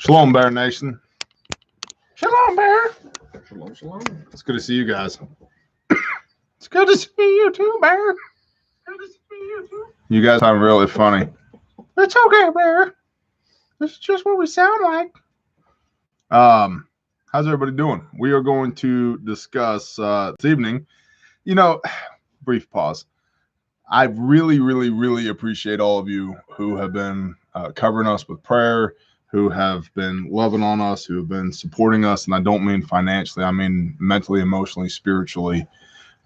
Shalom, Bear Nation. Shalom, Bear. Shalom, shalom. It's good to see you guys. It's good to see you too, Bear. Good to see you too. You guys sound really funny. It's okay, Bear. This is just what we sound like. How's everybody doing? We are going to discuss this evening. You know, brief pause. I really appreciate all of you who have been covering us with prayer, who have been loving on us, who have been supporting us, and I don't mean financially, I mean mentally, emotionally, spiritually,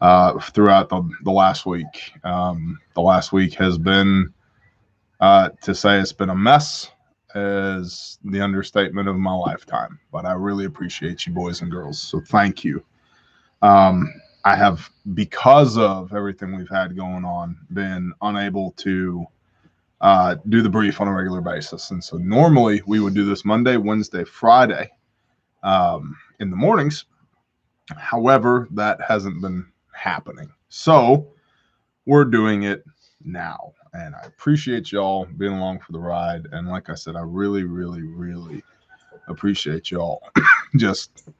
throughout the last week. The last week has been, to say it's been a mess is the understatement of my lifetime, but I really appreciate you boys and girls, so thank you. I have, because of everything we've had going on, been unable to do the brief on a regular basis. And so normally we would do this Monday, Wednesday, Friday in the mornings. However, that hasn't been happening. So we're doing it now. And I appreciate y'all being along for the ride. And like I said, I really appreciate y'all just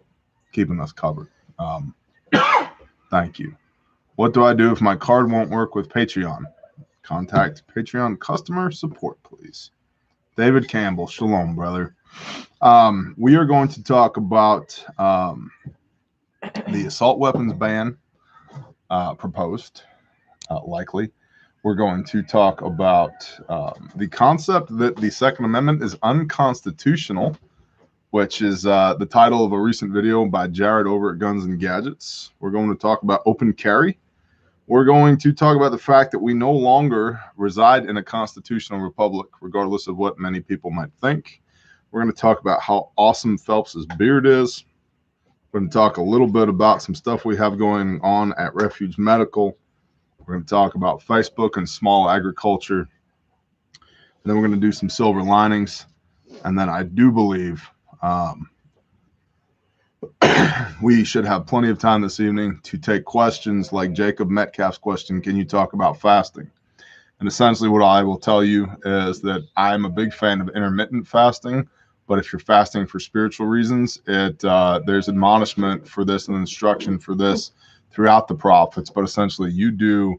keeping us covered. Thank you. What do I do if my card won't work with Patreon? Contact Patreon customer support, please. David Campbell, shalom, brother. We are going to talk about the assault weapons ban proposed, likely. We're going to talk about the concept that the Second Amendment is unconstitutional, which is the title of a recent video by Jared over at Guns and Gadgets. We're going to talk about open carry. We're going to talk about the fact that we no longer reside in a constitutional republic, regardless of what many people might think. We're going to talk about how awesome Phelps's beard is. We're going to talk a little bit about some stuff we have going on at Refuge Medical. We're going to talk about Facebook and small agriculture. And then we're going to do some silver linings. And then I do believe we should have plenty of time this evening to take questions like Jacob Metcalf's question, can you talk about fasting? And essentially what I will tell you is that I'm a big fan of intermittent fasting, but if you're fasting for spiritual reasons, there's admonishment for this and instruction for this throughout the prophets. But essentially you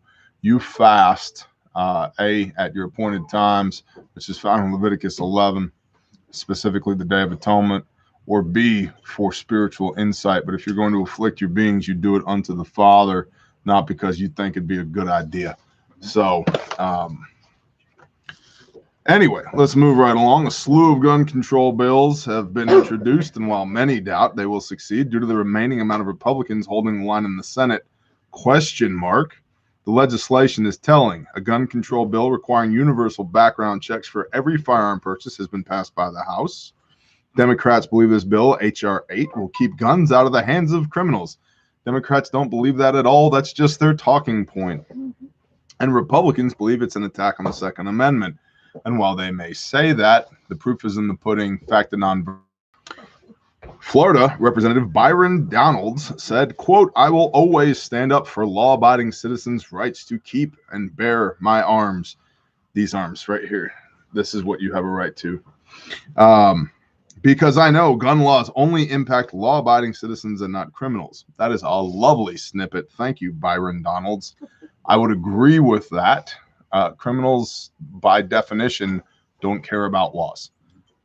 fast at your appointed times, which is found in Leviticus 11, specifically the Day of Atonement, or B, for spiritual insight. But if you're going to afflict your beings, you do it unto the Father, not because you think it'd be a good idea. So anyway, let's move right along. A slew of gun control bills have been introduced, and while many doubt they will succeed due to the remaining amount of Republicans holding the line in the Senate, the legislation is telling. A gun control bill requiring universal background checks for every firearm purchase has been passed by the House. Democrats believe this bill, H.R. 8, will keep guns out of the hands of criminals. Democrats don't believe that at all. That's just their talking point. And Republicans believe it's an attack on the Second Amendment. And while they may say that, the proof is in the pudding. Fact and Florida Representative Byron Donalds said, quote, I will always stand up for law-abiding citizens' rights to keep and bear my arms. These arms right here. This is what you have a right to. Because I know gun laws only impact law-abiding citizens and not criminals. That is a lovely snippet. Thank you, Byron Donalds. I would agree with that. Criminals, by definition, don't care about laws.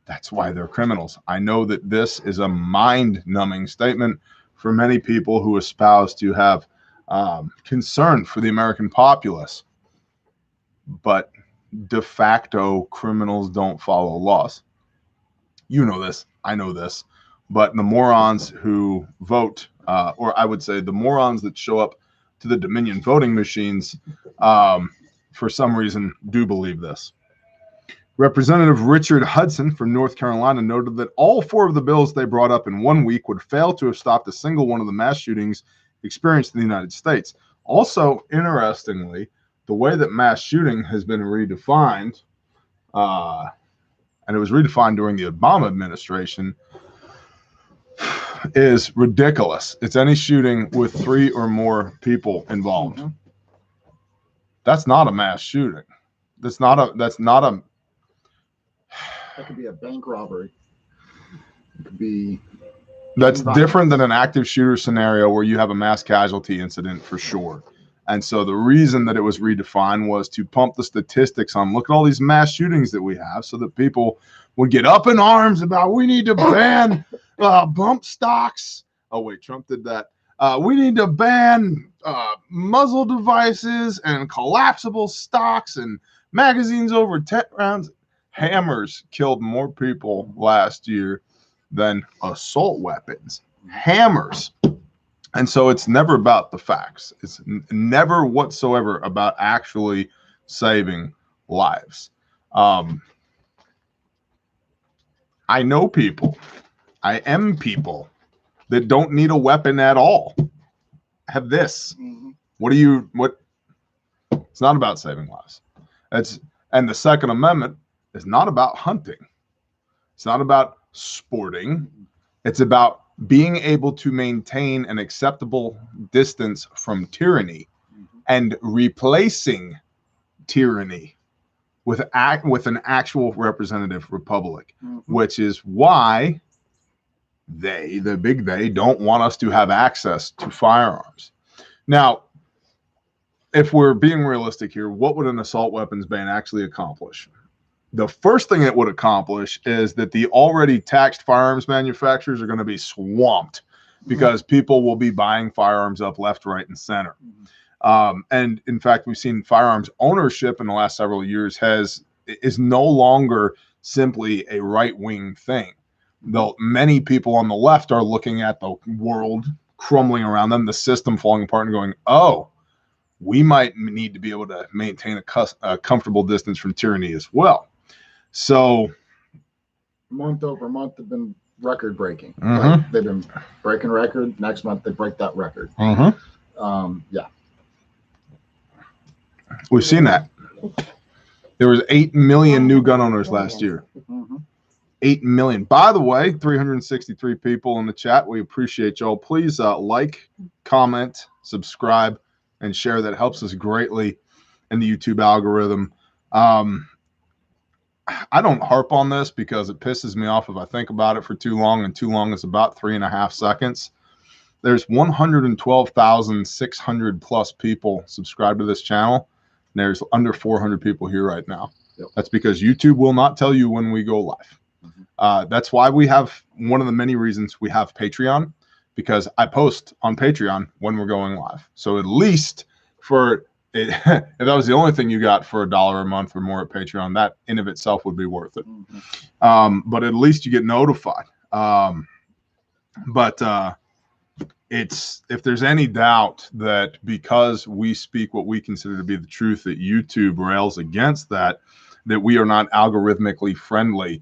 That's why they're criminals. I know that this is a mind-numbing statement for many people who espouse to have concern for the American populace. But de facto, criminals don't follow laws. You know this, I know this, but the morons who vote, or I would say the morons that show up to the Dominion voting machines, for some reason do believe this. Representative Richard Hudson from North Carolina noted that all four of the bills they brought up in 1 week would fail to have stopped a single one of the mass shootings experienced in the United States. Also, interestingly, the way that mass shooting has been redefined, and it was redefined during the Obama administration, is ridiculous. It's any shooting with 3 or more people involved. That's not a mass shooting. That could be a bank robbery. It could be. That's different than an active shooter scenario where you have a mass casualty incident for sure. And so the reason that it was redefined was to pump the statistics on, look at all these mass shootings that we have, so that people would get up in arms about, we need to ban bump stocks. Oh, wait, Trump did that. We need to ban muzzle devices and collapsible stocks and magazines over 10 rounds. Hammers killed more people last year than assault weapons. Hammers. And so it's never about the facts. It's never whatsoever about actually saving lives. I know people. I am people that don't need a weapon at all. Have this. It's not about saving lives. And the Second Amendment is not about hunting. It's not about sporting. It's about being able to maintain an acceptable distance from tyranny and replacing tyranny with an actual representative republic, which is why the big they, don't want us to have access to firearms. Now, if we're being realistic here, what would an assault weapons ban actually accomplish? The first thing it would accomplish is that the already taxed firearms manufacturers are going to be swamped because people will be buying firearms up left, right, and center. And in fact, we've seen firearms ownership in the last several years is no longer simply a right-wing thing. Though many people on the left are looking at the world crumbling around them, the system falling apart, and going, oh, we might need to be able to maintain a comfortable distance from tyranny as well. So month over month they've been record breaking. Like, they've been breaking record. Next month they break that record. Yeah, we've seen that. There was 8 million new gun owners last year. 8 million. By the way, 363 people in the chat. We appreciate y'all. Please like, comment, subscribe, and share. That helps us greatly in the YouTube algorithm. I don't harp on this because it pisses me off if I think about it for too long, and too long is about 3.5 seconds. There's 112,600 plus people subscribed to this channel. And there's under 400 people here right now. That's because YouTube will not tell you when we go live. That's why we have, one of the many reasons we have Patreon, because I post on Patreon when we're going live. So at least for it, if that was the only thing you got for $1 a month or more at Patreon, that in of itself would be worth it. But at least you get notified. It's, if there's any doubt that because we speak what we consider to be the truth, that YouTube rails against that we are not algorithmically friendly,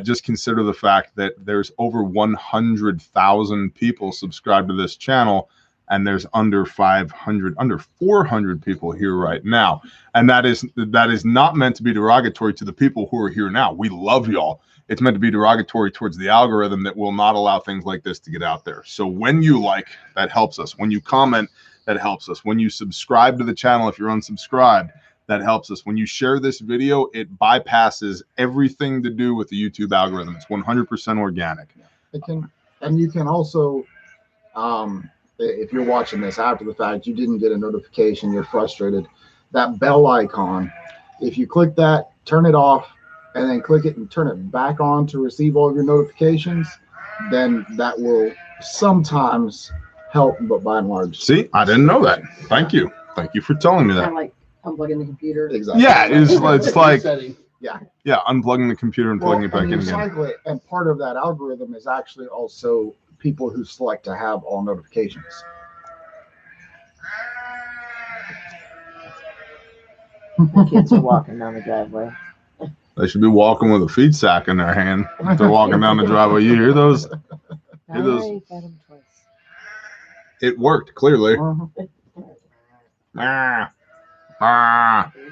just consider the fact that there's over 100,000 people subscribed to this channel, and there's under 400 people here right now. And that is not meant to be derogatory to the people who are here now. We love y'all. It's meant to be derogatory towards the algorithm that will not allow things like this to get out there. So when you like, that helps us. When you comment, that helps us. When you subscribe to the channel, if you're unsubscribed, that helps us. When you share this video, it bypasses everything to do with the YouTube algorithm. It's 100% organic. It can, and you can also, if you're watching this after the fact, you didn't get a notification, you're frustrated, that bell icon, if you click that, turn it off, and then click it and turn it back on to receive all of your notifications, then that will sometimes help, but by and large. See, I didn't know that. Thank you. Thank you for telling me that. Kind of like unplugging the computer. Exactly. Yeah, it's like, yeah, unplugging the computer and plugging it back in again. Cycle it, and part of that algorithm is actually also people who select to have all notifications. The kids are walking down the driveway. They should be walking with a feed sack in their hand if they're walking down the driveway. You hear those? Hear those? I fed them twice. It worked, clearly. They're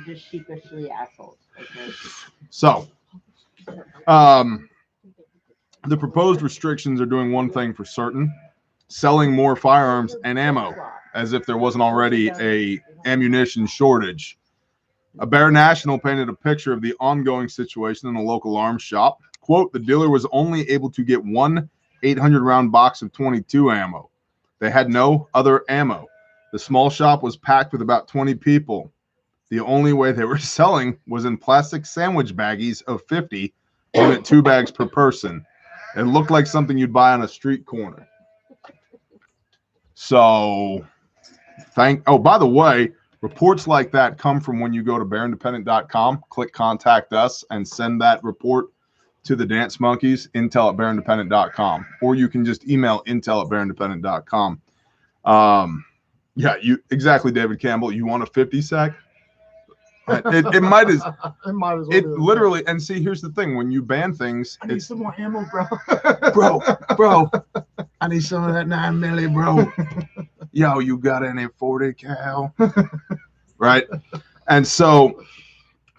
just sheepishly assholes. Okay. So, the proposed restrictions are doing one thing for certain: selling more firearms and ammo, as if there wasn't already a ammunition shortage. A Bear National painted a picture of the ongoing situation in a local arms shop. quote, the dealer was only able to get one 800-round box of 22 ammo. They had no other ammo. The small shop was packed with about 20 people. The only way they were selling was in plastic sandwich baggies of 50, limit 2 bags per person. It looked like something you'd buy on a street corner. So, oh, by the way, reports like that come from when you go to bearindependent.com, click contact us, and send that report to the Dance Monkeys, intel@bearindependent.com, or you can just email intel@bearindependent.com. Yeah, you exactly, David Campbell. You want a 50 sack? It might as it literally. And see, here's the thing: when you ban things, I need some more ammo, bro. bro. I need some of that 9 milli, bro. Yo, you got any 40 cal? Right? And so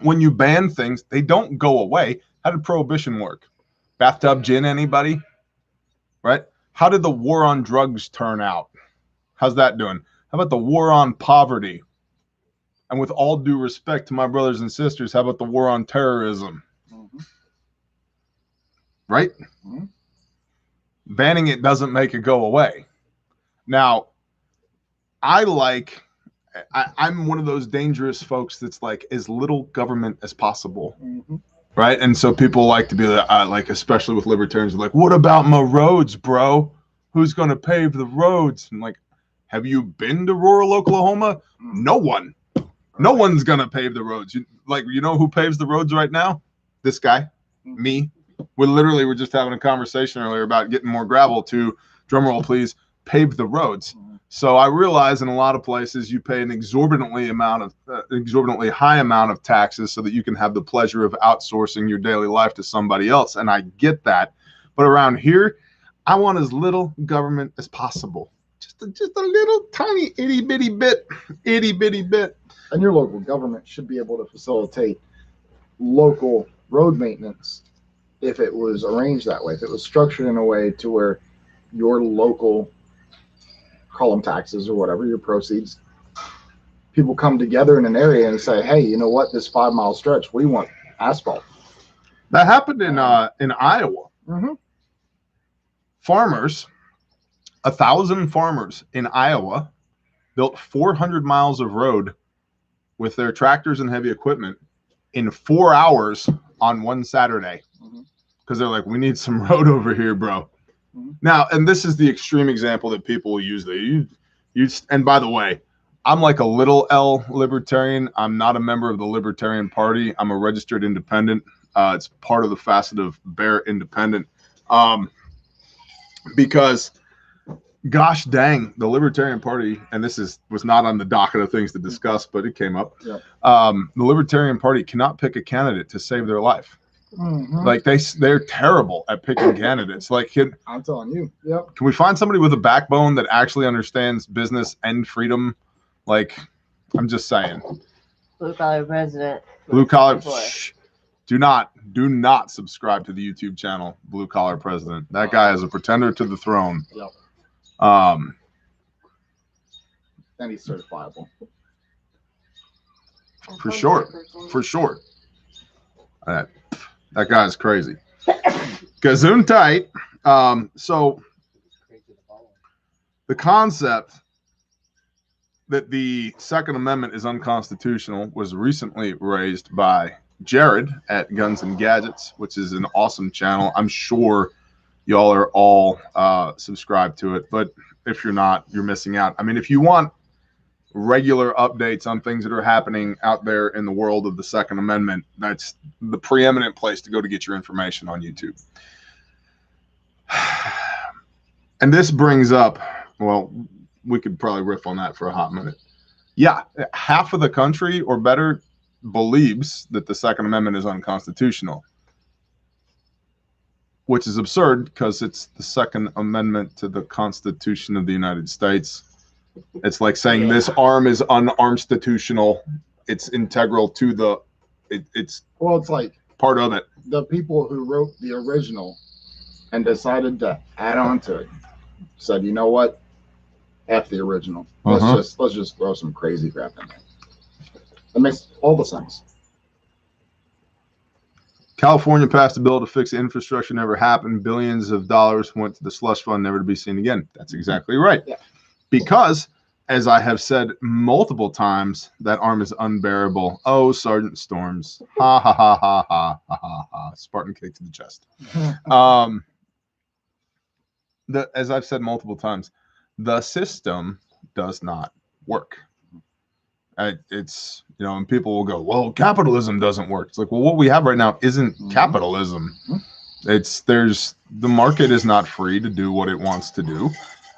when you ban things, they don't go away. How did prohibition work? Bathtub gin, anybody? Right? How did the war on drugs turn out? How's that doing? How about the war on poverty? And with all due respect to my brothers and sisters, how about the war on terrorism? Mm-hmm. Right? Mm-hmm. Banning it doesn't make it go away. Now, I'm one of those dangerous folks that's like as little government as possible. Mm-hmm. Right? And so people like to be like, especially with libertarians, like, what about my roads, bro? Who's going to pave the roads? And like, have you been to rural Oklahoma? No one. No one's going to pave the roads. You know who paves the roads right now? This guy, me. We're just having a conversation earlier about getting more gravel to, drumroll please, pave the roads. So I realize in a lot of places you pay an exorbitantly high amount of taxes so that you can have the pleasure of outsourcing your daily life to somebody else. And I get that. But around here, I want as little government as possible. Just a little tiny itty bitty bit. And your local government should be able to facilitate local road maintenance if it was arranged that way, if it was structured in a way to where your local, call them taxes or whatever, your proceeds, people come together in an area and say, hey, you know what, this 5-mile stretch, we want asphalt. That happened in Iowa. Mm-hmm. Farmers, 1,000 farmers in Iowa built 400 miles of road with their tractors and heavy equipment in 4 hours on one Saturday. Because they're like, we need some road over here, bro. Mm-hmm. Now, and this is the extreme example that people will use. And by the way, I'm like a little L libertarian. I'm not a member of the Libertarian Party. I'm a registered independent. It's part of the facet of Bear Independent. Because gosh dang, the Libertarian Party, and this was not on the docket of things to discuss, but it came up. Yep. The Libertarian Party cannot pick a candidate to save their life. Mm-hmm. Like they're terrible at picking candidates. Like, I'm telling you. Yep. Can we find somebody with a backbone that actually understands business and freedom? Like, I'm just saying. Blue collar president. Blue collar. Do not subscribe to the YouTube channel Blue Collar President. That guy is a pretender to the throne. Yep. And he's certifiable. For sure. That guy's crazy. Gesundheit. So the concept that the Second Amendment is unconstitutional was recently raised by Jared at Guns and Gadgets, which is an awesome channel. I'm sure y'all are all subscribed to it, but if you're not, you're missing out. I mean, if you want regular updates on things that are happening out there in the world of the Second Amendment, that's the preeminent place to go to get your information on YouTube. And this brings up, well, we could probably riff on that for a hot minute. Yeah, half of the country or better believes that the Second Amendment is unconstitutional, which is absurd because it's the Second Amendment to the Constitution of the United States. It's like saying this arm is unarmstitutional. It's integral to it's like part of it. The people who wrote the original and decided to add on to it said, you know what? F the original. Let's just throw some crazy crap in there. It makes all the sense. California passed a bill to fix infrastructure, never happened. Billions of dollars went to the slush fund, never to be seen again. That's exactly right. Yeah. Because, as I have said multiple times, that arm is unbearable. Oh, Sergeant Storms. Ha ha ha ha ha ha ha ha. Spartan kick to the chest. As I've said multiple times, the system does not work. It's, you know, and people will go, well, capitalism doesn't work. It's like, well, what we have right now isn't capitalism. The market is not free to do what it wants to do.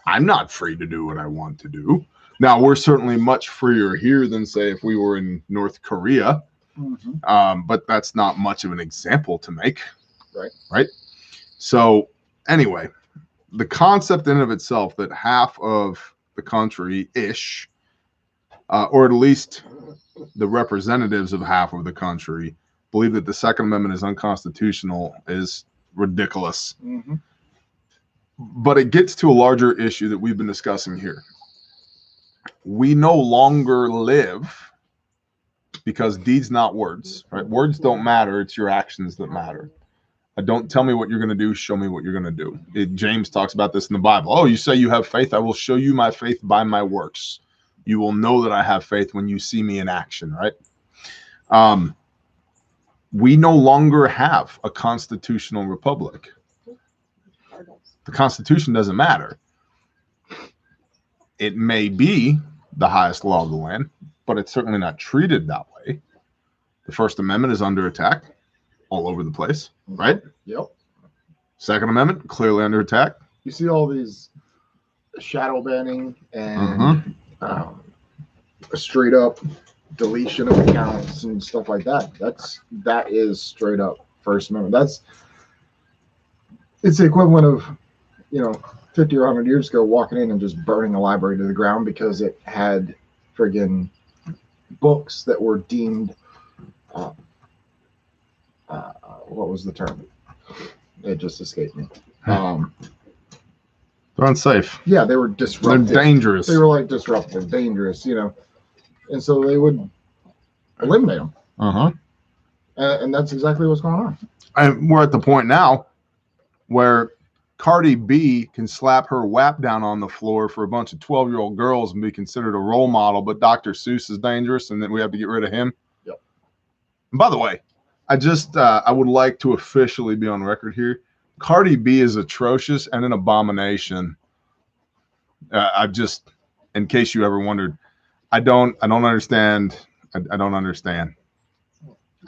I'm not free to do what I want to do. Now, we're certainly much freer here than, say, if we were in North Korea. But that's not much of an example to make. Right. So anyway, the concept in and of itself that half of the country-ish, or at least the representatives of half of the country, believe that the Second Amendment is unconstitutional is ridiculous. But it gets to a larger issue that we've been discussing here. We no longer live, because deeds, not words, right? Words don't matter. It's your actions that matter. Don't tell me what you're going to do. Show me what you're going to do. James talks about this in the Bible. Oh, you say you have faith. I will show you my faith by my works. You will know that I have faith when you see me in action, right? We no longer have a constitutional republic. The Constitution doesn't matter. It may be the highest law of the land, but it's certainly not treated that way. The First Amendment is under attack all over the place, right? Yep. Second Amendment, clearly under attack. You see all these shadow banning and straight up deletion of accounts and stuff like that. That is straight up First Amendment. It's the equivalent of, you know, 50 or 100 years ago walking in and just burning a library to the ground because it had friggin' books that were deemed what was the term? It just escaped me. They're unsafe. Yeah, they were disruptive. They're dangerous. They were like disruptive, dangerous, you know. And so they would eliminate them. And that's exactly what's going on. And we're at the point now where Cardi B can slap her WAP down on the floor for a bunch of 12-year-old girls and be considered a role model, but Dr. Seuss is dangerous and then we have to get rid of him. Yep. And by the way, I would like to officially be on record here. Cardi B is atrocious and an abomination. In case you ever wondered, I don't understand. I don't understand.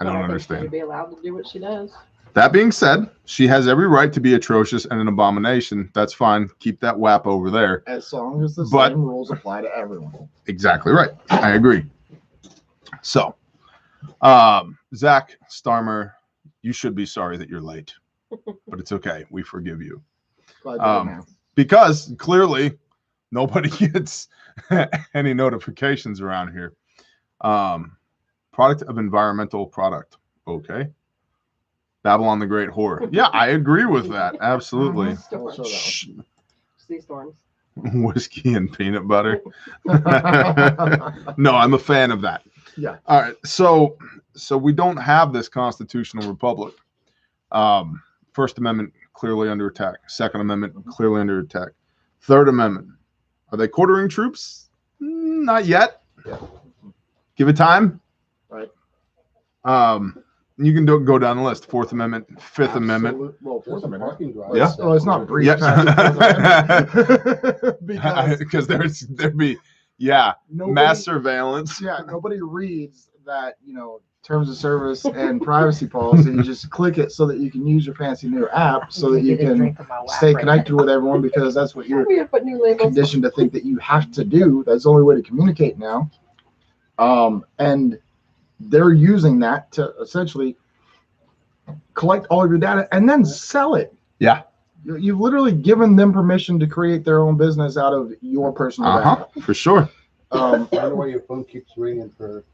I don't understand. She'd be allowed to do what she does. That being said, she has every right to be atrocious and an abomination. That's fine. Keep that WAP over there. As long as the same rules apply to everyone. Exactly right. I agree. So, Zach Starmer, you should be sorry that you're late, but it's okay. We forgive you. Because clearly nobody gets any notifications around here. Product of environmental product. Okay. Babylon the Great Whore. Yeah, I agree with that. Absolutely. Sea storms. Whiskey and peanut butter. No, I'm a fan of that. Yeah. All right. So we don't have this constitutional republic. First Amendment clearly under attack. Second Amendment clearly under attack. Third Amendment. Are they quartering troops? Not yet. Yeah. Give it time. Right. You can go down the list. Fourth Amendment, Fifth Amendment. Well, Fourth Amendment. Yeah. Well, it's not brief. Yeah. Because there'd be mass surveillance. Yeah, nobody reads that, you know, terms of service and privacy policy. You just click it so that you can use your fancy new app so that you can stay connected with everyone, because that's what you're conditioned to think that you have to do. That's the only way to communicate now. And they're using that to essentially collect all of your data and then sell it. Yeah. You've literally given them permission to create their own business out of your personal data. For sure. I know why your phone keeps ringing for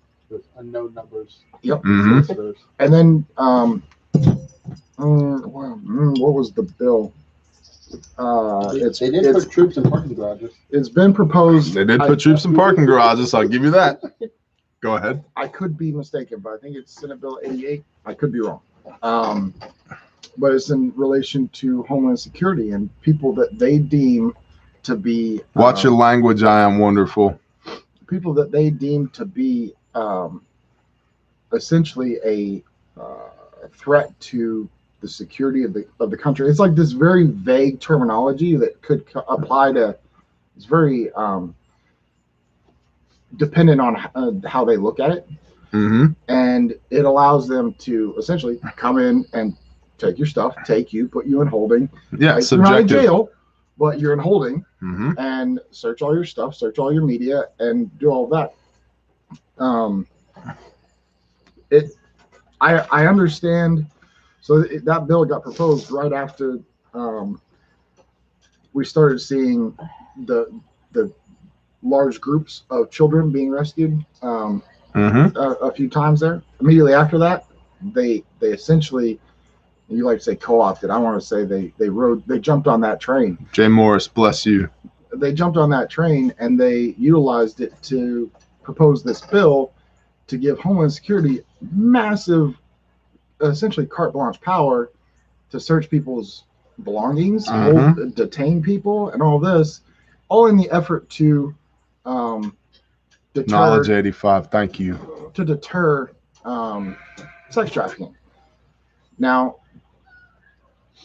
unknown numbers. Yep. Mm-hmm. And then, what was the bill? They did put troops in parking garages. It's been proposed. They did put troops in parking garages. I'll give you that. Go ahead. I could be mistaken, but I think it's Senate Bill 88. I could be wrong. But it's in relation to homeland security and people that they deem to be. Watch your language. I am wonderful. People that they deem to be essentially a threat to the security of the country. It's like this very vague terminology that could apply to. It's very dependent on how they look at it, and it allows them to essentially come in and take your stuff, take you, put you in holding. Yeah, like, you're not in jail, but you're in holding, and search all your stuff, search all your media, and do all of that. I understand. So that bill got proposed right after we started seeing the large groups of children being rescued a few times there. Immediately after that, they essentially, you like to say co-opted. I want to say they jumped on that train. Jay Morris, bless you. They jumped on that train and they utilized it to propose this bill to give Homeland Security massive, essentially carte blanche power to search people's belongings, detain people, and all this, all in the effort to deter. Knowledge 85, thank you. To deter sex trafficking. Now,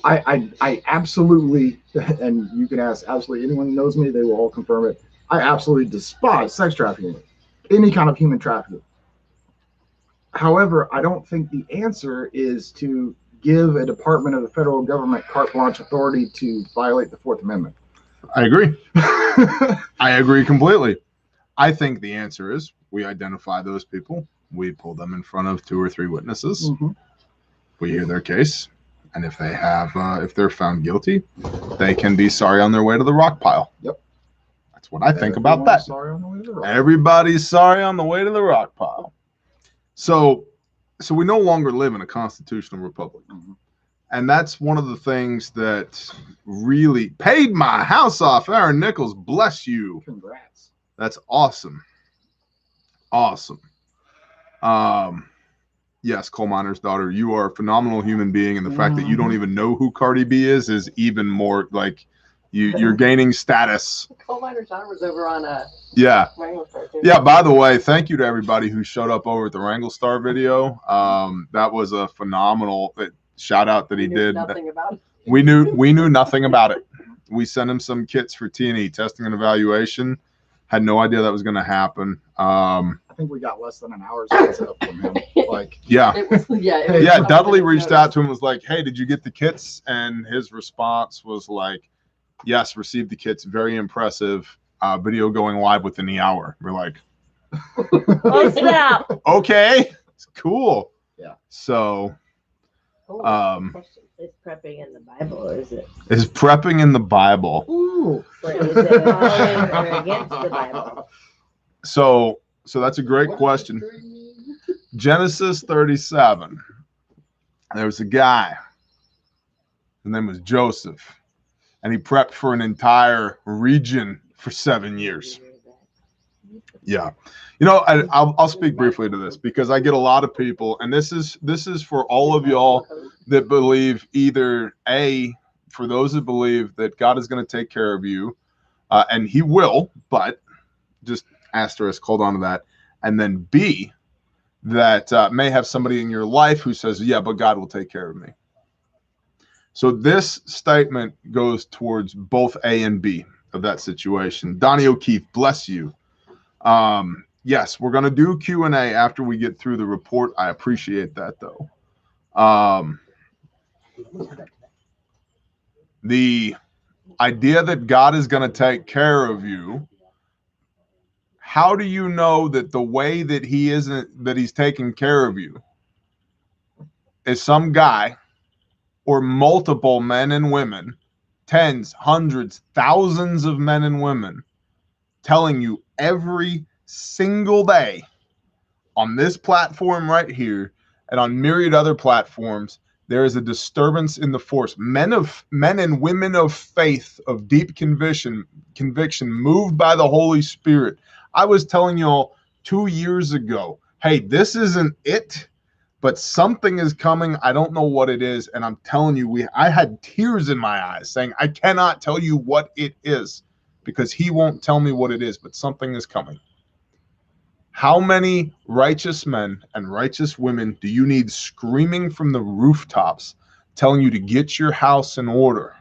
I absolutely, and you can ask absolutely anyone who knows me, they will all confirm it. I absolutely despise sex trafficking, any kind of human trafficking. However, I don't think the answer is to give a department of the federal government carte blanche authority to violate the Fourth Amendment. I agree. I agree completely. I think the answer is we identify those people. We pull them in front of 2 or 3 witnesses. We hear their case. And if they have, if they're found guilty, they can be sorry on their way to the rock pile. Yep. That's what I think about that. Sorry on the way to the rock. Everybody's sorry on the way to the rock pile. So we no longer live in a constitutional republic. And that's one of the things that really paid my house off. Aaron Nichols, bless you. Congrats. That's awesome. Awesome. Yes, coal miner's daughter, you are a phenomenal human being. And the fact that you don't even know who Cardi B is even more like you're gaining status. Coal miner's daughter was over on yeah. Wrangler Star too. Yeah, by the way, thank you to everybody who showed up over at the Wrangler Star video. That was a phenomenal shout out that he did. Nothing about it. We knew nothing about it. We sent him some kits for T&E, testing and evaluation. Had no idea that was going to happen. I think we got less than an hour's heads up from him. Like, yeah. Yeah, Dudley reached out to him and was like, hey, did you get the kits? And his response was like, yes, received the kits. Very impressive. Video going live within the hour. We're like, Post it out. okay, it's cool. Yeah. So, Is prepping in the Bible, or is it? is prepping in the Bible? ooh. Or is it following or against the Bible? So that's a great question. Genesis 37. There was a guy. His name was Joseph, and he prepped for an entire region for 7 years. Yeah, you know, I'll speak briefly to this because I get a lot of people, and this is for all of y'all that believe either A, for those that believe that God is going to take care of you, and He will, but just asterisk, hold on to that, and then B, that may have somebody in your life who says, yeah, but God will take care of me. So this statement goes towards both A and B of that situation. Donnie O'Keefe, bless you. Yes, we're going to do Q&A after we get through the report. I appreciate that, though. The idea that God is going to take care of you, how do you know that the way that He's taking care of you is some guy or multiple men and women, tens, hundreds, thousands of men and women telling you every single day on this platform right here and on myriad other platforms, there is a disturbance in the force. Men and women of faith, of deep conviction, moved by the Holy Spirit. I was telling y'all 2 years ago, hey, this isn't it. but something is coming. I don't know what it is, and I'm telling you, I had tears in my eyes saying, I cannot tell you what it is because he won't tell me what it is, but something is coming. How many righteous men and righteous women do you need screaming from the rooftops telling you to get your house in order?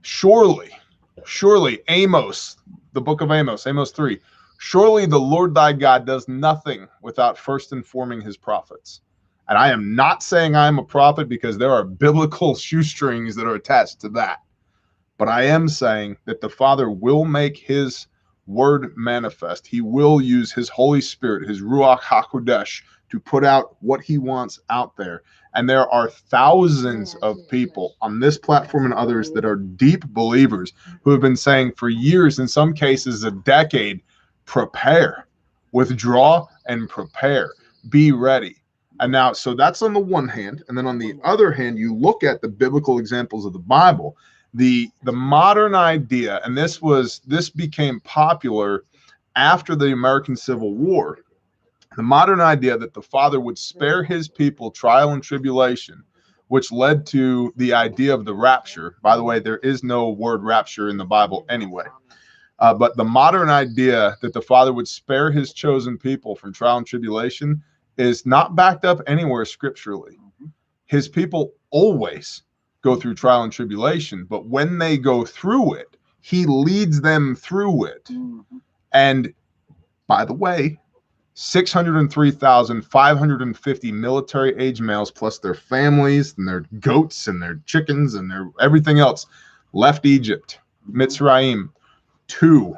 Surely, Amos, the book of Amos 3, surely the Lord thy God does nothing without first informing his prophets. And I am not saying I am a prophet because there are biblical shoestrings that are attached to that. But I am saying that the Father will make his word manifest. He will use his Holy Spirit, his Ruach HaKodesh, to put out what he wants out there. And there are thousands of people on this platform and others that are deep believers who have been saying for years, in some cases a decade, prepare, withdraw and prepare, be ready. And now, so that's on the one hand. And then on the other hand, you look at the biblical examples of the Bible, the modern idea, and this became popular after the American Civil War. The modern idea that the Father would spare his people trial and tribulation, which led to the idea of the rapture. By the way, there is no word rapture in the Bible anyway. But the modern idea that the Father would spare his chosen people from trial and tribulation is not backed up anywhere scripturally. His people always go through trial and tribulation, but when they go through it, he leads them through it. And by the way, 603,550 military age males plus their families and their goats and their chickens and their everything else left Egypt. Mitzrayim. Two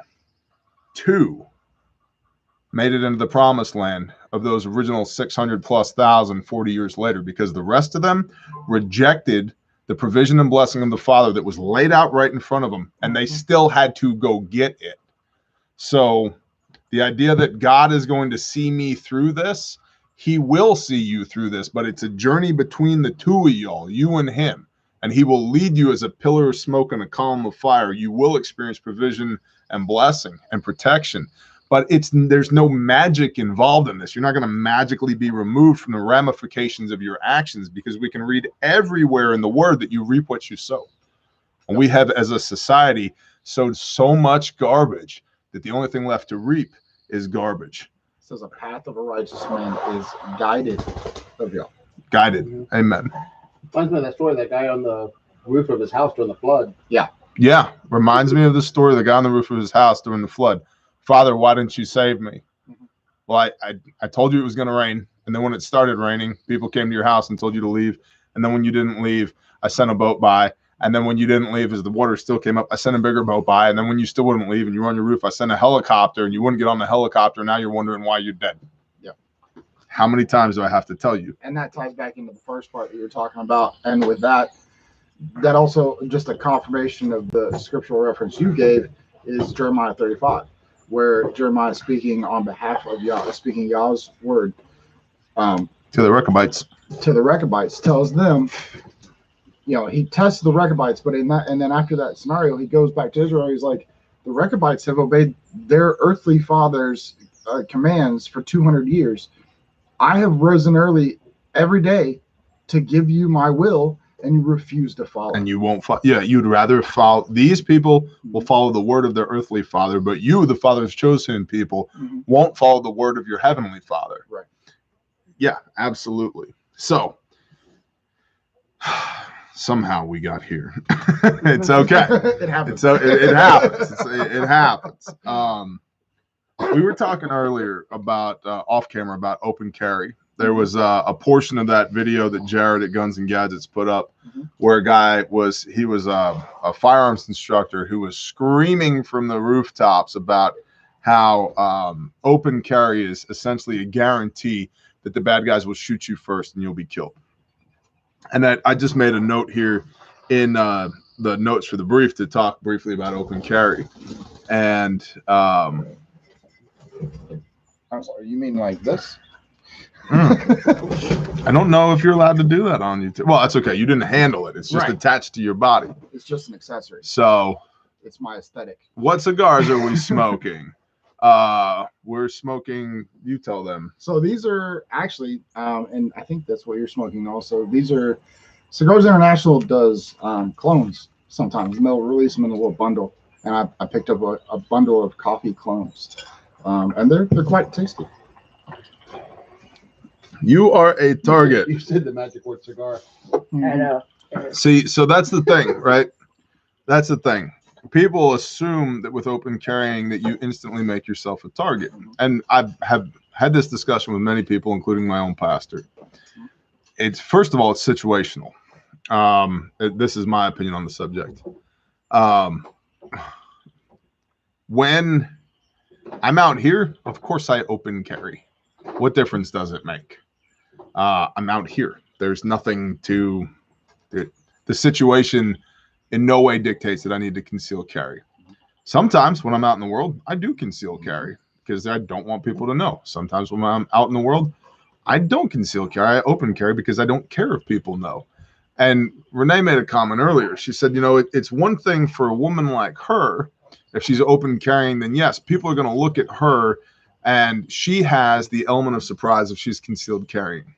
made it into the promised land of those original 600,000+ 40 years later, because the rest of them rejected the provision and blessing of the Father that was laid out right in front of them, and they still had to go get it. So the idea that God is going to see me through this, he will see you through this, but it's a journey between the two of y'all, you and him. And he will lead you as a pillar of smoke and a column of fire. You will experience provision and blessing and protection. But there's no magic involved in this. You're not going to magically be removed from the ramifications of your actions, because we can read everywhere in the word that you reap what you sow. And we have, as a society, sowed so much garbage that the only thing left to reap is garbage. It says a path of a righteous man is guided of y'all. Guided. Amen. Reminds me of that story, that guy on the roof of his house during the flood. Yeah. Reminds me of the story of the guy on the roof of his house during the flood. Father, why didn't you save me? Well, I told you it was going to rain. And then when it started raining, people came to your house and told you to leave. And then when you didn't leave, I sent a boat by. And then when you didn't leave, as the water still came up, I sent a bigger boat by. And then when you still wouldn't leave and you were on your roof, I sent a helicopter and you wouldn't get on the helicopter. Now you're wondering why you're dead. Yeah. How many times do I have to tell you? And that ties back into the first part that you were talking about. And with that also just a confirmation of the scriptural reference you gave is Jeremiah 35, where Jeremiah is speaking on behalf of Yah, speaking Yah's word to the Rechabites. To the Rechabites, tells them, he tests the Rechabites, but and then after that scenario, he goes back to Israel. He's like, the Rechabites have obeyed their earthly fathers' commands for 200 years. I have risen early every day to give you my will, and you refuse to follow. And you won't follow. Yeah, you'd rather follow. These people will follow the word of their earthly father, but you, the Father's chosen people, won't follow the word of your heavenly Father. Right. Yeah, absolutely. So somehow we got here. It's okay. It happens. It happens. It happens. We were talking earlier about off camera about open carry. There was a portion of that video that Jared at Guns and Gadgets put up where a guy was a firearms instructor who was screaming from the rooftops about how open carry is essentially a guarantee that the bad guys will shoot you first and you'll be killed. And I just made a note here in the notes for the brief to talk briefly about open carry. And I'm sorry, you mean like this? I don't know if you're allowed to do that on YouTube. Well, that's okay. You didn't handle it. It's just attached to your body. It's just an accessory. So it's my aesthetic. What cigars are we smoking? We're smoking. You tell them. So these are actually, and I think that's what you're smoking also. These are Cigars International does clones sometimes, and they'll release them in a little bundle. And I picked up a bundle of coffee clones, and they're quite tasty. You are a target. You said the magic word cigar. I know. See, so that's the thing, right? That's the thing. People assume that with open carrying that you instantly make yourself a target. And I have had this discussion with many people, including my own pastor. It's first of all, it's situational. This is my opinion on the subject. When I'm out here, of course I open carry. What difference does it make? I'm out here. There's nothing to the situation in no way dictates that I need to conceal carry. Sometimes when I'm out in the world, I do conceal carry because I don't want people to know. Sometimes when I'm out in the world, I don't conceal carry. I open carry because I don't care if people know. And Renee made a comment earlier. She said, you know, it's one thing for a woman like her, if she's open carrying, then yes, people are going to look at her and she has the element of surprise if she's concealed carrying,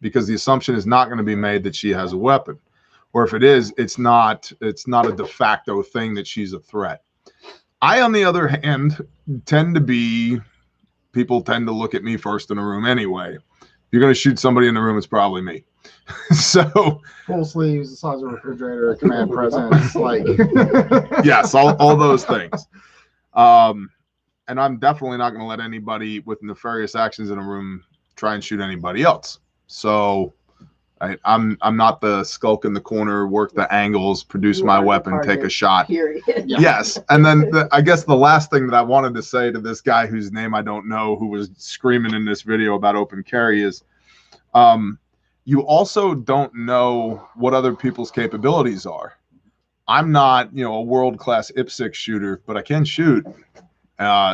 because the assumption is not going to be made that she has a weapon. Or if it is, it's not a de facto thing that she's a threat. I, on the other hand, people tend to look at me first in a room anyway. If you're going to shoot somebody in the room, it's probably me. So full sleeves, the size of a refrigerator, command presence, like yes, all those things. And I'm definitely not going to let anybody with nefarious actions in a room try and shoot anybody else. So I'm not the skulk in the corner, work the angles, produce my weapon, take a shot. Period. Yes. And then I guess the last thing that I wanted to say to this guy whose name I don't know, who was screaming in this video about open carry is, you also don't know what other people's capabilities are. I'm not, a world-class IPSC shooter, but I can shoot.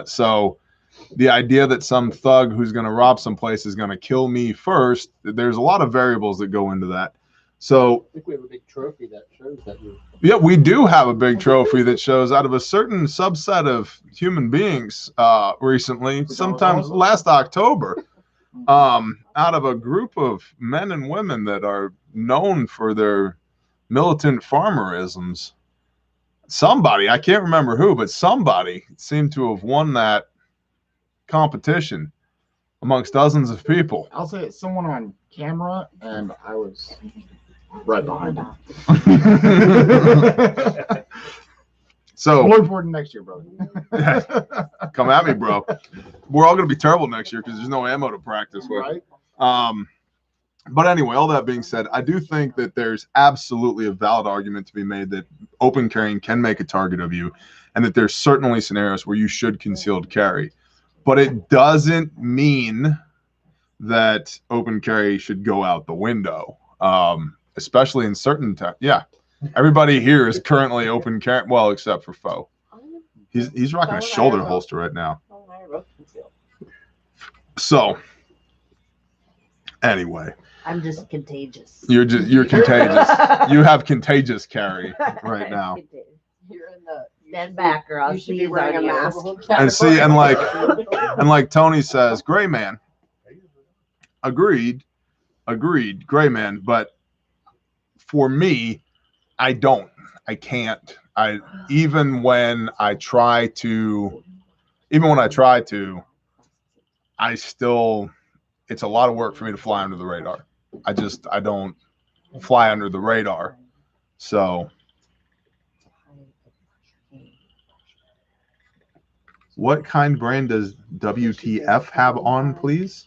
So the idea that some thug who's going to rob someplace is going to kill me first, there's a lot of variables that go into that. So I think we have a big trophy that shows that you. Yeah, we do have a big trophy that shows out of a certain subset of human beings recently, sometimes last October, out of a group of men and women that are known for their militant farmerisms. Somebody, I can't remember who, but somebody seemed to have won that competition amongst dozens of people. I'll say it's someone on camera, and I was right behind him. So more important next year, brother. Come at me, bro. We're all going to be terrible next year because there's no ammo to practice with. Right. But anyway, all that being said, I do think that there's absolutely a valid argument to be made that open carrying can make a target of you, and that there's certainly scenarios where you should concealed carry. But it doesn't mean that open carry should go out the window, especially in certain times. Yeah, everybody here is currently open carry, well, except for Foe. He's rocking a shoulder holster right now. So, anyway. I'm just contagious. You're contagious. You have contagious carry right now. You're in the. Stand back, or I'll You should be sneeze wearing on a you. mask. And see, and like Tony says, gray man. Agreed, gray man. But for me, I can't. Even when I try to, I still, it's a lot of work for me to fly under the radar. I don't fly under the radar. So what kind brand does WTF have on, please?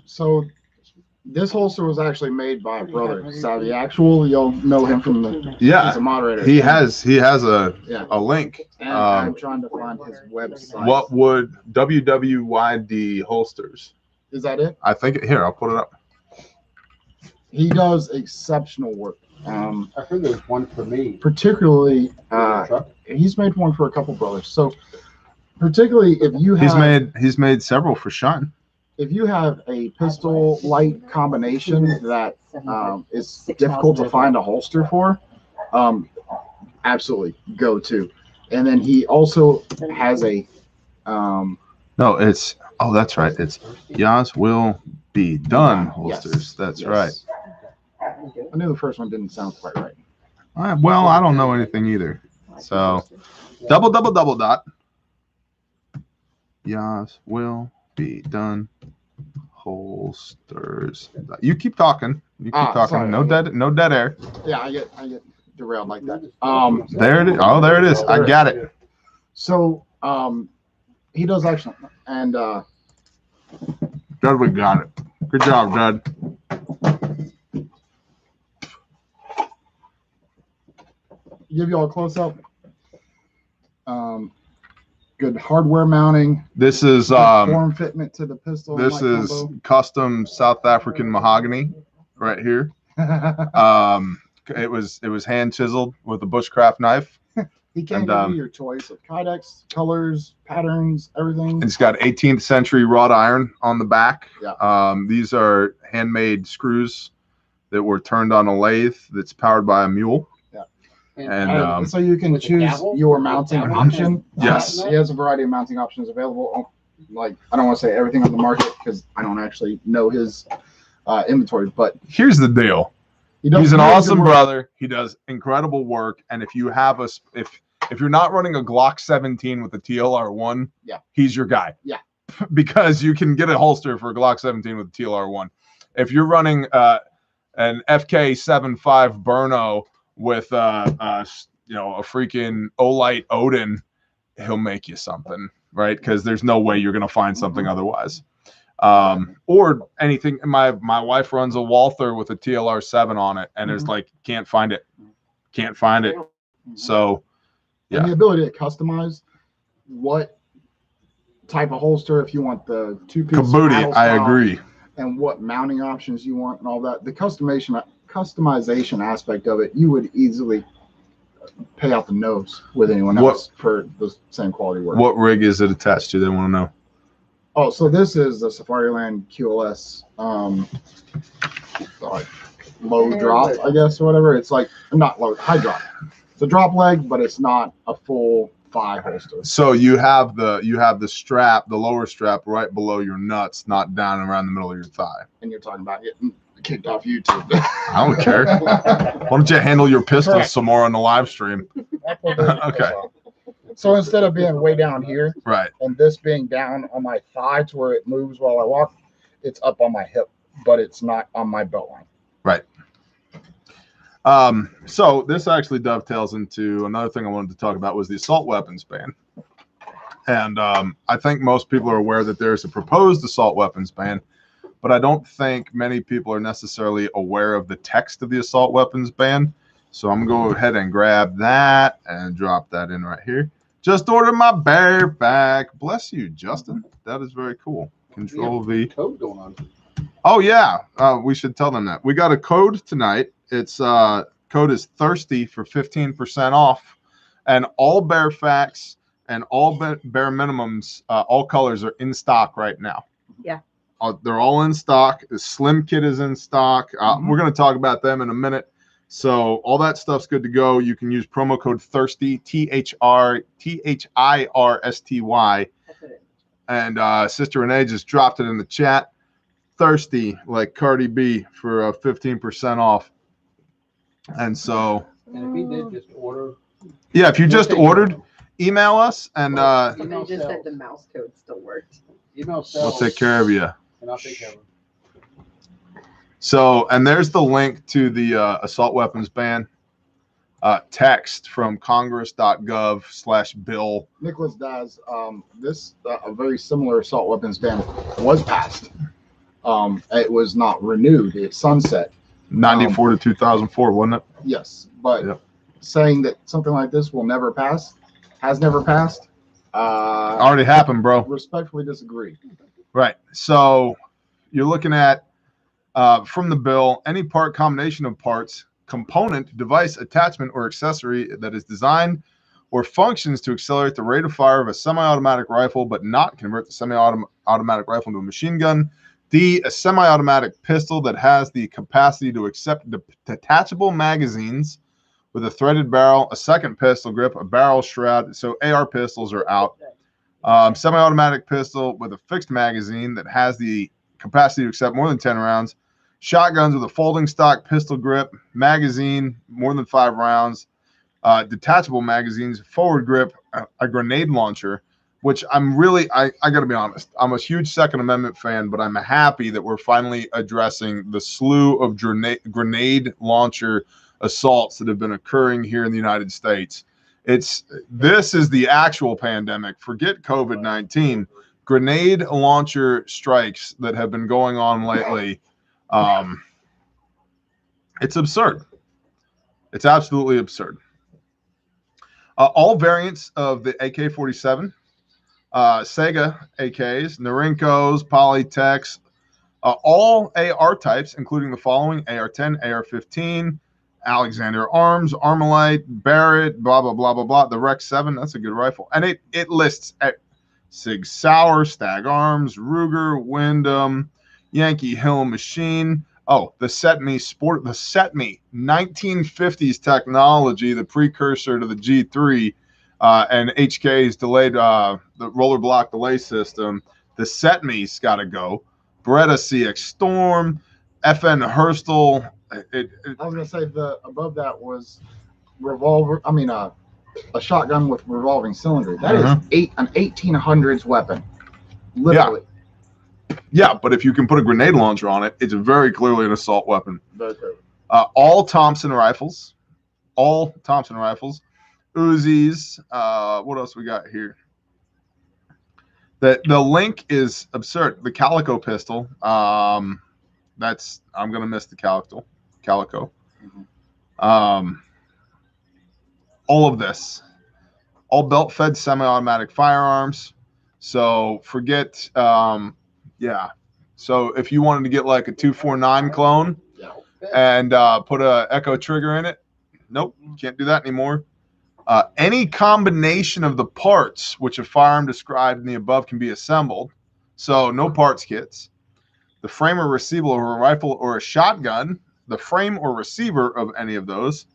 So this holster was actually made by a brother, Savvy Actual. You'll know him from the he's a moderator. He has a link. And I'm trying to find his website. What would WWYD holsters? Is that it? I think here, I'll put it up. He does exceptional work. I heard there's one for me. Particularly, he's made one for a couple brothers. So particularly if you have he's made several for Shun. If you have a pistol light combination that is difficult to find a holster for, absolutely go to. And then he also has a No, it's that's right. It's Yas will be done holsters. Yes. That's Yes. right. I knew the first one didn't sound quite right. All right. Well, I don't know anything either. So double dot. Yas will be done holsters. You keep talking. You keep talking. Sorry. No dead air. Yeah, I get derailed like that. There it is. Oh, there it is. I got it. So he does excellent, and Dud, we got it. Good job, Dud. give you all a close up. Good hardware mounting. This is form fitment to the pistol. this is custom South African mahogany right here. It was hand chiseled with a bushcraft knife. He can give you your choice of kydex, colors, patterns, everything. It's got 18th century wrought iron on the back. Yeah. These are handmade screws that were turned on a lathe that's powered by a mule. Yeah. And so you can choose your mounting option. Yes. He has a variety of mounting options available. Like, I don't want to say everything on the market because I don't actually know his inventory, but here's the deal. He's an awesome brother. He does incredible work. And if you have if you're not running a Glock 17 with a TLR1, yeah, he's your guy. Yeah. Because you can get a holster for a Glock 17 with a TLR1. If you're running an FK75 Burno with a freaking Olight Odin, he'll make you something, right? Because there's no way you're gonna find something otherwise. Or anything. My wife runs a Walther with a TLR7 on it, and it's like can't find it. So yeah, and the ability to customize what type of holster, if you want the two-piece Kabuti, I agree, and what mounting options you want and all that. The customization aspect of it, you would easily pay out the nose with anyone else for the same quality work. What rig is it attached to? They want to know. Oh, so this is the Safariland QLS like low drop, I guess, or whatever. It's like not low, high drop. It's a drop leg, but it's not a full thigh holster. So you have the strap, the lower strap right below your nuts, not down around the middle of your thigh. And you're talking about getting kicked off YouTube. I don't care. Why don't you handle your pistols some more on the live stream? Okay. So instead of being way down here, right, and this being down on my thigh to where it moves while I walk, it's up on my hip, but it's not on my belt line. Right. So this actually dovetails into another thing I wanted to talk about was the assault weapons ban. And I think most people are aware that there's a proposed assault weapons ban, but I don't think many people are necessarily aware of the text of the assault weapons ban. So I'm going to go ahead and grab that and drop that in right here. Just ordered my bareback. Bless you, Justin. That is very cool. Control V. Code going on. Oh yeah, we should tell them that we got a code tonight. It's code is thirsty for 15% off, and all bare facts and all bare minimums, all colors are in stock right now. Yeah, they're all in stock. The Slim Kit is in stock. We're going to talk about them in a minute. So all that stuff's good to go. You can use promo code thirsty, THIRSTY, and Sister Renee just dropped it in the chat. Thirsty, like Cardi B, for 15% off. And so, And if he did just order, yeah, if you just ordered, email us and And they just said the mouse code still worked. email we'll sales, take care of you. and I'll take care of him. So, and there's the link to the assault weapons ban text from congress.gov/bill. Nicholas Daz, this a very similar assault weapons ban was passed. It was not renewed. It sunset. 94 to 2004, wasn't it? Yes, but Yep. saying that something like this will never pass, has never passed. Already happened, bro. Respectfully disagree. Right. So you're looking at from the bill, any part, combination of parts, component, device, attachment, or accessory that is designed or functions to accelerate the rate of fire of a semi-automatic rifle, but not convert the semi-automatic rifle into a machine gun. D, a semi-automatic pistol that has the capacity to accept detachable magazines with a threaded barrel, a second pistol grip, a barrel shroud. So AR pistols are out. Semi-automatic pistol with a fixed magazine that has the capacity to accept more than 10 rounds. Shotguns with a folding stock pistol grip, magazine, more than 5 rounds. Detachable magazines, forward grip, a grenade launcher, which I'm really, I got to be honest, I'm a huge Second Amendment fan, but I'm happy that we're finally addressing the slew of grenade launcher assaults that have been occurring here in the United States. This is the actual pandemic. Forget COVID-19. Grenade launcher strikes that have been going on lately. It's absurd. It's absolutely absurd. All variants of the AK-47, Sega AKs, Norinkos, Polytechs, all AR types, including the following: AR-10, AR-15, Alexander Arms, Armalite, Barrett, blah, blah, blah, blah, blah. The Rec 7, that's a good rifle. And it lists Sig Sauer, Stag Arms, Ruger, Wyndham, Yankee Hill Machine. Oh, the SETME 1950s technology, the precursor to the G3 and HK's delayed, the roller block delay system. The SETME's got to go. Beretta CX Storm, FN Hurstel. I was gonna say above that was revolver. I mean, a shotgun with revolving cylinder. That is an 1800s weapon, literally. Yeah, but if you can put a grenade launcher on it, it's very clearly an assault weapon. Okay. All Thompson rifles, Uzis. What else we got here? The link is absurd. The Calico pistol. I'm gonna miss the Calico. All of this, all belt-fed semi-automatic firearms. So forget. So if you wanted to get like a 249 clone and put a Echo trigger in it, nope, can't do that anymore. Any combination of the parts which a firearm described in the above can be assembled. So no parts kits. The frame or receiver of a rifle or a shotgun, the frame or receiver of any of those.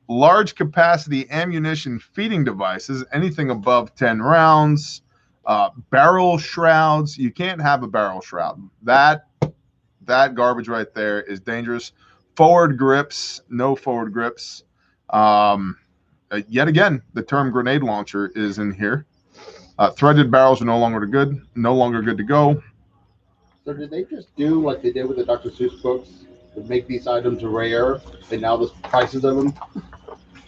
Large capacity ammunition feeding devices, anything above 10 rounds. Barrel shrouds. You can't have a barrel shroud. That garbage right there is dangerous. Forward grips, no forward grips. Yet again, the term grenade launcher is in here. Threaded barrels are no longer good to go. So did they just do like they did with the Dr. Seuss books to make these items rare, and now the prices of them?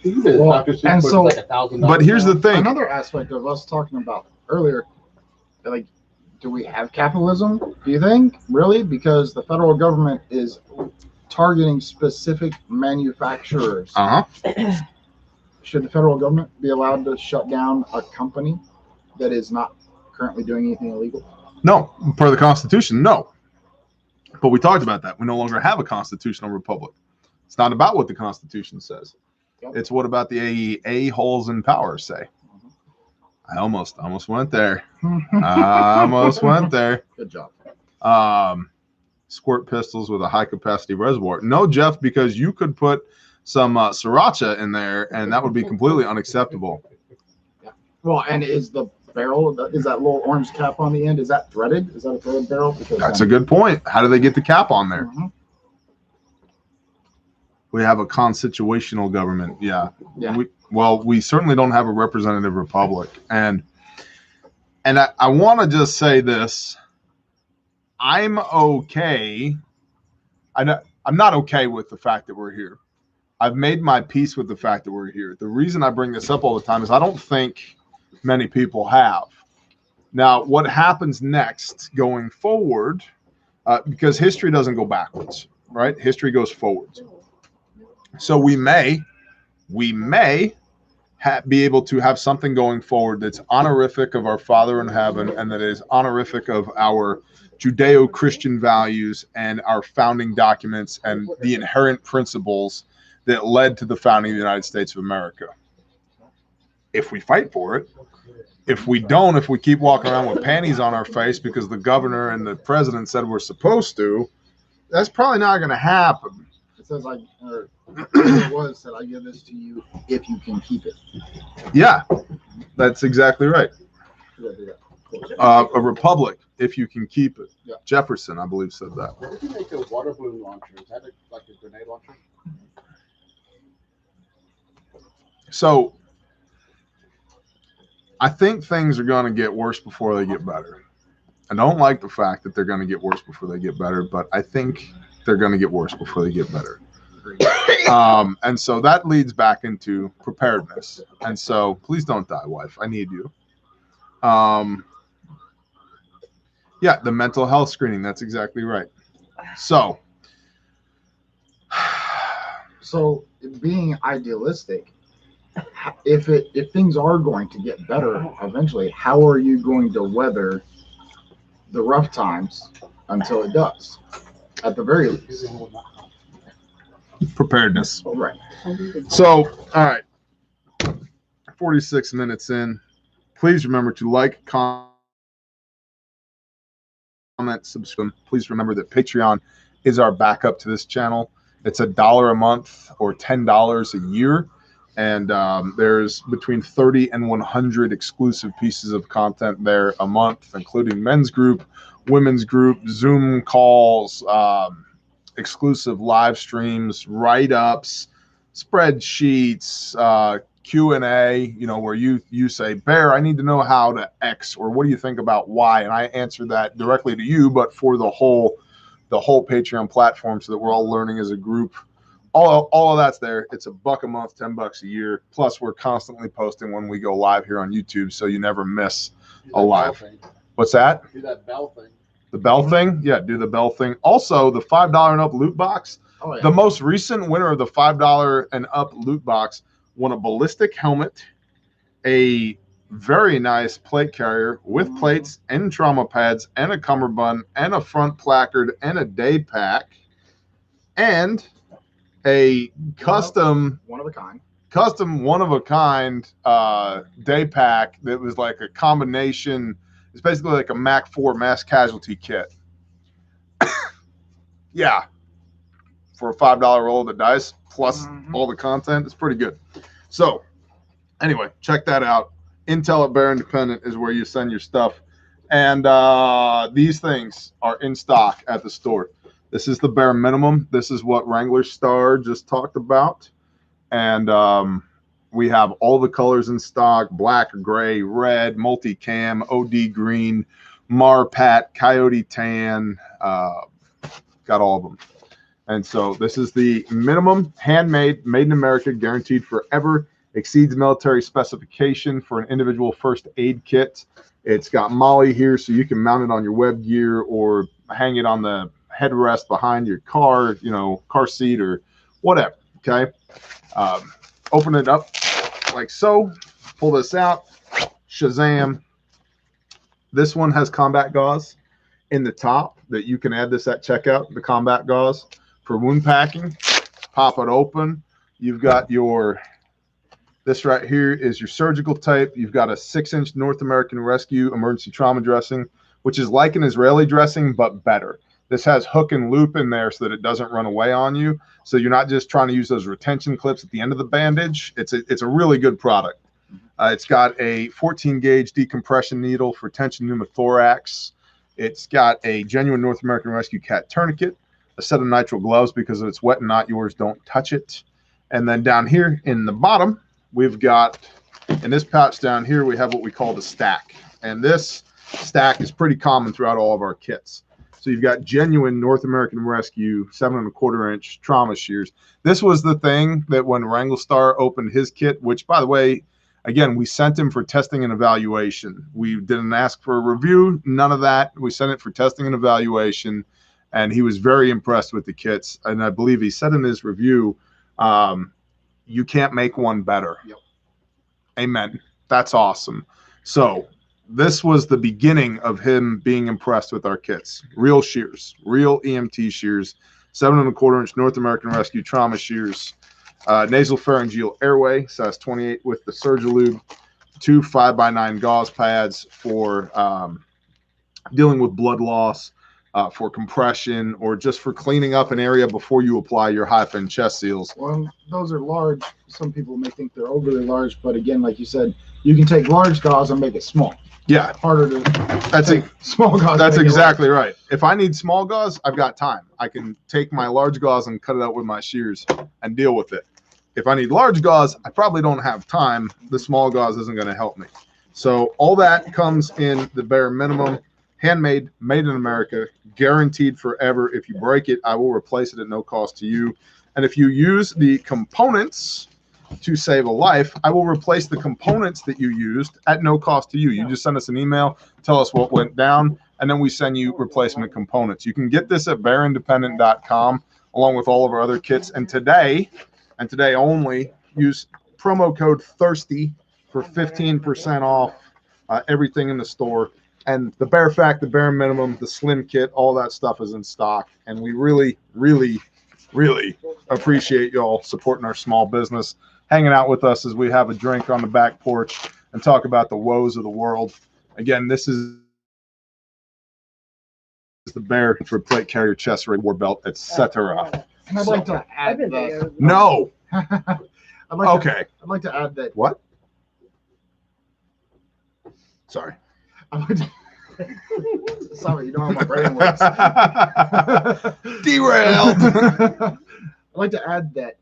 Well, Dr. Seuss and books so, like $1,000. But here's the thing. Another aspect of us talking about earlier, like, do we have capitalism? Do you think really? Because the federal government is targeting specific manufacturers. Should the federal government be allowed to shut down a company that is not currently doing anything illegal? No, per the Constitution, no. But we talked about that. We no longer have a constitutional republic. It's not about what the Constitution says. Yep. It's what about the a-holes in power say. I almost went there. I almost went there. Good job. Squirt pistols with a high capacity reservoir. No, Jeff, because you could put some sriracha in there and that would be completely unacceptable. Yeah. Well, and is the barrel, is that little orange cap on the end, is that threaded? Is that a threaded barrel? Because that's a good point. How do they get the cap on there? We have a constitutional government. Yeah. We certainly don't have a representative republic. And I want to just say this. I'm okay. I'm not okay with the fact that we're here. I've made my peace with the fact that we're here. The reason I bring this up all the time is I don't think many people have. Now, what happens next going forward, because history doesn't go backwards, right? History goes forwards. So we may be able to have something going forward that's honorific of our Father in heaven and that is honorific of our Judeo-Christian values and our founding documents and the inherent principles that led to the founding of the United States of America. If we fight for it. If we don't, if we keep walking around with panties on our face because the governor and the president said we're supposed to, that's probably not going to happen. It says it said, I give this to you if you can keep it. Yeah, that's exactly right. Yeah, do that. A republic, if you can keep it. Yeah. Jefferson, I believe, said that. What would you make a water balloon launcher? Is that like a grenade launcher? So I think things are going to get worse before they get better. I don't like the fact that they're going to get worse before they get better, but I think they're going to get worse before they get better. And so that leads back into preparedness. And so please don't die, wife. I need you. Yeah, the mental health screening. That's exactly right. So being idealistic, if things are going to get better eventually, how are you going to weather the rough times until it does? At the very least, preparedness. right? So, all right, 46 minutes in. Please remember to like, comment, subscribe. Please remember that Patreon is our backup to this channel. It's $1 a month or $10 a year. And there's between 30 and 100 exclusive pieces of content there a month, including men's group, women's group, Zoom calls, exclusive live streams, write-ups, spreadsheets, Q&A, where you say, Bear, I need to know how to X, or what do you think about Y? And I answer that directly to you, but for the whole Patreon platform, so that we're all learning as a group. All of that's there. It's $1 a month, $10 a year. Plus, we're constantly posting when we go live here on YouTube, so you never miss a live. What's that? Do that bell thing. The bell thing? Yeah, do the bell thing. Also, the $5 and up loot box. Oh, yeah. The most recent winner of the $5 and up loot box won a ballistic helmet, a very nice plate carrier with plates and trauma pads and a cummerbund and a front placard and a day pack and a custom one of a kind day pack that was like a combination. It's basically like a Mac 4 mass casualty kit. Yeah, for a $5 roll of the dice plus all the content, it's pretty good. So anyway, check that out. Intel at Bear Independent is where you send your stuff, and these things are in stock at the store. This is the bare minimum. This is what Wrangler Star just talked about. And we have all the colors in stock: black, gray, red, multicam, OD green, Marpat, Coyote tan, got all of them. And so this is the minimum, handmade, made in America, guaranteed forever, exceeds military specification for an individual first aid kit. It's got Molly here, so you can mount it on your web gear or hang it on the headrest behind your car, car seat or whatever. Okay. Open it up like so, pull this out, Shazam. This one has combat gauze in the top that you can add this at checkout, the combat gauze for wound packing. Pop it open. You've got this right here is your surgical tape. You've got a 6-inch North American Rescue emergency trauma dressing, which is like an Israeli dressing, but better. This has hook and loop in there so that it doesn't run away on you. So you're not just trying to use those retention clips at the end of the bandage. It's a really good product. It's got a 14-gauge decompression needle for tension pneumothorax. It's got a genuine North American Rescue cat tourniquet, a set of nitrile gloves because if it's wet and not yours, don't touch it. And then down here in the bottom, we've got, in this pouch down here, we have what we call the stack. And this stack is pretty common throughout all of our kits. So you've got genuine North American Rescue 7¼ inch trauma shears. This was the thing that when Wrangler Star opened his kit, which, by the way, again, we sent him for testing and evaluation. We didn't ask for a review, none of that. We sent it for testing and evaluation, and he was very impressed with the kits. And I believe he said in his review, you can't make one better. Yep. Amen. That's awesome. So this was the beginning of him being impressed with our kits. Real shears, real EMT shears, 7¼ inch North American Rescue trauma shears, nasal pharyngeal airway, size 28 with the Surgilube, 2 5x9 gauze pads for dealing with blood loss, for compression or just for cleaning up an area before you apply your high fin chest seals. Well, those are large. Some people may think they're overly large, but again, like you said, you can take large gauze and make it small. Yeah, Harder to take small gauze. that's exactly right. If I need small gauze, I've got time. I can take my large gauze and cut it out with my shears and deal with it. If I need large gauze, I probably don't have time. The small gauze isn't going to help me. So all that comes in the bare minimum. Handmade, made in America, guaranteed forever. If you break it, I will replace it at no cost to you. And if you use the components to save a life, I will replace the components that you used at no cost to you. You just send us an email, tell us what went down, and then we send you replacement components. You can get this at bearindependent.com along with all of our other kits. And today only, use promo code THIRSTY for 15% off everything in the store. And the bare fact, the bare minimum, the slim kit, all that stuff is in stock. And we really, really, really appreciate y'all supporting our small business, hanging out with us as we have a drink on the back porch and talk about the woes of the world. Again, this is the bear for plate carrier, chest rig, war belt, etc. And I'd like to add that. No. I'd like to add that. What? Sorry. Sorry, you know how my brain works. Derailed. I'd like to add that,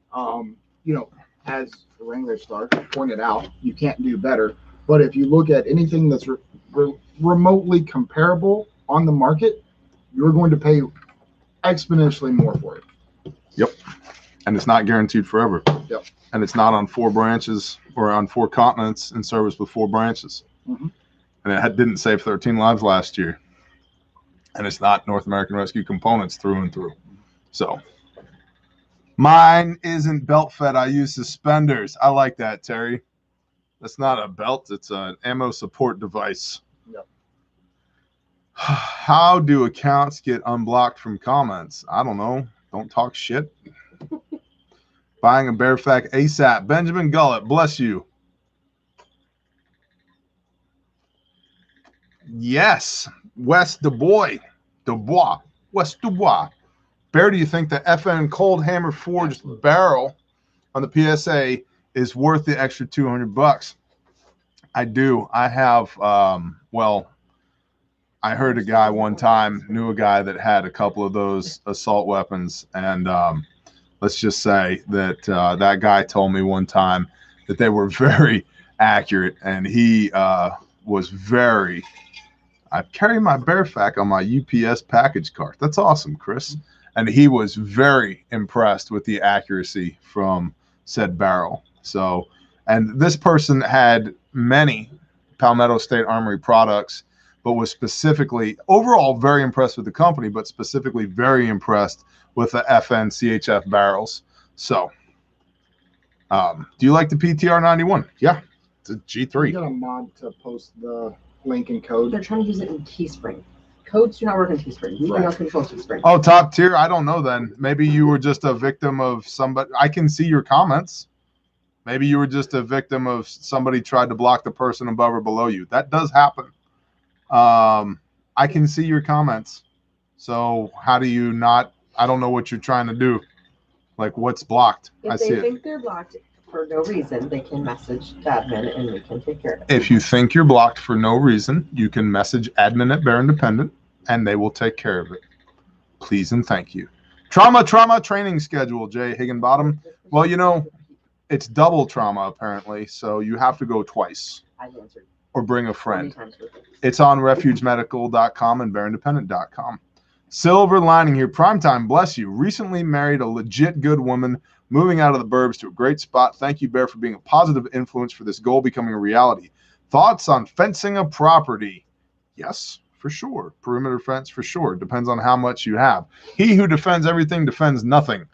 as Wrangler Stark pointed out, you can't do better. But if you look at anything that's remotely comparable on the market, you're going to pay exponentially more for it. Yep. And it's not guaranteed forever. Yep. And it's not on 4 branches or on 4 continents in service with 4 branches. Mm-hmm. And it didn't save 13 lives last year. And it's not North American Rescue Components through and through. So mine isn't belt fed. I use suspenders. I like that, Terry. That's not a belt. It's an ammo support device. Yep. How do accounts get unblocked from comments? I don't know. Don't talk shit. Buying a bare fact ASAP. Benjamin Gullett, bless you. Yes, West West Dubois. Bear, do you think the FN Cold Hammer Forged barrel on the PSA is worth the extra $200? I do. I have, I heard a guy one time, knew a guy that had a couple of those assault weapons. And let's just say that that guy told me one time that they were very accurate. And he was very... I carry my bear fact on my UPS package cart. That's awesome, Chris. And he was very impressed with the accuracy from said barrel. So, and this person had many Palmetto State Armory products, but was specifically overall very impressed with the company, but specifically very impressed with the FN CHF barrels. So, do you like the PTR 91? Yeah, it's a G3. You got a mod to post the link and code. They're trying to use it in Teespring. Codes do not work in Teespring. You cannot control Teespring. Oh, top tier. I don't know then. Maybe you were just a victim of somebody. I can see your comments. Maybe you were just a victim of somebody tried to block the person above or below you. That does happen. I can see your comments. So how do you not? I don't know what you're trying to do. Like what's blocked? If I see they it. think they're blocked for no reason, they can message the admin and we can take care of it. If you think you're blocked for no reason, you can message admin at Bear Independent and they will take care of it. Please and thank you. Trauma training schedule, Jay Higginbottom. Well, you know, it's double trauma apparently, so you have to go twice. I've answered or bring a friend. 20 times with it. It's on refugemedical.com and bearindependent.com. Silver lining here. Primetime, bless you. Recently married a legit good woman, moving out of the burbs to a great spot. Thank you, Bear, for being a positive influence for this goal becoming a reality. Thoughts on fencing a property? Yes, for sure. Perimeter fence, for sure. Depends on how much you have. He who defends everything defends nothing.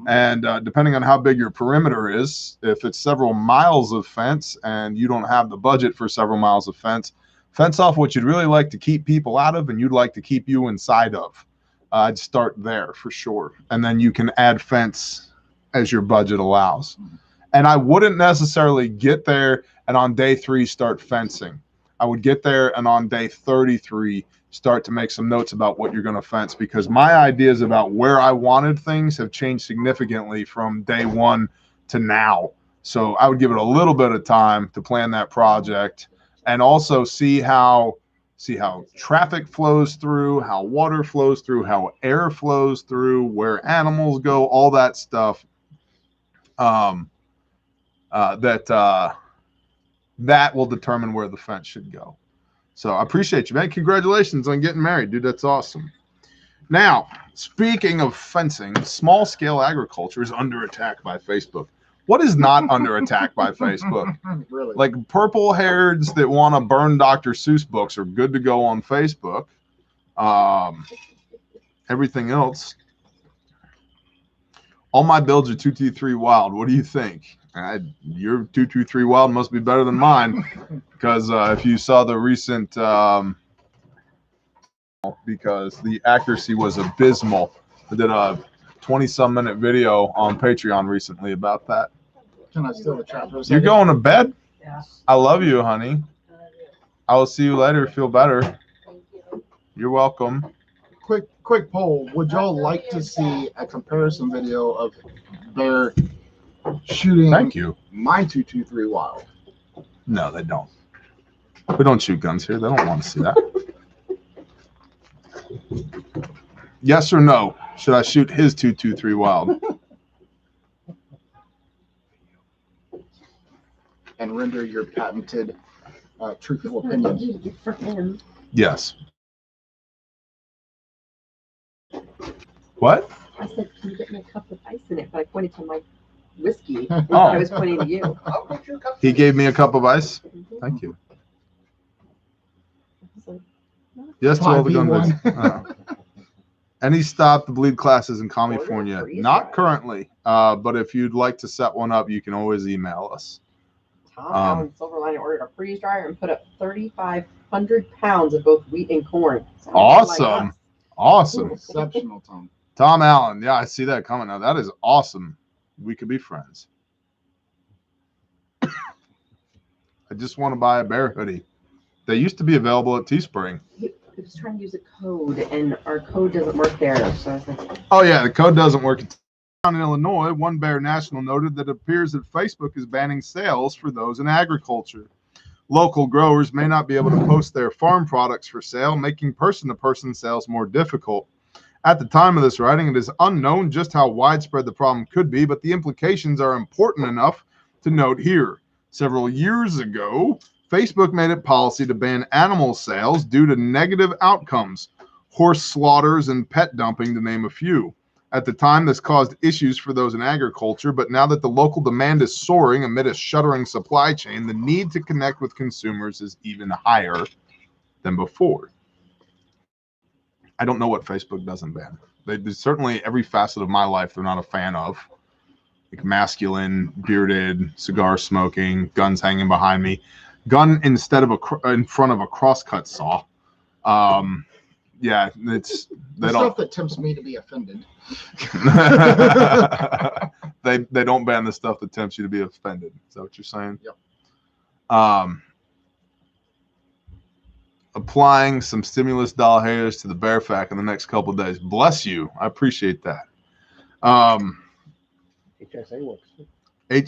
And depending on how big your perimeter is, if it's several miles of fence and you don't have the budget for several miles of fence, fence off what you'd really like to keep people out of and you'd like to keep you inside of. I'd start there for sure. And then you can add fence as your budget allows. And I wouldn't necessarily get there and on day 3 start fencing. I would get there and on day 33 start to make some notes about what you're going to fence, because my ideas about where I wanted things have changed significantly from day one to now. So I would give it a little bit of time to plan that project, and also see how traffic flows through, how water flows through, how air flows through, where animals go, all that stuff. That will determine where the fence should go. So I appreciate you, man. Congratulations on getting married, dude. That's awesome. Now, speaking of fencing, small scale agriculture is under attack by Facebook. What is not under attack by Facebook? Really? Like purple haireds that want to burn Dr. Seuss books are good to go on Facebook. Everything else. All my builds are 223 wild. What do you think? Your 223 wild must be better than mine, because if you saw the recent, because the accuracy was abysmal. I did a 20-some minute video on Patreon recently about that. Can I steal the chat for a second? You're going to bed? Yeah. I love you, honey. I will see you later. Feel better. You're welcome. Quick poll. Would y'all like to see a comparison video of Bear shooting Thank you. my 223 wild? No, they don't. We don't shoot guns here. They don't want to see that. Yes or no? Should I shoot his 223 wild? And render your patented truthful opinion. For him. Yes. What? I said, can you get me a cup with ice in it? But I pointed to my whiskey. Oh. I was pointing to you. I'll get you a cup. He gave me a cup of ice. Thank you. Yes to all the gun 5v1. vids. Any Stop the Bleed classes in California? Not currently, but if you'd like to set one up, you can always email us. Tom Allen Silverline ordered a freeze dryer and put up 3,500 pounds of both wheat and corn. Sounds Awesome. like us. Awesome. Exceptional, Tom. Tom Allen. Yeah, I see that coming now. That is awesome. We could be friends. I just want to buy a bear hoodie. They used to be available at Teespring. He was trying to use a code, and our code doesn't work there. So I was like, Oh, yeah, the code doesn't work. In Illinois, One Bear National noted that it appears that Facebook is banning sales for those in agriculture. Local growers may not be able to post their farm products for sale, making person-to-person sales more difficult. At the time of this writing, it is unknown just how widespread the problem could be, but the implications are important enough to note here. Several years ago, Facebook made it policy to ban animal sales due to negative outcomes, horse slaughters and pet dumping, to name a few. At the time, this caused issues for those in agriculture, but now that the local demand is soaring amid a shuttering supply chain, the need to connect with consumers is even higher than before. I don't know what Facebook doesn't ban. There's certainly every facet of my life they're not a fan of. Like masculine, bearded, cigar smoking, guns hanging behind me. Gun instead of in front of a crosscut saw. Yeah, it's The stuff that tempts me to be offended. they don't ban the stuff that tempts you to be offended. Is that what you're saying? Yep. Applying some stimulus doll hairs to the bear fact in the next couple of days. Bless you. I appreciate that. HSA works.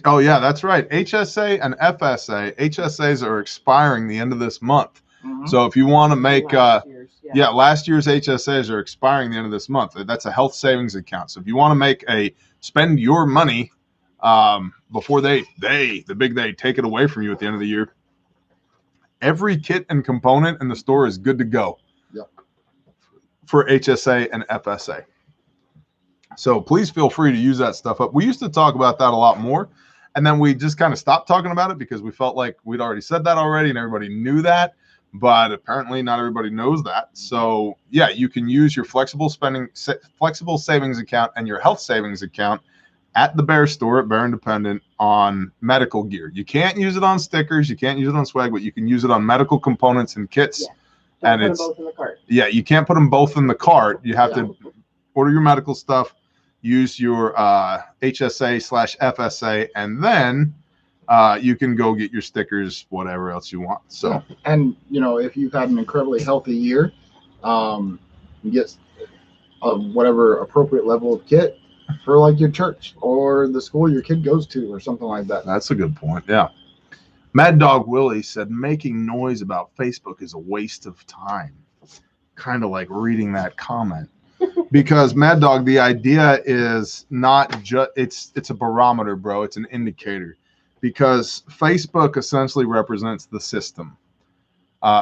Oh yeah, that's right. HSA and FSA. HSAs are expiring the end of this month. Mhm. So if you want to make last year's, last year's HSAs are expiring the end of this month. That's a health savings account. So if you want to make spend your money before they take it away from you at the end of the year, every kit and component in the store is good to go. Yep. For HSA and FSA. So please feel free to use that stuff up. We used to talk about that a lot more, and then we just kind of stopped talking about it because we felt like we'd already said that already and everybody knew that. But apparently not everybody knows that. So yeah, you can use your flexible savings account and your health savings account at the Bear store at Bear Independent on medical gear. You can't use it on stickers, you can't use it on swag, but you can use it on medical components and kits. Yeah. And Don't it's put them both in the cart. Yeah, you can't put them both in the cart. You have to order your medical stuff, use your HSA/FSA, and then you can go get your stickers, whatever else you want. So, and if you've had an incredibly healthy year, You get whatever appropriate level of kit for like your church or the school your kid goes to or something like that. That's a good point. Yeah. Mad Dog Willie said making noise about Facebook is a waste of time. Kind of like reading that comment. Because Mad Dog, the idea is not just it's a barometer, bro. It's an indicator. Because Facebook essentially represents the system.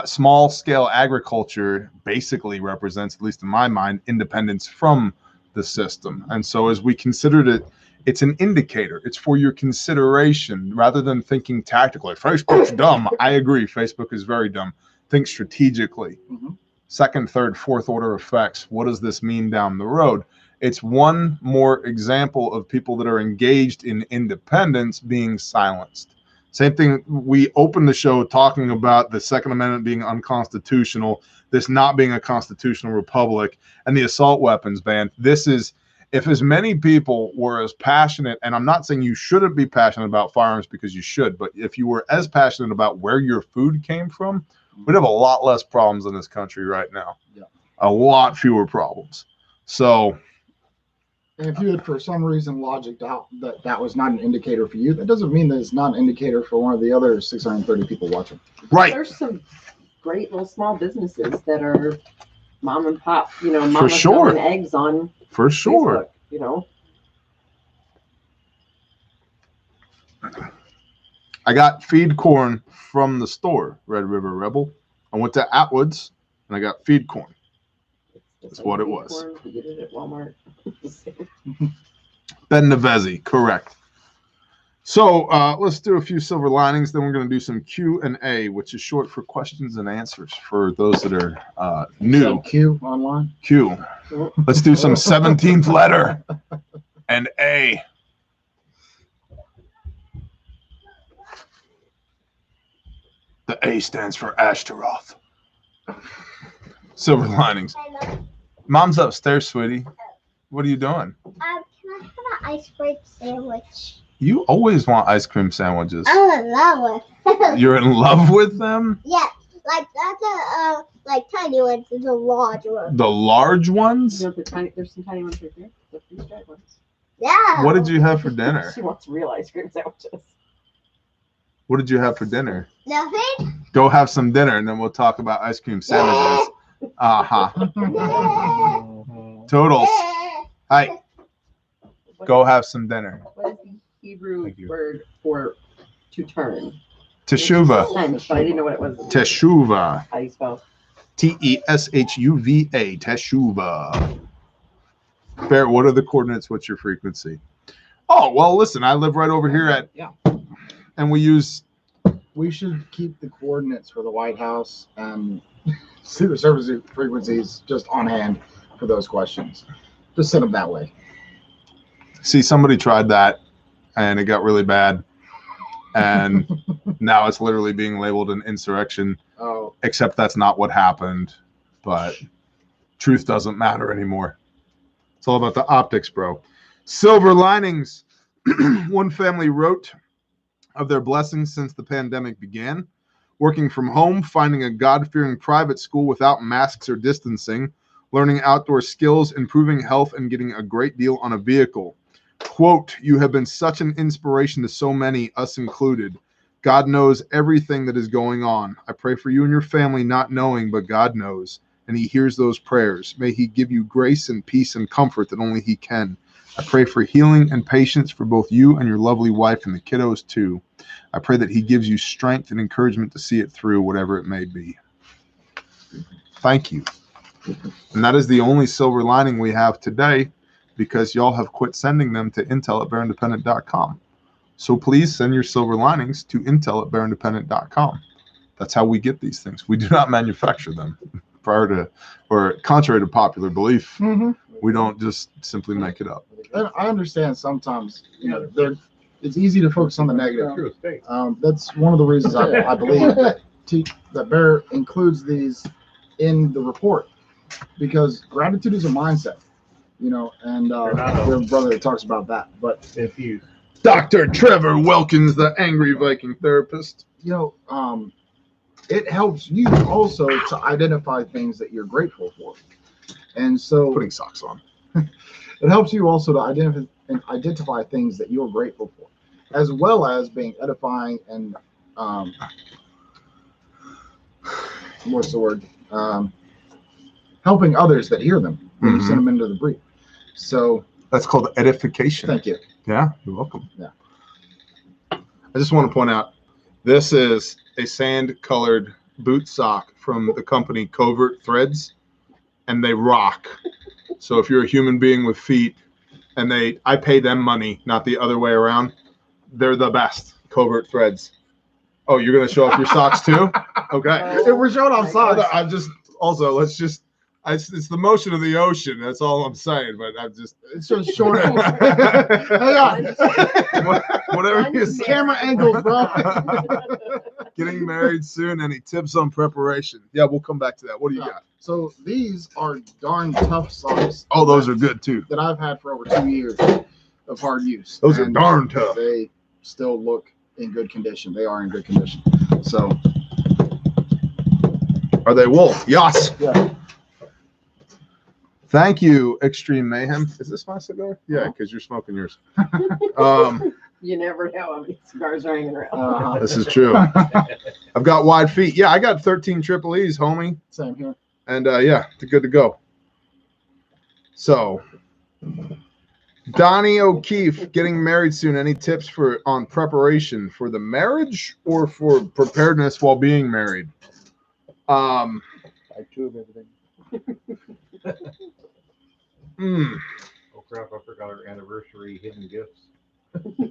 Small scale agriculture basically represents, at least in my mind, independence from the system. And so as we considered it, it's an indicator. It's for your consideration rather than thinking tactically. Facebook's dumb. I agree. Facebook is very dumb. Think strategically. Mm-hmm. Second, third, fourth order effects. What does this mean down the road? It's one more example of people that are engaged in independence being silenced. Same thing. We opened the show talking about the Second Amendment being unconstitutional, this not being a constitutional republic, and the assault weapons ban. This is, if as many people were as passionate, and I'm not saying you shouldn't be passionate about firearms because you should, but if you were as passionate about where your food came from, we'd have a lot less problems in this country right now. Yeah. A lot fewer problems. So, and if you had for some reason logicked out that that was not an indicator for you, that doesn't mean that it's not an indicator for one of the other 630 people watching. right. There's some great little small businesses that are mom and pop, For mama sure. selling eggs on For sure. Facebook, I got feed corn from the store, Red River Rebel. I went to Atwood's and I got feed corn. That's what it was. You get it at Walmart. Ben Nevezi, correct. So let's do a few silver linings. Then we're going to do some Q&A, which is short for questions and answers for those that are new. So Q online. Q. Let's do some 17th letter and A. The A stands for Ashtaroth. Silver linings. Mom's upstairs, sweetie. What are you doing? Can I have an ice cream sandwich? You always want ice cream sandwiches. I'm in love with them. You're in love with them? Yeah, like that's a like tiny ones and the large ones. The large ones? There's some tiny ones right there. The freeze-dried ones. Yeah. What did you have for dinner? She wants real ice cream sandwiches. What did you have for dinner? Nothing. Go have some dinner and then we'll talk about ice cream sandwiches. Uh-huh. Totals. Hi. Go have some dinner. What is the Hebrew Thank you. word for to turn? Teshuva. But I didn't know what it was. Teshuva. How do you spell? Teshuva. Teshuva. Barrett, what are the coordinates? What's your frequency? Oh, well, listen, I live right over here at, Yeah. and we use, We should keep the coordinates for the White House and Secret Service frequencies just on hand for those questions. Just send them that way. see, somebody tried that and it got really bad. And now it's literally being labeled an insurrection, Oh, except that's not what happened. But truth doesn't matter anymore. It's all about the optics, bro. Silver linings. One family wrote of their blessings since the pandemic began. Working from home, finding a God-fearing private school without masks or distancing, learning outdoor skills, improving health, and getting a great deal on a vehicle. Quote, "You have been such an inspiration to so many, us included. God knows everything that is going on. I pray for you and your family, not knowing, but God knows, and he hears those prayers. May he give you grace and peace and comfort that only he can. I pray for healing and patience for both you and your lovely wife and the kiddos too. I pray that he gives you strength and encouragement to see it through, whatever it may be." Thank you. And that is the only silver lining we have today, because y'all have quit sending them to intel@bearindependent.com. So please send your silver linings to intel@bearindependent.com. That's how we get these things. We do not manufacture them contrary to popular belief. We don't just simply make it up. I understand sometimes, it's easy to focus on the negative. That's one of the reasons I believe that Bear includes these in the report, because gratitude is a mindset, and we have a brother that talks about that. But If you Dr. Trevor Wilkins, the angry Viking therapist. it helps you also to identify things that you're grateful for. And so Putting socks on. it helps you also to identify things that you're grateful for, as well as being edifying and what's the word? Helping others that hear them when you send them into the brief. So that's called edification. Thank you. Yeah, you're welcome. Yeah. I just want to point out, this is a sand-colored boot sock from the company Covert Threads, and they rock. So if you're a human being with feet, and I pay them money, not the other way around, they're the best. Covert Threads. Oh, you're gonna show off your socks too? Okay. If we're showing off socks, I'm just also it's the motion of the ocean. That's all I'm saying. But I'm just it's just short. Hang on. Whatever you say. Camera angles, bro. Getting married soon. Any tips on preparation? Yeah, we'll come back to that. What do you got? So these are darn tough socks. Oh, those are good too. That I've had for over 2 years of hard use. Those are darn tough. They still look in good condition. They are in good condition. So are they wool? Yes. Yeah. Thank you, Extreme Mayhem. Is this my cigar? Yeah, because you're smoking yours. You never know how many cigars are hanging around. This is true. I've got wide feet. Yeah, I got 13 triple E's, homie. Same here. And yeah, it's good to go. So, Donnie O'Keefe, getting married soon. Any tips on preparation for the marriage or for preparedness while being married? Type 2 of everything. Oh crap! I forgot our anniversary hidden gifts.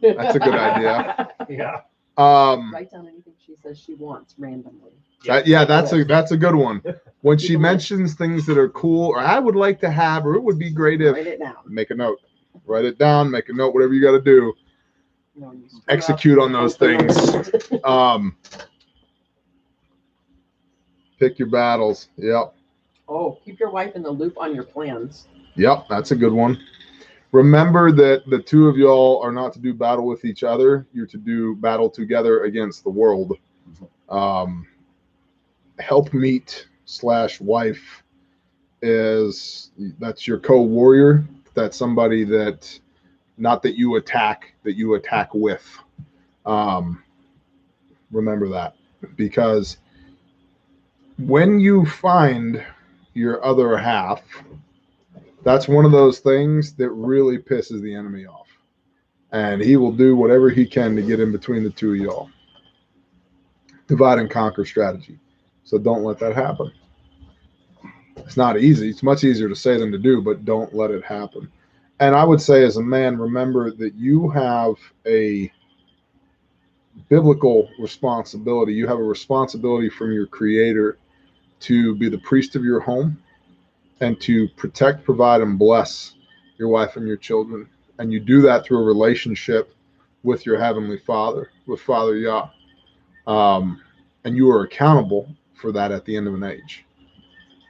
That's a good idea. Yeah. Write down anything she says she wants randomly. That's a good one. When she mentions things that are cool, or I would like to have, or it would be great if. Write it down. Make a note. Write it down. Make a note. Whatever you got to do. Execute on those things. Pick your battles. Yep. Oh, keep your wife in the loop on your plans. Yep, that's a good one. Remember that the two of y'all are not to do battle with each other. You're to do battle together against the world. Helpmeet/wife that's your co-warrior. That's somebody that, not that you attack with. Remember that, because when you find your other half, that's one of those things that really pisses the enemy off. And he will do whatever he can to get in between the two of y'all. Divide and conquer strategy. So don't let that happen. It's not easy. It's much easier to say than to do, but don't let it happen. And I would say, as a man, remember that you have a biblical responsibility. You have a responsibility from your Creator to be the priest of your home and to protect, provide, and bless your wife and your children. And you do that through a relationship with your Heavenly Father, with Father Yah. And you are accountable for that at the end of an age.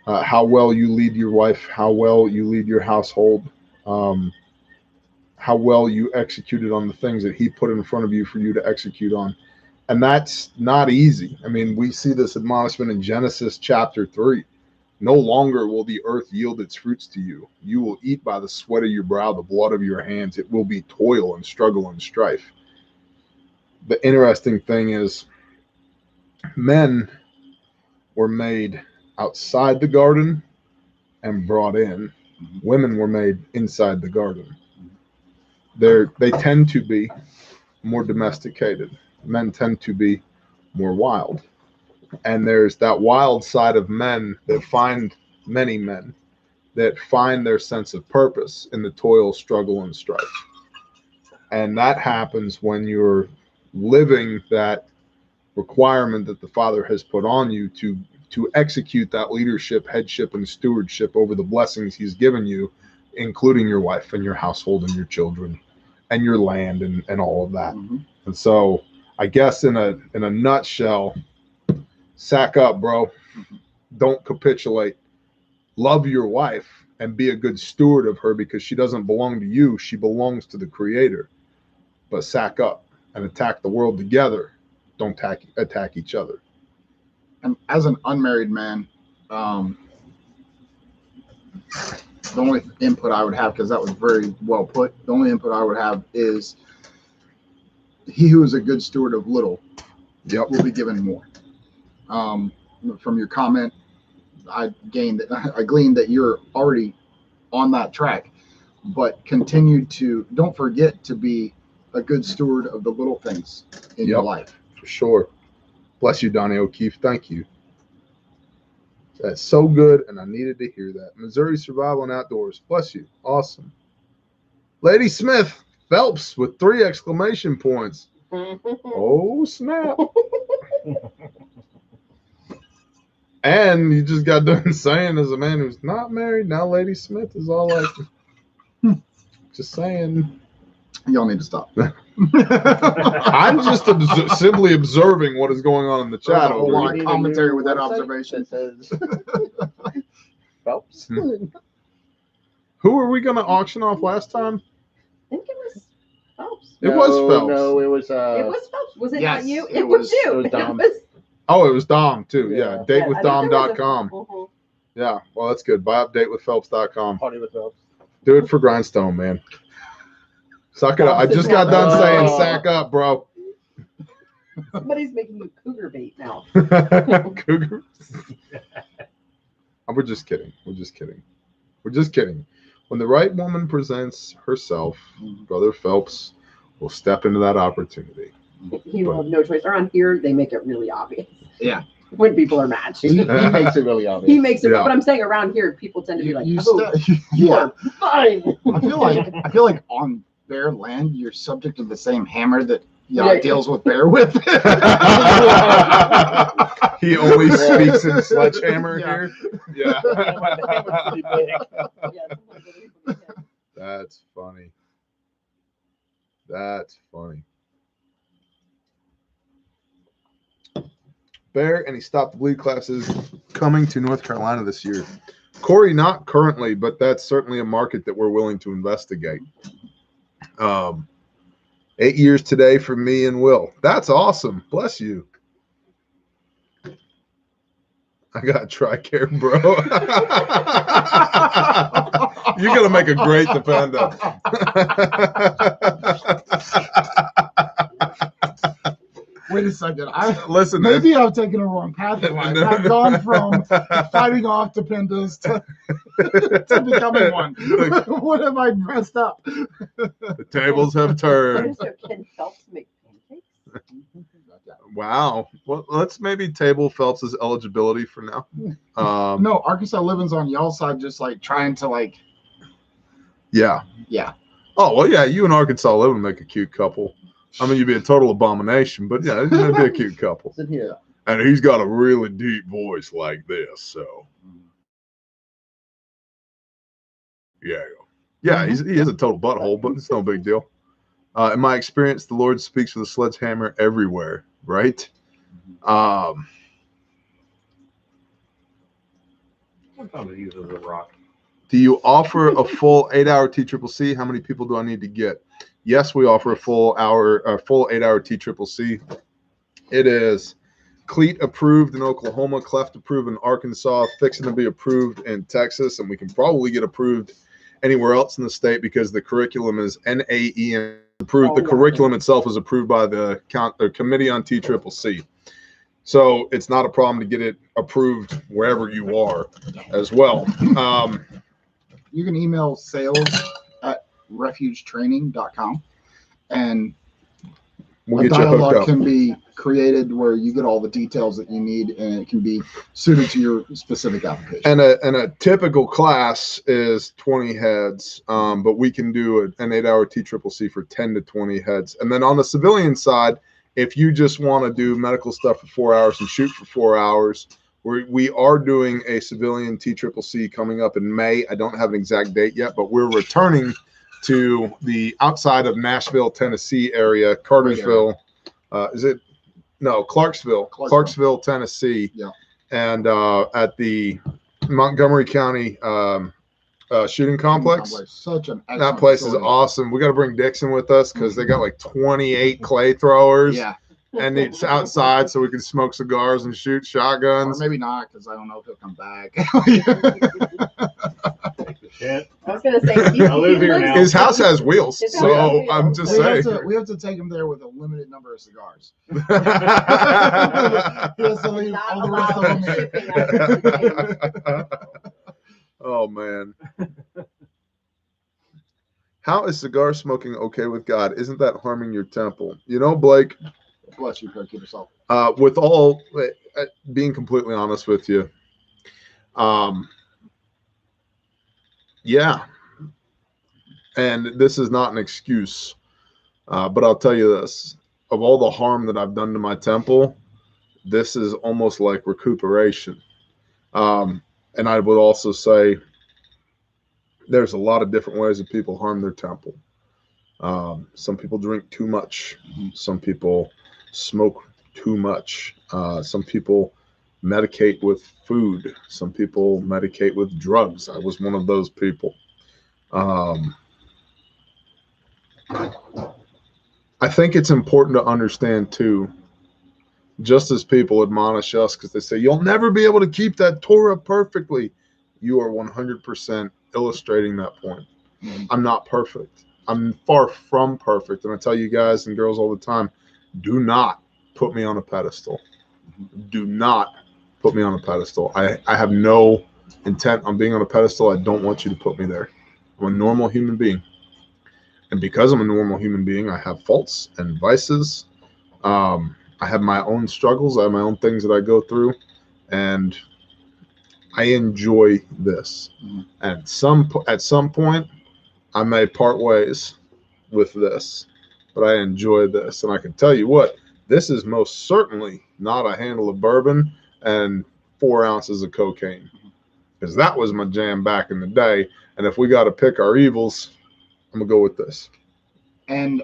How well you lead your wife, how well you lead your household, how well you executed on the things that He put in front of you for you to execute on. And that's not easy. I mean, we see this admonishment in Genesis chapter 3. No longer will the earth yield its fruits to you. You will eat by the sweat of your brow, the blood of your hands. It will be toil and struggle and strife. The interesting thing is, men were made outside the garden and brought in. Women were made inside the garden. They tend to be more domesticated. Men tend to be more wild. And there's that wild side of men that many men that find their sense of purpose in the toil, struggle, and strife. And that happens when you're living that requirement that the Father has put on you to execute that leadership, headship, and stewardship over the blessings He's given you, including your wife and your household and your children and your land and all of that. And so I guess in a nutshell, sack up, bro. Don't capitulate. Love your wife and be a good steward of her, because she doesn't belong to you. She belongs to the Creator. But sack up and attack the world together. Don't attack each other. And as an unmarried man, the only input I would have, because that was very well put, the only input I would have is he who is a good steward of little will be given more. From your comment, I gleaned that you're already on that track, but continue to, don't forget to be a good steward of the little things in your life. For sure. Bless you, Donnie O'Keefe. Thank you. That's so good, and I needed to hear that. Missouri Survival and Outdoors. Bless you. Awesome. Lady Smith Phelps with 3 exclamation points. Oh, snap. And you just got done saying, as a man who's not married, now Lady Smith is all like, just saying. Y'all need to stop. I'm just simply observing what is going on in the chat. A whole lot of commentary with that observation. Phelps. Who were we going to auction off last time? I think it was Phelps. It was Phelps. No, it was. It was Phelps. Was it yes, not you? it was- you. it was Dom. Oh, it was Dom, too. Yeah. Yeah, datewithdom.com. Mhm. Yeah, well, that's good. Buy up datewithphelps.com. Party with Phelps. Do it for Grindstone, man. Suck it up. I just got done saying sack up, bro. Somebody's making you cougar bait now. Cougar. We're just kidding. We're just kidding. We're just kidding. When the right woman presents herself, Brother Phelps will step into that opportunity. He will have no choice. Around here, they make it really obvious. Yeah. When people are mad. He makes it really obvious. He makes it, Yeah. but I'm saying around here, people tend to be like, You oh, you are fine. I feel like on their land, you're subject to the same hammer that Yeah. deals with bear with. He only speaks in sledgehammer Yeah. here. Yeah. Yeah. That's funny. That's funny. Bear and he stopped the bleed classes coming to North Carolina this year. Corey, not currently, but that's certainly a market that we're willing to investigate. 8 years today for me and Will. That's awesome. Bless you. I got TRICARE, bro. You're going to make a great defender. Wait a second. Listen, Maybe I've taken a wrong path in life. I've gone from fighting off dependents to becoming one. What have I messed up? the tables have turned. So can Phelps make pancakes? Wow. Well, let's maybe table Phelps's eligibility for now. No, Arkansas Living's on y'all's side, just like trying to like. Yeah. Yeah. Oh, well, yeah, you and Arkansas Living make a cute couple. I mean, you'd be a total abomination, but yeah, it'd be a cute couple. Sit here. And he's got a really deep voice like this, so. Yeah. Yeah, he is a total butthole, but it's no big deal. In my experience, the Lord speaks with a sledgehammer everywhere, right? Sometimes it uses a rock. Do you offer a full 8-hour TCCC? How many people do I need to get? Yes, we offer a full 8-hour TCCC. It is CLEAT approved in Oklahoma, CLEFT approved in Arkansas, fixing to be approved in Texas, and we can probably get approved anywhere else in the state because the curriculum is NAEM approved. The curriculum itself is approved by the Committee on TCCC. So it's not a problem to get it approved wherever you are as well. You can email sales@refugetraining.com and We'll a get you hooked dialogue up. can be created where you get all the details that you need and it can be suited to your specific application. And a typical class is 20 heads, but we can do an 8-hour TCCC for 10 to 20 heads. And then on the civilian side, if you just want to do medical stuff for 4 hours and shoot for 4 hours, we are doing a civilian TCCC coming up in May. I don't have an exact date yet, but we're returning to the outside of Nashville, Tennessee area, Cartersville. Clarksville, Tennessee. Yeah. And at the Montgomery County shooting complex. Such an That excellent place is facility. awesome. We got to bring Dixon with us because they got like 28 clay throwers. Yeah. and it's outside so we can smoke cigars and shoot Or shotguns. maybe not, because I don't know if he'll come back. Shit. I was gonna say, I live here now. His house has wheels, His house so has wheels. I'm just we, have saying. to, we have to take him there with a limited number of cigars. He has to leave Not all the rest of them allowed here. shipping out. Oh man. How is cigar smoking okay with God? Isn't that harming your temple? You know, Blake, Bless you, keep yourself. with all being completely honest with you, yeah. And this is not an excuse, but I'll tell you this. Of all the harm that I've done to my temple, this is almost like recuperation. And I would also say there's a lot of different ways that people harm their temple. Some people drink too much. Some people smoke too much. Some people medicate with food. Some people medicate with drugs. I was one of those people. I think it's important to understand too, just as people admonish us because they say, you'll never be able to keep that Torah perfectly. You are 100% illustrating that point. I'm not perfect. I'm far from perfect. And I tell you guys and girls all the time, do not put me on a pedestal. Do not put me on a pedestal. I have no intent on being on a pedestal. I don't want you to put me there. I'm a normal human being. And because I'm a normal human being, I have faults and vices. I have my own struggles. I have my own things that I go through. And I enjoy this. And at some point, I may part ways with this, but I enjoy this. And I can tell you what, this is most certainly not a handle of bourbon and 4 ounces of cocaine, because that was my jam back in the day. And if we got to pick our evils, I'm gonna go with this. And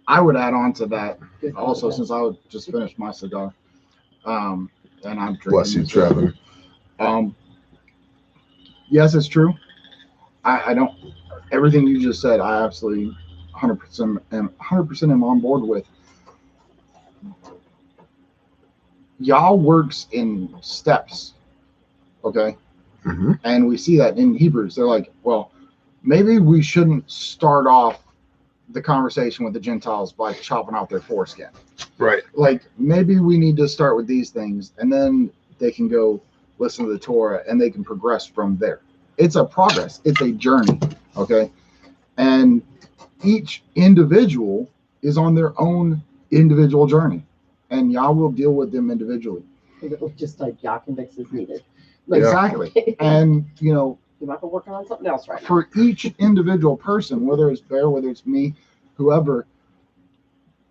I would add on to that also, since I would just finish my cigar, and I'm drinking. Bless you, Trevor. Yes, it's true. I don't. Everything you just said, I absolutely 100% am on board with. Yah works in steps, okay? Mm-hmm. And we see that in Hebrews. They're like, well, maybe we shouldn't start off the conversation with the Gentiles by chopping out their foreskin. Right. Like, maybe we need to start with these things, and then they can go listen to the Torah, and they can progress from there. It's a progress. It's a journey, okay? And each individual is on their own individual journey, and Yah will deal with them individually. Just like Yah convicts as needed. Exactly. And, you know, you might be working on something else right now. for each individual person, whether it's Bear, whether it's me, whoever,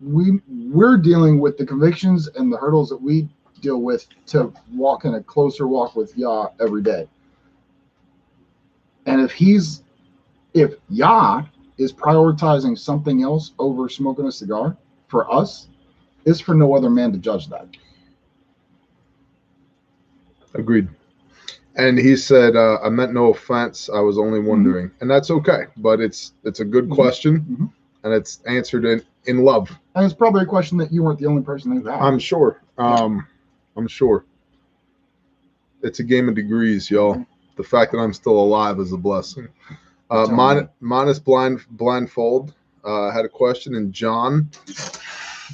we're dealing with the convictions and the hurdles that we deal with to walk in a closer walk with Yah every day. And if Yah is prioritizing something else over smoking a cigar, for us, it's for no other man to judge that. Agreed. And he said, I meant no offense. I was only wondering. And that's okay. But it's a good question, and it's answered in love. And it's probably a question that you weren't the only person who had. I'm sure. I'm sure. It's a game of degrees, y'all. The fact that I'm still alive is a blessing. Minus blindfold had a question, and John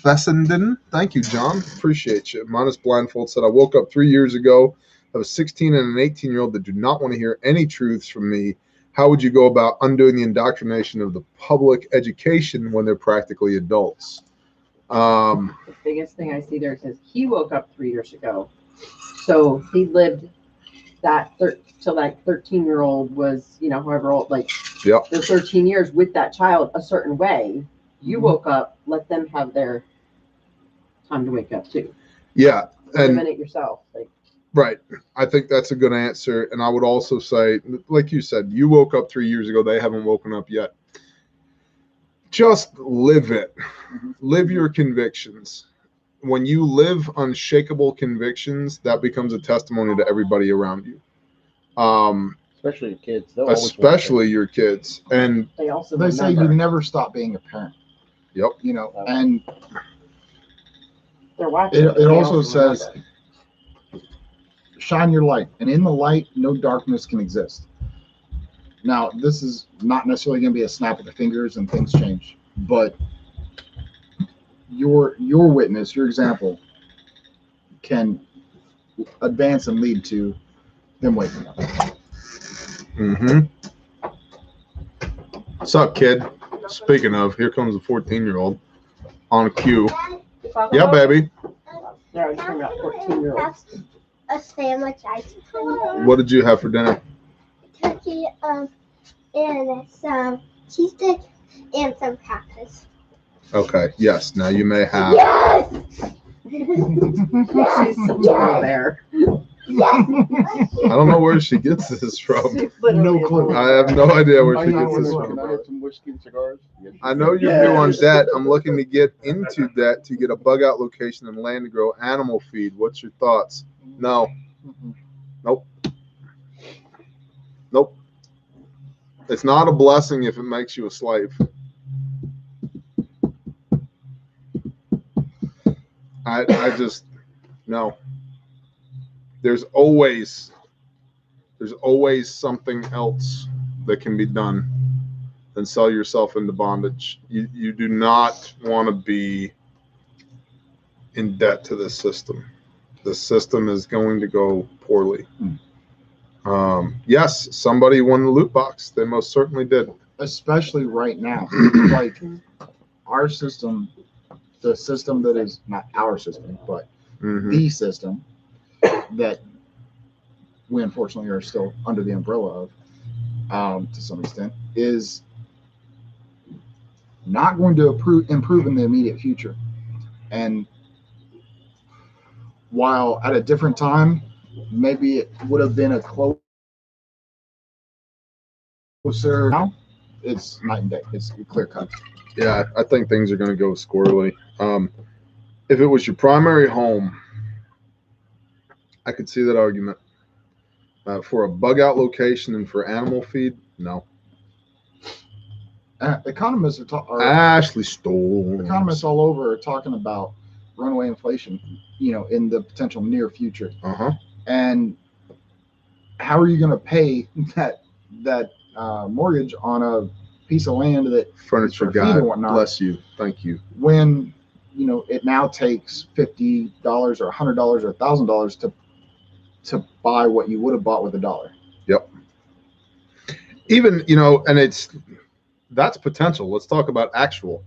Fessenden. Thank you, John. Appreciate you. Minus blindfold said, I woke up 3 years ago. I have a 16 and an 18-year-old that do not want to hear any truths from me. How would you go about undoing the indoctrination of the public education when they're practically adults? The biggest thing I see there is he woke up 3 years ago. So he lived that till that 13-year-old was, you know, however old, like the 13 years with that child a certain way. You woke up, let them have their time to wake up too. Yeah. And eliminate yourself. Like, right. I think that's a good answer. And I would also say, like you said, you woke up 3 years ago. They haven't woken up yet. Just live it. Live your convictions. When you live unshakable convictions, that becomes a testimony to everybody around you. Especially your kids. Especially your kids. And they also they say you never stop being a parent. Yep. You know, and They're watching. it also says, shine your light, and in the light, no darkness can exist. Now, this is not necessarily going to be a snap of the fingers and things change, but your witness, your example, can advance and lead to them waking up. Mm-hmm. What's up, kid? Speaking of, here comes a 14-year-old on cue. Yeah, baby. They're always talking about 14-year-olds. A sandwich ice cream. What did you have for dinner? Turkey, and some cheese stick and some crackers. Okay. Yes. Now you may have. Yes! She's such a little bear. I don't know where she gets this from. She's literally No clue. a I have no idea where I she know, gets this can I from. get some whiskey and cigars? I know you're Yeah. due on debt. I'm looking to get into debt to get a bug out location and land to grow animal feed. What's your thoughts? No. Nope. Nope. It's not a blessing if it makes you a slave. I just, no. There's always something else that can be done than sell yourself into bondage. You do not want to be in debt to this system. The system is going to go poorly. Yes, somebody won the loot box. They most certainly did. Especially right now. Like our system, the system that is not our system, but Mhm. the system that we unfortunately are still under the umbrella of, to some extent, is not going to improve in the immediate future. And while at a different time, maybe it would have been a closer, now it's night and day. It's clear cut. Yeah, I think things are going to go squirrely. If it was your primary home, I could see that argument. For a bug out location and for animal feed, no. Economists are Ashley Storm. economists all over are talking about runaway inflation, in the potential near future. Uh-huh. And how are you going to pay that mortgage on a piece of land that Furniture for feed guy, and whatnot, bless you. Thank you. when it now takes $50 or $100 or $1,000 to buy what you would have bought with $1? Yep. Even, and that's potential. Let's talk about actual.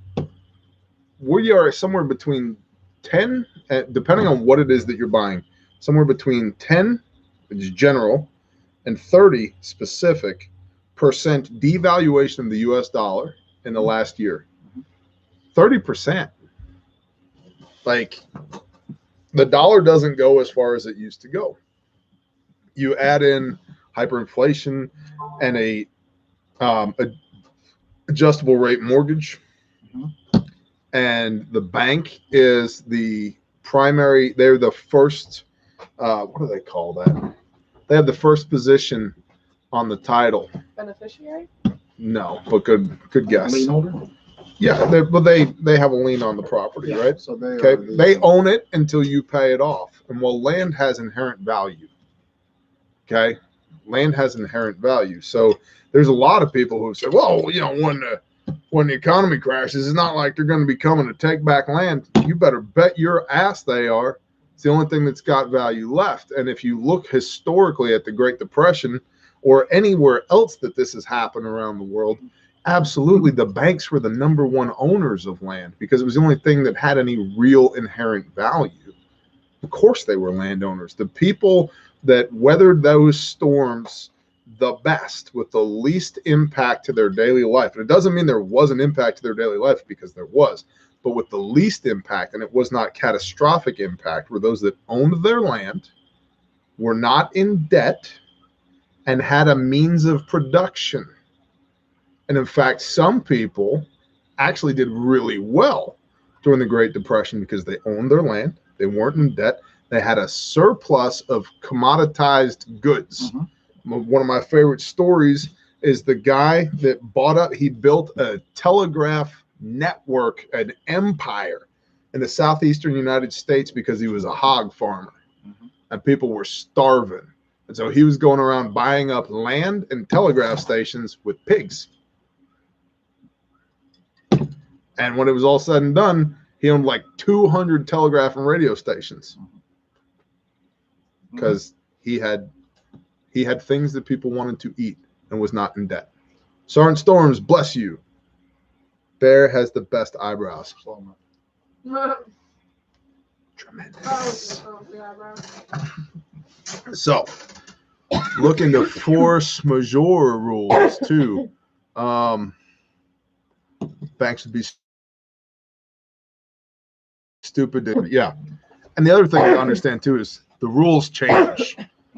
We are somewhere between 10, depending on what it is that you're buying, somewhere between 10, which is general, and 30 specific % devaluation of the US dollar in the last year. 30%. Like, the dollar doesn't go as far as it used to go. You add in hyperinflation and a adjustable rate mortgage, and the bank is the primary. They're the first. What do they call that? They have the first position on the title. Beneficiary? No, but good guess. Lien holder? Yeah, but they have a lien on the property, right? So They own it until you pay it off. And while land has inherent value, okay, land has inherent value. So there's a lot of people who say, well, when the economy crashes, it's not like they're going to be coming to take back land. You better bet your ass they are. It's the only thing that's got value left. And if you look historically at the Great Depression or anywhere else that this has happened around the world, absolutely, the banks were the #1 owners of land because it was the only thing that had any real inherent value. Of course they were landowners. The people that weathered those storms the best with the least impact to their daily life. And it doesn't mean there was an impact to their daily life, because there was, but with the least impact, and it was not catastrophic impact, were those that owned their land, were not in debt, and had a means of production. And in fact, some people actually did really well during the Great Depression because they owned their land, they weren't in debt, they had a surplus of commoditized goods. One of my favorite stories is the guy that he built a telegraph network, an empire in the southeastern United States because he was a hog farmer and people were starving. And so he was going around buying up land and telegraph stations with pigs. And when it was all said and done, he owned like 200 telegraph and radio stations because he had things that people wanted to eat and was not in debt. Sergeant Storms, bless you. Bear has the best eyebrows. Tremendous. So, look into force majeure rules too. Banks would be stupid. Yeah. And the other thing to understand too is the rules change.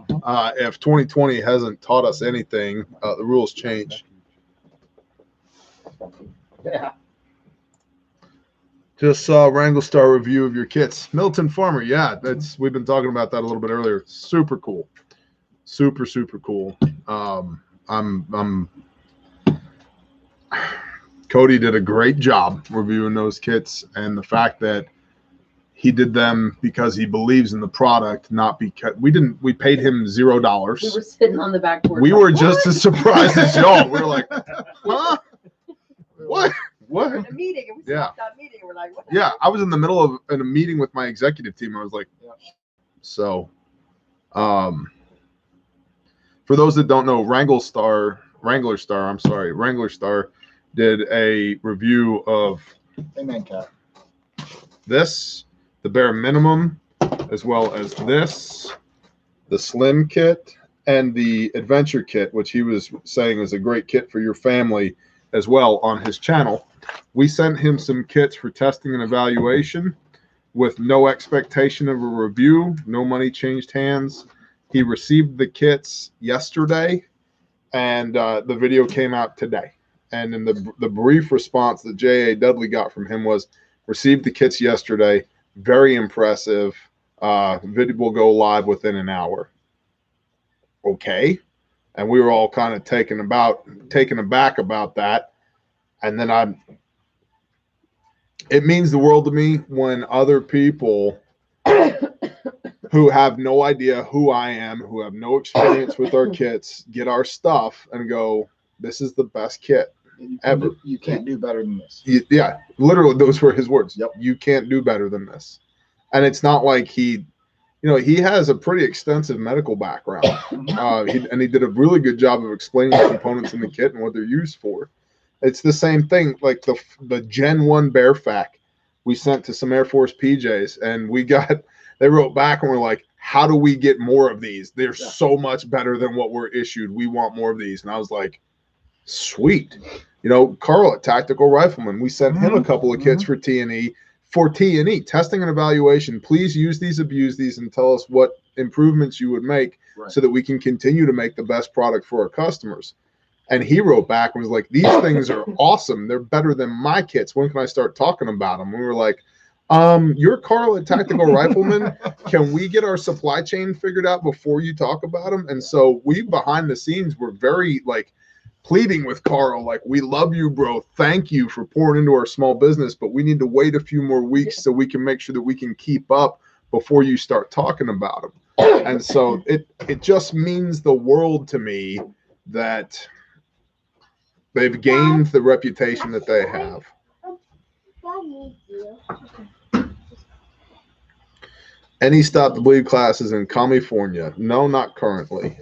If 2020 hasn't taught us anything, the rules change. Yeah. Just saw a Wrangle Star review of your kits. Militant Farmer, yeah, we've been talking about that a little bit earlier. Super cool. Super, super cool. Cody did a great job reviewing those kits, and the fact that he did them because he believes in the product, not because we paid him $0. We were sitting on the back porch. We were just as surprised as y'all. We were like, huh? What? What? In a meeting, and we stopped that meeting, and we're like, what? Yeah, I was in the middle of a meeting with my executive team. I was like, so, for those that don't know, Wrangler Star did a review of Amen, Cat. this, the bare minimum, as well as this, the slim kit, and the adventure kit, which he was saying is a great kit for your family as well on his channel. We sent him some kits for testing and evaluation with no expectation of a review. No money changed hands. He received the kits yesterday, and the video came out today. And in the brief response that J.A. Dudley got from him was, received the kits yesterday. Very impressive. Video will go live within an hour. Okay. And we were all kind of taken aback about that. And then it means the world to me when other people who have no idea who I am, who have no experience with our kits, get our stuff and go, this is the best kit ever. You can't do better than this. Yeah, literally, those were his words. Yep. You can't do better than this. And it's not like he has a pretty extensive medical background. He did a really good job of explaining the components in the kit and what they're used for. It's the same thing, like the Gen 1 Bear Fac we sent to some Air Force PJs, and they wrote back and were like, how do we get more of these? They're so much better than what we're issued. We want more of these. And I was like, sweet. Carl at Tactical Rifleman, we sent him a couple of kits for T&E. For T&E, testing and evaluation, please use these, abuse these, and tell us what improvements you would make so that we can continue to make the best product for our customers. And he wrote back and was like, these things are awesome. They're better than my kits. When can I start talking about them? We were like, you're Carl at Tactical Rifleman. Can we get our supply chain figured out before you talk about them? And so we, behind the scenes, were very pleading with Carl, like, we love you, bro. Thank you for pouring into our small business, but we need to wait a few more weeks so we can make sure that we can keep up before you start talking about them. And so it just means the world to me that they've gained the reputation that they have. Any Stop the Bleed classes in California? No, not currently.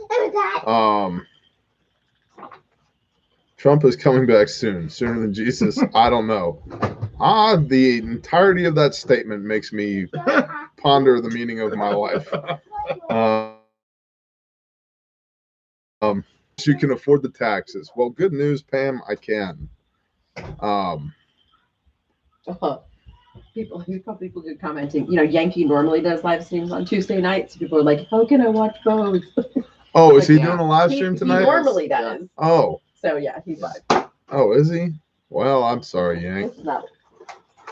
Trump is coming back soon, sooner than Jesus. I don't know. The entirety of that statement makes me ponder the meaning of my life. You can afford the taxes. Well, good news, Pam. I can. People good commenting. Yankee normally does live streams on Tuesday nights. People are like, how can I watch both? Oh, is he doing a live stream tonight? He normally does. Oh. So yeah, he's live. Oh, is he? Well, I'm sorry, Yank.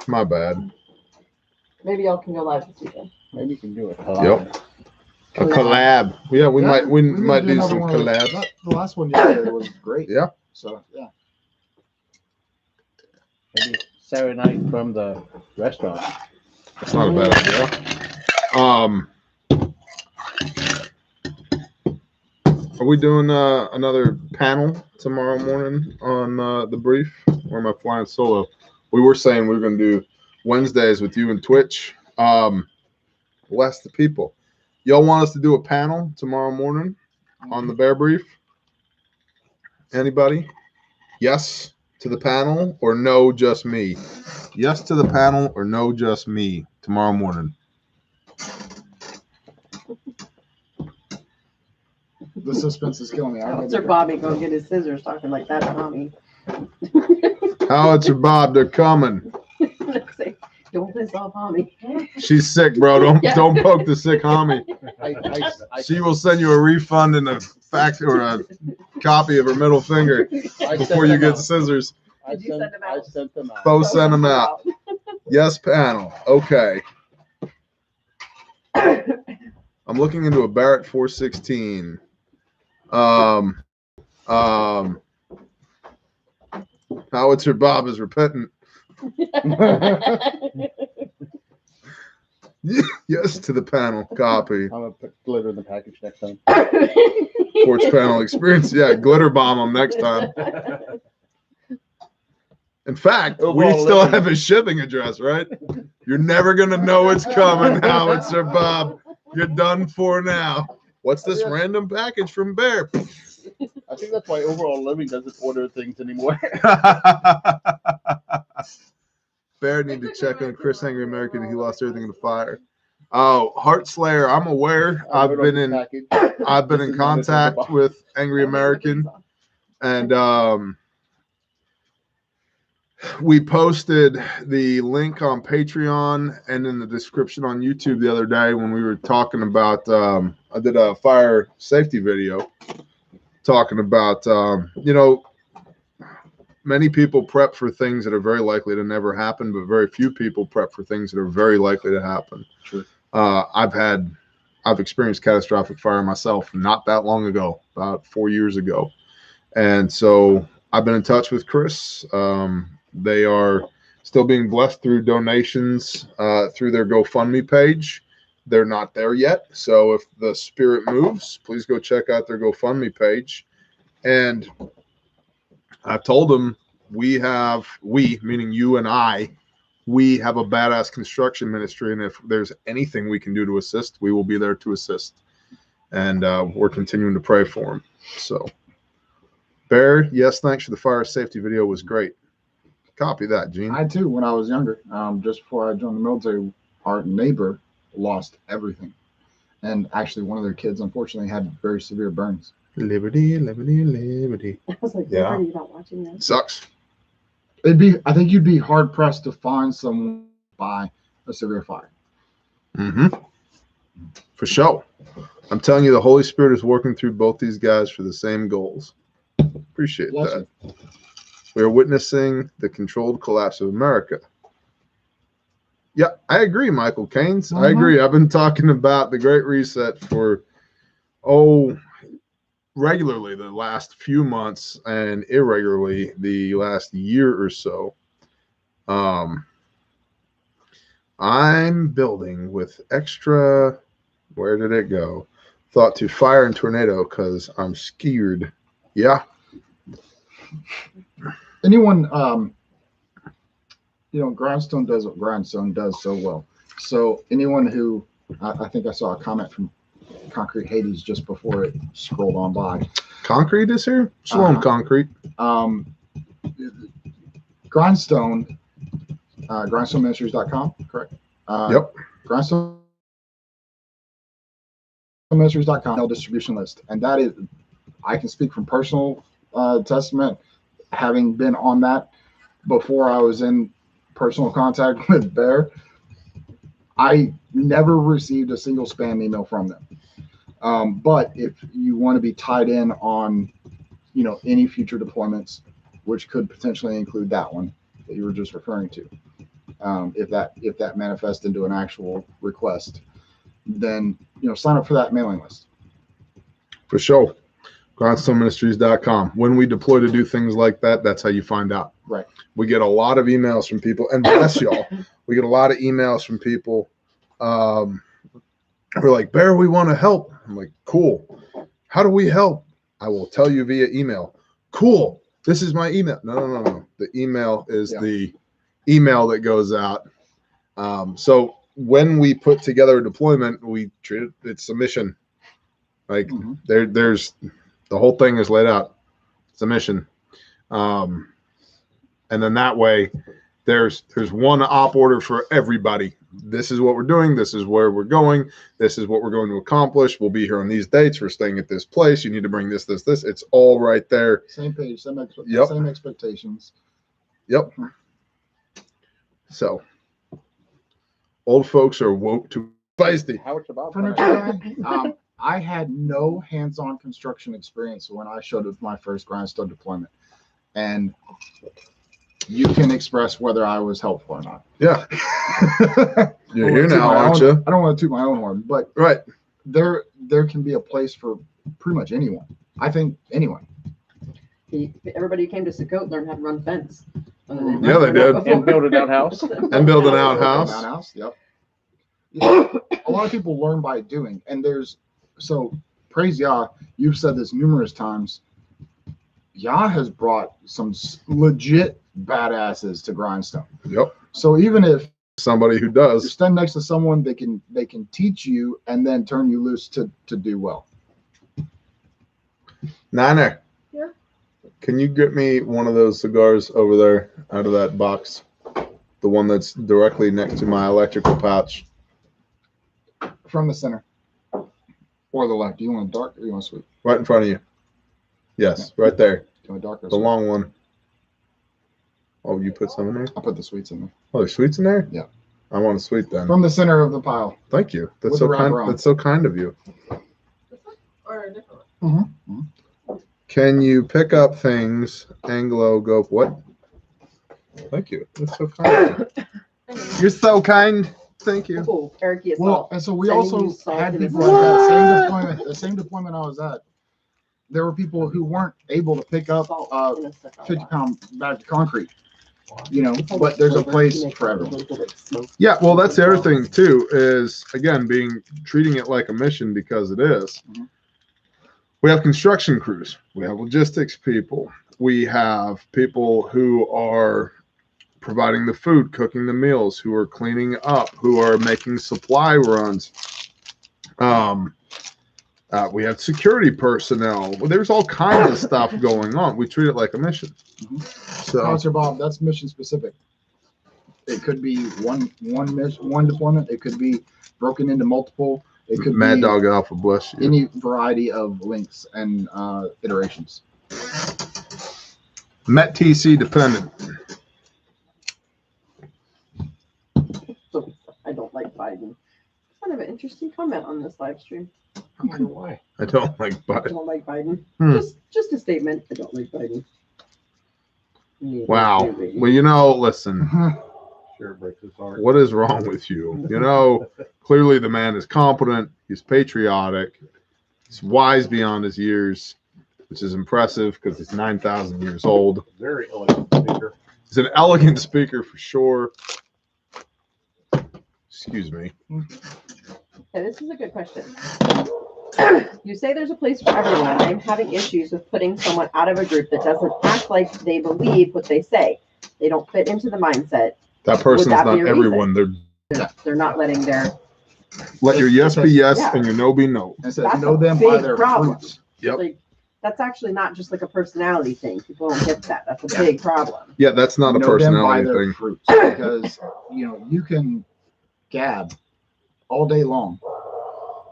My bad. Maybe y'all can go live this weekend. Maybe you can do it. Yep. A collab. Yeah, we might do some collabs. The last one yesterday was great. Yeah. So yeah. Maybe Saturday night from the restaurant. That's not a bad idea. Are we doing another panel tomorrow morning on the brief, or am I flying solo? We were saying we were going to do Wednesdays with you and Twitch. Bless the people. Y'all want us to do a panel tomorrow morning on the bear brief? Anybody? Yes to the panel or no, just me? Yes to the panel or no, just me tomorrow morning? The suspense is killing me. Sir Bobby go get his scissors talking like that to mommy. Howitzer Bob, they're coming. Don't piss off mommy. She's sick, bro. Don't poke the sick homie. She will send you a refund and a fax or a copy of her middle finger before you get scissors. I sent them out. Both send them out. Yes, panel. Okay. I'm looking into a Barrett 416. Howitzer Bob is repentant. Yes to the panel. Copy. I'm gonna put glitter in the package next time. Porch panel experience. Yeah, glitter bomb them next time. In fact, we still have his shipping address, right? You're never gonna know it's coming, Howitzer Bob. You're done for now. What's this random package from Bear? I think that's why Overall Living doesn't order things anymore. Bear need to check on Chris Angry American. He lost everything in the fire. Oh, Heart Slayer. I'm aware. I've been in contact with Angry American, and we posted the link on Patreon and in the description on YouTube the other day when we were talking about. I did a fire safety video talking about many people prep for things that are very likely to never happen, but very few people prep for things that are very likely to happen. Sure. I've experienced catastrophic fire myself not that long ago, about 4 years ago. And so I've been in touch with Chris. They are still being blessed through donations through their GoFundMe page. They're not there yet. So if the spirit moves, please go check out their GoFundMe page. And I told them we, meaning you and I, we have a badass construction ministry. And if there's anything we can do to assist, we will be there to assist. And we're continuing to pray for them. So, Bear, yes, thanks for the fire safety video. It was great. Copy that, Gene. I, too, when I was younger, just before I joined the military, our neighbor lost everything. And actually, one of their kids, unfortunately, had very severe burns. Liberty, liberty, liberty. I was like, yeah. are you not watching that? Sucks. I think you'd be hard pressed to find someone by a severe fire. Mm-hmm. For sure. I'm telling you, the Holy Spirit is working through both these guys for the same goals. Appreciate that. We are witnessing the controlled collapse of America. Yeah, I agree, Michael Keynes. I agree. I've been talking about the Great Reset for, regularly the last few months and irregularly the last year or so. I'm building with extra, where did it go? Thought to fire and tornado because I'm scared. Yeah. Anyone, Grindstone does what Grindstone does so well. So anyone who, I think I saw a comment from Concrete Hades just before it scrolled on by. Concrete is here? Shalom, Concrete. Grindstone, grindstoneministries.com, correct? Yep. grindstoneministries.com distribution list. And that is, I can speak from personal testament, having been on that before I was in personal contact with Bear. I never received a single spam email from them. But if you want to be tied in on, any future deployments, which could potentially include that one that you were just referring to, if that manifests into an actual request, then sign up for that mailing list. For sure. GrindstoneMinistries.com. When we deploy to do things like that, that's how you find out. Right. We get a lot of emails from people, and bless y'all, we get a lot of emails from people who are like, Bear, we want to help. I'm like, cool. How do we help? I will tell you via email. Cool. This is my email. No. The email is the email that goes out. So when we put together a deployment, we treat it, it's a mission. Like there's the whole thing is laid out. It's a mission. And then that way there's one op order for everybody. This is what we're doing. This is where we're going. This is what we're going to accomplish. We'll be here on these dates. We're staying at this place. You need to bring this. It's all right there. Same page, same expectations. Yep. So old folks are woke to feisty. How much about Furniture guy, I had no hands-on construction experience when I showed up my first grindstone deployment, and you can express whether I was helpful or not. Yeah. You're here now, aren't you? I don't want to toot my own horn, but right. There can be a place for pretty much anyone. I think anyone. Everybody who came to Sukkot learned how to run fence. Yeah, they did. And build an outhouse. And build an outhouse. Yep. A lot of people learn by doing, and so praise Yah. You've said this numerous times. Yah has brought some legit badasses to grindstone. Yep. So even if somebody who you does stand next to someone, they can teach you and then turn you loose to do well. Niner. Yeah. Can you get me one of those cigars over there out of that box? The one that's directly next to my electrical pouch. From the center. Or the left. Do you want dark or do you want sweet? Right in front of you. Yes, right there. Do you want dark or The sweet? long one. Oh, you put some in there? I'll put the sweets in there. Oh, there's sweets in there? Yeah. I want a sweet then. From the center of the pile. Thank you. That's With so the kind. wraparound. That's so kind of you. Or a different one. Can you pick up things? Anglo go what? Thank you. That's so kind. You're so kind. Thank you. Oh, Eric, Well, and so we Sending also you salt had in the people like that the same deployment I was at. There were people who weren't able to pick up salt a in a Sukkot. 50-pound bag of concrete. But there's a place for everyone. Yeah, well, that's the other thing too. Is again treating it like a mission because it is. Mhm. We have construction crews. We have logistics people. We have people who are providing the food, cooking the meals, who are cleaning up, who are making supply runs. We have security personnel. Well, there's all kinds of stuff going on. We treat it like a mission. So, Officer Bob, that's mission specific. It could be one deployment. It could be broken into multiple. It could Mad be Dog Alpha, bless you. any variety of links and iterations. Met TC dependent. So I don't like Biden. Kind of an interesting comment on this live stream. I wonder why. I don't like I Biden. don't like Biden. Hmm. Just a statement. I don't like Biden. Wow. Well, listen. Sure breaks his heart. What is wrong with you? Clearly the man is competent. He's patriotic. He's wise beyond his years, which is impressive because he's 9,000 years old. Very elegant speaker. He's an elegant speaker for sure. Excuse me. Okay, this is a good question. You say there's a place for everyone. I'm having issues with putting someone out of a group that doesn't act like they believe what they say. They don't fit into the mindset. That person's that not be a everyone. They're not letting their. Let your yes be yes Yeah. and your no be no. It says That's know a them by big their problem. fruits. Yep. Like, that's actually not just like a personality thing. People don't get that. That's a big problem. Yeah, that's not a Know them by personality their thing. fruits, because you can gab all day long,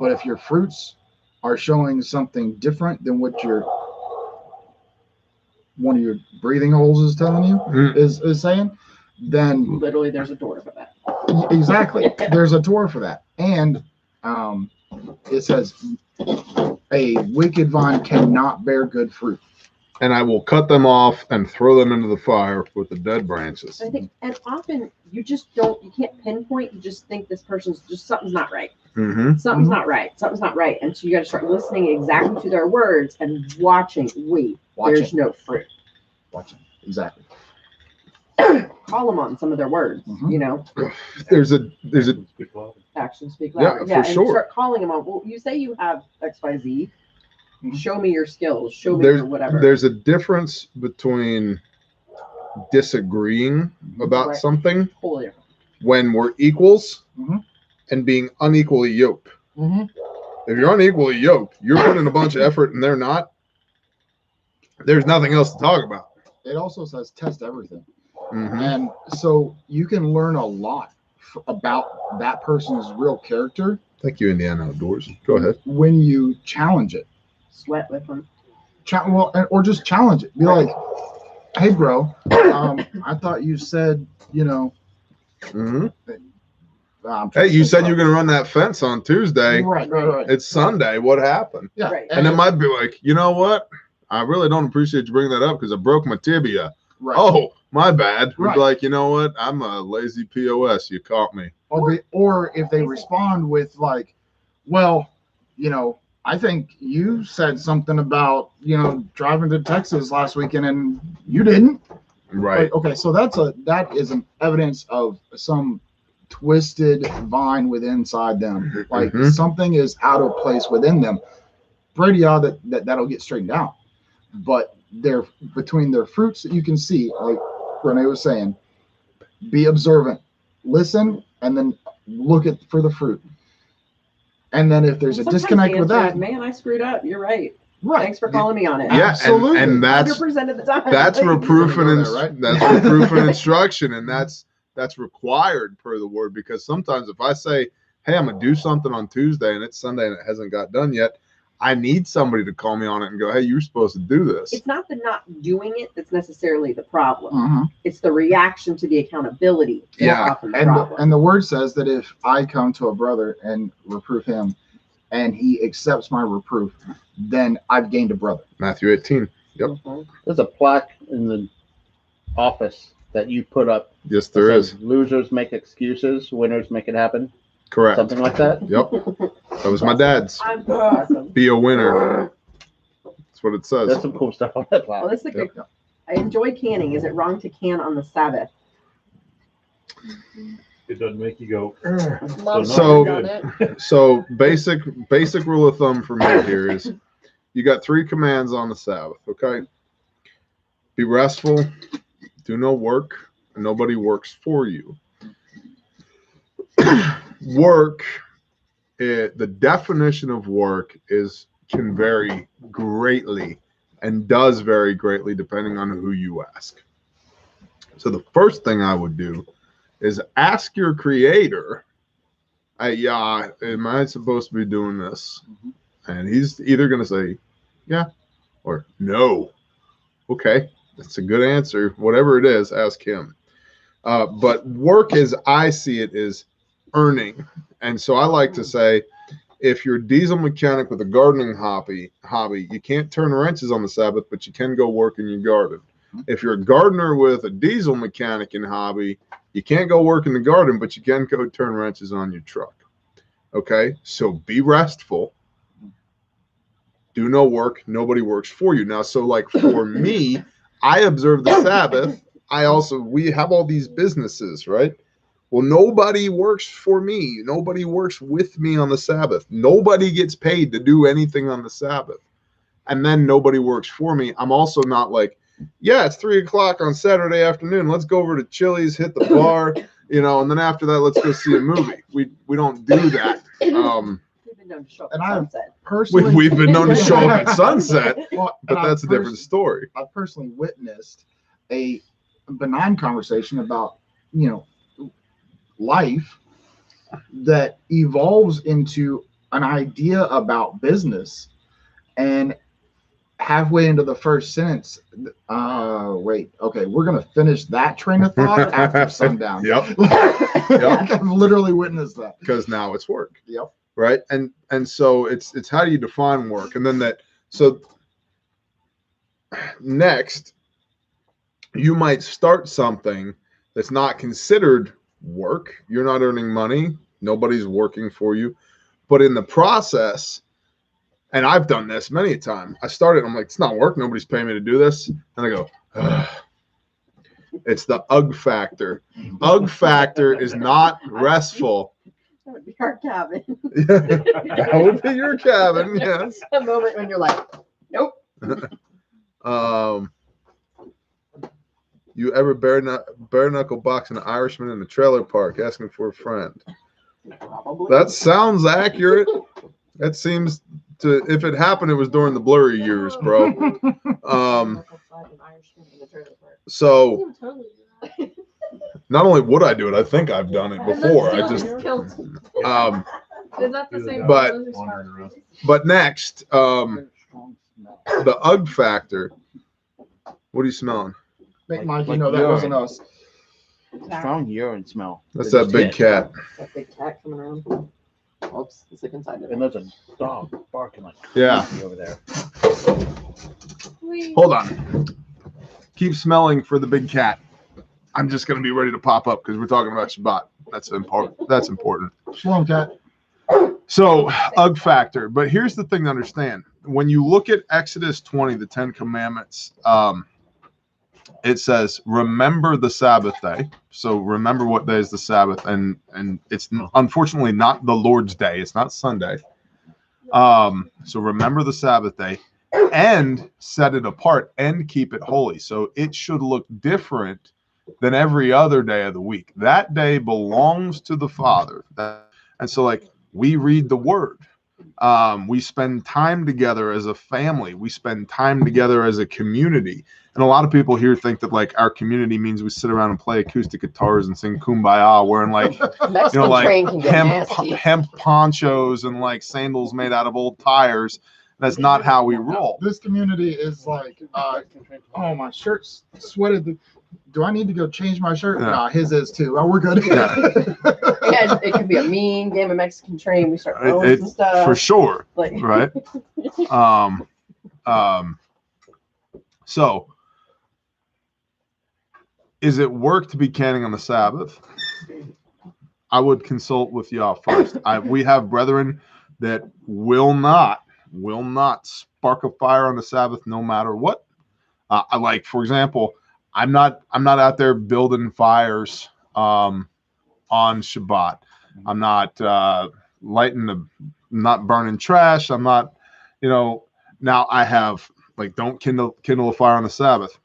but if your fruits are showing something different than what one of your breathing holes is telling you, Mm. is saying, then Literally, there's a door for that. exactly there's a Torah for that. And it says a wicked vine cannot bear good fruit. And I will cut them off and throw them into the fire with the dead branches. I think, and often you just don't, you can't pinpoint. You just think this person's just something's not right. Mm-hmm. Something's not right. Something's not right. And so you got to start listening exactly to their words and watching. Wait, there's no fruit. Watching. Exactly. Call them on some of their words, you know. There's a Actions speak Yeah, louder. for And sure. start calling them on. Well, you say you have XYZ. Show me your skills. Show me there's your whatever. there's a difference between disagreeing about Right. something Totally different. when we're equals Mhm. and being unequally yoked. Mm-hmm. If you're unequally yoked, you're putting a bunch of effort and they're not. There's nothing else to talk about. It also says test everything. Mhm. And so you can learn a lot about that person's real character Thank you, Indiana Outdoors. Go ahead. when you challenge it. Sweat with them. Or just challenge it. Be like, hey, bro, I thought you said, you know. Mhm. Hey, you said you're going to run that fence on Tuesday. Right. It's Sunday. What happened? Yeah. Right. And it might be like, you know what? I really don't appreciate you bringing that up because I broke my tibia. Right. Oh, my bad. We'd Right. be like, you know what? I'm a lazy POS. You caught me. Or if they respond with like, well, you know, I think you said something about, you know, driving to Texas last weekend and you didn't. Right. Like, okay, so that is an evidence of some twisted vine within inside them. Like Mhm. something is out of place within them. Pretty odd that'll get straightened out. But they're between their fruits that you can see, like Renee was saying, be observant, listen, and then look for the fruit. And then if there's a Sometimes disconnect the with answer that, is, man, I screwed up. You're right. right? Thanks for calling me on it. Yeah, Absolutely. and that's 100% of the time. that's Like, reproof and Go there, right? that's reproof and instruction, and that's required per the word. Because sometimes if I say, hey, I'm gonna do something on Tuesday and it's Sunday and it hasn't got done yet, I need somebody to call me on it and go, hey, you're supposed to do this. It's not the not doing it that's necessarily the problem. Mhm. It's the reaction to the accountability. that's Yeah. often the And problem. the word says that if I come to a brother and reproof him, and he accepts my reproof, then I've gained a brother. Matthew 18. Yep. Mhm. There's a plaque in the office that you put up. Yes, that there says, is. Losers make excuses, winners make it happen. Correct. Something like that. Yep. That was my dad's. I'm awesome. Be a winner. That's what it says. There's some cool stuff on that Well, plaque. this is a good. I enjoy canning. Is it wrong to can on the Sabbath? It doesn't make you go. So basic rule of thumb for me here is you got 3 commands on the Sabbath, okay? Be restful, do no work, and nobody works for you. Work, the definition of work can vary greatly and does vary greatly depending on who you ask. So the first thing I would do is ask your creator, yeah, am I supposed to be doing this? And he's either going to say, yeah, or no. Okay, that's a good answer. Whatever it is, ask him. But work, as I see it, is earning. And so I like to say, if you're a diesel mechanic with a gardening hobby, you can't turn wrenches on the Sabbath, but you can go work in your garden. If you're a gardener with a diesel mechanic and hobby, you can't go work in the garden, but you can go turn wrenches on your truck. Okay, so be restful. Do no work. Nobody works for you. Now, so like for me, I observe the Sabbath. We have all these businesses, right? Well, nobody works for me. Nobody works with me on the Sabbath. Nobody gets paid to do anything on the Sabbath. And then nobody works for me. I'm also not like, yeah, it's 3:00 on Saturday afternoon. Let's go over to Chili's, hit the bar, and then after that, let's go see a movie. We don't do that. We've been known to show up And at I sunset. personally, We've been known to show up at sunset, well, but and that's a different story. I've personally witnessed a benign conversation about, life that evolves into an idea about business, and halfway into the first sentence, wait, okay, we're gonna finish that train of thought after sundown. Yep. Like, I've literally witnessed that. Because now it's work. Yep. Right. And so it's how do you define work? And then so next, you might start something that's not considered work. You're not earning money. Nobody's working for you. But in the process, and I've done this many a time, I started, I'm like, it's not work. Nobody's paying me to do this. And I go, ugh. It's the UGG factor. UGG factor is not restful. That would be our cabin. That would be your cabin, yes. A moment when you're like, nope. You ever bare knuckle box an Irishman in the trailer park asking for a friend? Probably. That sounds accurate. That seems to, if it happened, it was during the blurry years, bro. So not only would I do it, I think I've done it before. I just is that the same? but next, the UGG factor. What are you smelling? Make Mike, you know that wasn't us. Strong urine smell. That's that big cat. That big cat coming around. Oops, it's like inside of And there's a dog barking like Yeah. crazy over there. Hold on. Keep smelling for the big cat. I'm just going to be ready to pop up because we're talking about Shabbat. That's important. That's important. Shalom, cat. So, UGG factor. But here's the thing to understand. When you look at Exodus 20, the 10 Commandments, it says, remember the Sabbath day. So remember what day is the Sabbath. And it's unfortunately not the Lord's day. It's not Sunday. So remember the Sabbath day and set it apart and keep it holy. So it should look different than every other day of the week. That day belongs to the Father. And so like we read the word. We spend time together as a family. We spend time together as a community. And a lot of people here think that like our community means we sit around and play acoustic guitars and sing Kumbaya wearing like, you know, like hemp ponchos and like sandals made out of old tires. That's not how we roll. This community is like, oh, my shirt's sweated. Do I need to go change my shirt? Yeah. Nah, his is too. Oh, we're good. Yeah. Yeah, it could be a mean game of Mexican train. We start throwing some stuff. For sure. Like, right. So is it work to be canning on the Sabbath? I would consult with y'all first. We have brethren that will not spark a fire on the Sabbath no matter what. I like, for example, I'm not out there building fires on Shabbat. I'm not not burning trash. I'm not, you know, now I have like, don't kindle a fire on the Sabbath.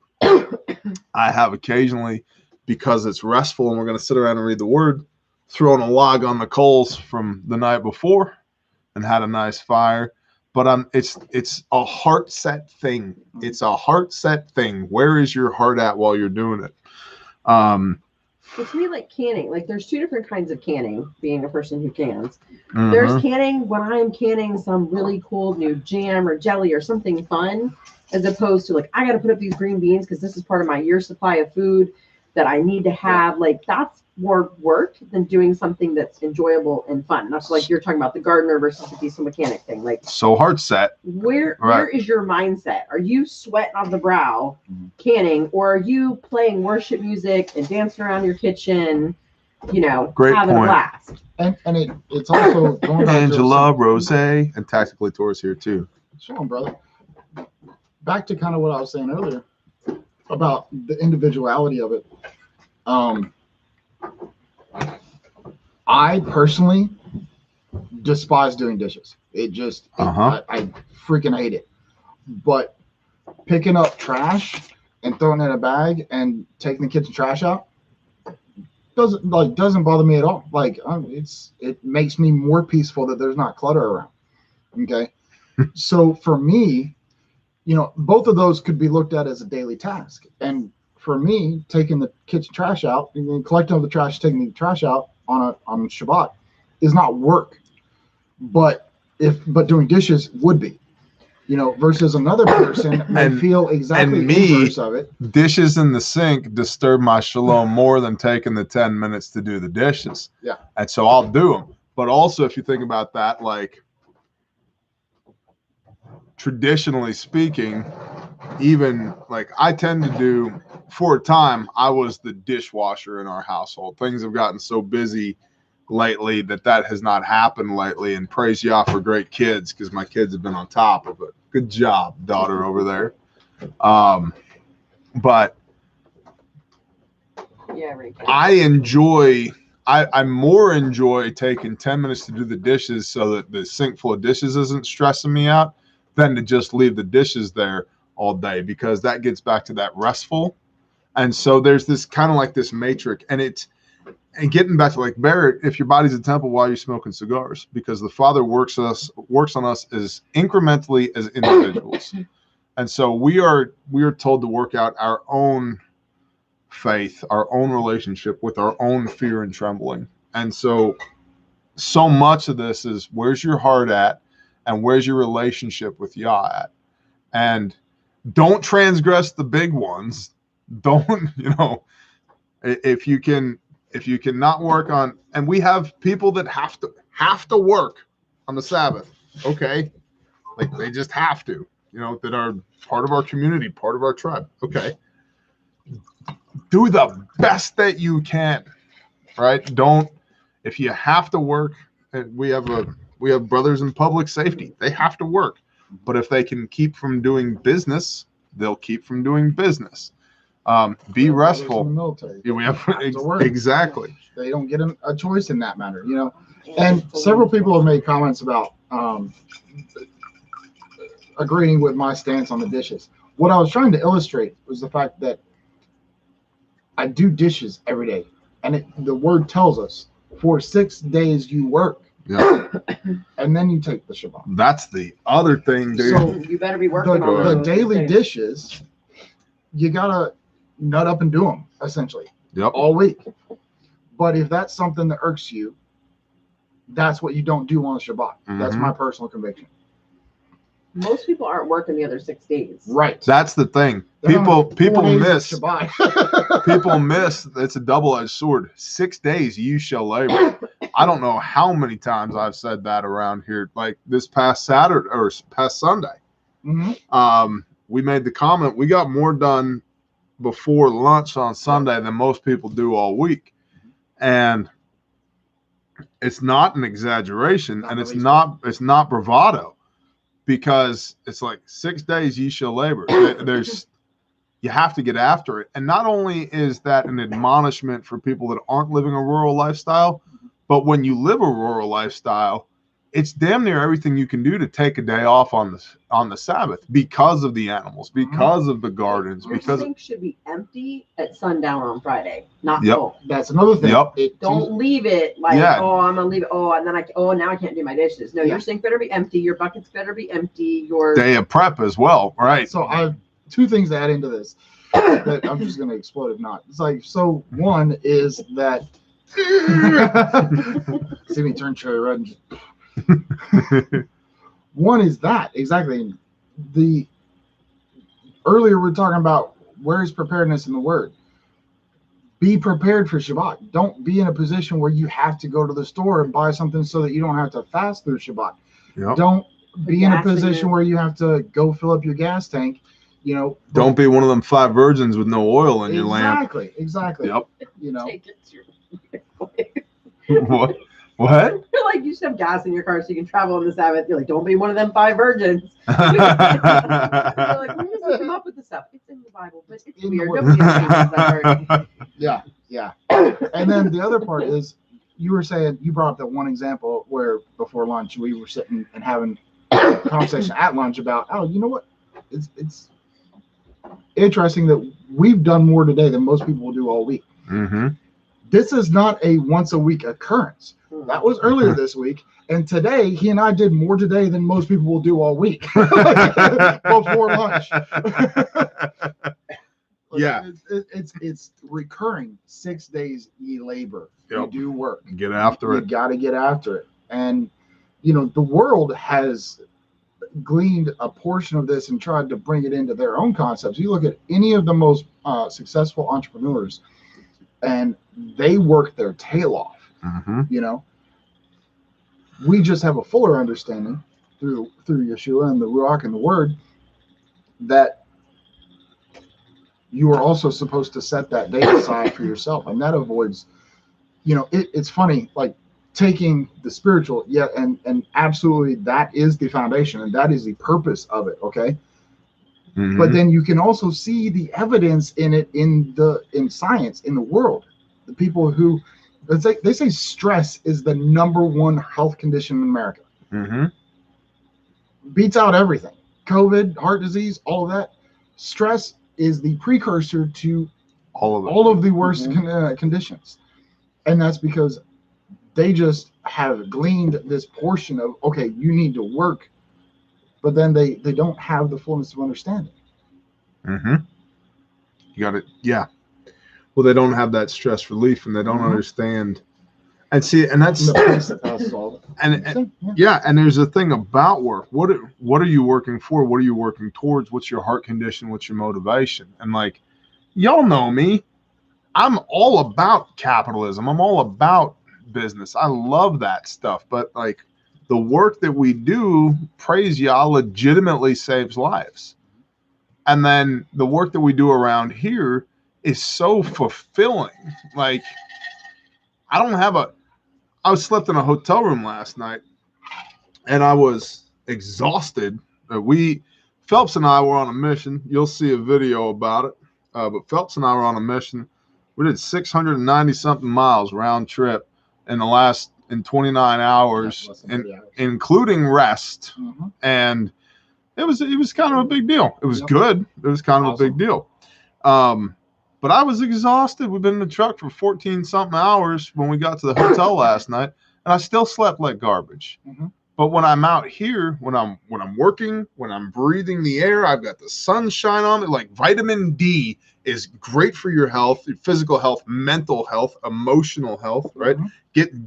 I have occasionally, because it's restful and we're going to sit around and read the word, thrown a log on the coals from the night before and had a nice fire. But it's a heart set thing. It's a heart set thing. Where is your heart at while you're doing it? It's me like canning. Like there's two different kinds of canning, being a person who cans. Mm-hmm. There's canning when I'm canning some really cool new jam or jelly or something fun, as opposed to like, I got to put up these green beans because this is part of my year's supply of food that I need to have. Like that's more work than doing something that's enjoyable and fun. And that's like you're talking about the gardener versus the diesel mechanic thing. Like so heart set. Where is your mindset? Are you sweating on the brow canning, or are you playing worship music and dancing around your kitchen, you know, Great having point. a blast? And it's also going back Angela, Rose, and Tactically Taurus here too. Sure, brother. Back to kind of what I was saying earlier about the individuality of it. I personally despise doing dishes. It just, I freaking hate it. But picking up trash and throwing it in a bag and taking the kitchen trash out doesn't bother me at all. Like it makes me more peaceful that there's not clutter around. Okay. So for me, you know, both of those could be looked at as a daily task. And for me, taking the kitchen trash out and collecting all the trash, taking the trash out on Shabbat is not work. But doing dishes would be, you know, versus another person may feel exactly the inverse of it. Dishes in the sink disturb my shalom more than taking the 10 minutes to do the dishes. Yeah. And so I'll do them. But also, if you think about that, like traditionally speaking, even like I tend to do, for a time, I was the dishwasher in our household. Things have gotten so busy lately that has not happened lately, and praise Yah for great kids, because my kids have been on top of it. Good job, daughter over there. But Yeah, right. I more enjoy taking 10 minutes to do the dishes so that the sink full of dishes isn't stressing me out than to just leave the dishes there all day, because that gets back to that restful. And so there's this kind of like this matrix, and getting back to like Barrett, if your body's a temple, why are you smoking cigars? Because the Father works on us as incrementally as individuals. And so we are told to work out our own faith, our own relationship with our own fear and trembling. And so much of this is, where's your heart at, and where's your relationship with Yah at? And don't transgress the big ones. Don't, if you can not work on, and we have people that have to work on the Sabbath. Okay. Like they just have to, that are part of our community, part of our tribe. Okay. Do the best that you can, right? If you have to work, and we have brothers in public safety, they have to work. But if they can keep from doing business, they'll keep from doing business. Be restful. In the military. Yeah, we have exactly. They don't get a choice in that matter, And several people have made comments about agreeing with my stance on the dishes. What I was trying to illustrate was the fact that I do dishes every day, and the word tells us for 6 days you work. Yeah. And then you take the Shabbat. That's the other thing, dude. So you better be working on the those daily days. dishes. You gotta nut up and do them essentially. Yep. All week. But if that's something that irks you, that's what you don't do on Shabbat. That's my personal conviction. Most people aren't working the other 6 days. Right. That's the thing. People miss. Shabbat. People miss. It's a double-edged sword. 6 days you shall labor. I don't know how many times I've said that around here. Like this past Saturday or past Sunday. Mm-hmm. We made the comment, we got more done before lunch on Sunday than most people do all week. And it's not an exaggeration, and it's not bravado, because it's like 6 days ye shall labor. You have to get after it. And not only is that an admonishment for people that aren't living a rural lifestyle, but when you live a rural lifestyle, it's damn near everything you can do to take a day off on the Sabbath, because of the animals, because of the gardens. Your Because sink should be empty at sundown on Friday, not Yep. full. That's another thing. Yep. Don't leave it like, Yeah. I'm gonna leave it. And then now I can't do my dishes. No, your sink better be empty. Your buckets better be empty. Your day of prep as well, right? So I have two things to add into this that I'm just going to explode if not. It's like, so one is that see me turn cherry red. One is that exactly. The earlier we're talking about where is preparedness in the word. Be prepared for Shabbat. Don't be in a position where you have to go to the store and buy something so that you don't have to fast through Shabbat. Yep. Don't be in a gas thing position is- where you have to go fill up your gas tank. Don't be one of them 5 virgins with no oil in your lamp. Exactly. Yep. take it to What? What? You're like, you should have gas in your car so you can travel on the Sabbath. You're like, don't be one of them 5 virgins. You're like, where does he come up with this stuff? It's in the Bible, but it's In the weird. Word. Nobody understands that word. Yeah. And then the other part is, you were saying, you brought up that one example where before lunch we were sitting and having a conversation at lunch about, you know what? It's interesting that we've done more today than most people will do all week. Mm-hmm. This is not a once a week occurrence. That was earlier this week. And today, he and I did more today than most people will do all week before lunch. Yeah. It's recurring. 6 days ye labor. Yep. You do work. Get after You it. got to get after it. And, the world has gleaned a portion of this and tried to bring it into their own concepts. You look at any of the most successful entrepreneurs, and they work their tail off. Mm-hmm. We just have a fuller understanding through Yeshua and the Ruach and the Word that you are also supposed to set that day aside for yourself, and that avoids. It's funny. Like taking the spiritual, yeah, and absolutely that is the foundation and that is the purpose of it, okay? But then you can also see the evidence in it in science, in the world. The people who they say stress is the #1 health condition in America. Beats out everything. COVID, heart disease, all of that. Stress is the precursor to all of the worst conditions. And that's because they just have gleaned this portion of, okay, you need to work, but then they don't have the fullness of understanding. You got it. Yeah. Well, they don't have that stress relief, and they don't understand. And see, and that's and yeah, and there's a thing about work. What are you working for? What are you working towards? What's your heart condition? What's your motivation? And like, y'all know me, I'm all about capitalism. I'm all about business. I love that stuff. But like, the work that we do, praise y'all, legitimately saves lives. And then the work that we do around here is so fulfilling. Like, I slept in a hotel room last night and I was exhausted. Phelps and I were on a mission. You'll see a video about it. But Phelps and I were on a mission. We did 690 something miles round trip in 29 hours, including rest. And it was kind of a big deal. It was good. It was kind of a big deal. But I was exhausted. We've been in the truck for 14 something hours when we got to the hotel last night, and I still slept like garbage. But when I'm out here, when I'm working, when I'm breathing the air, I've got the sunshine on me. Like, vitamin D is great for your health, your physical health, mental health, emotional health, right?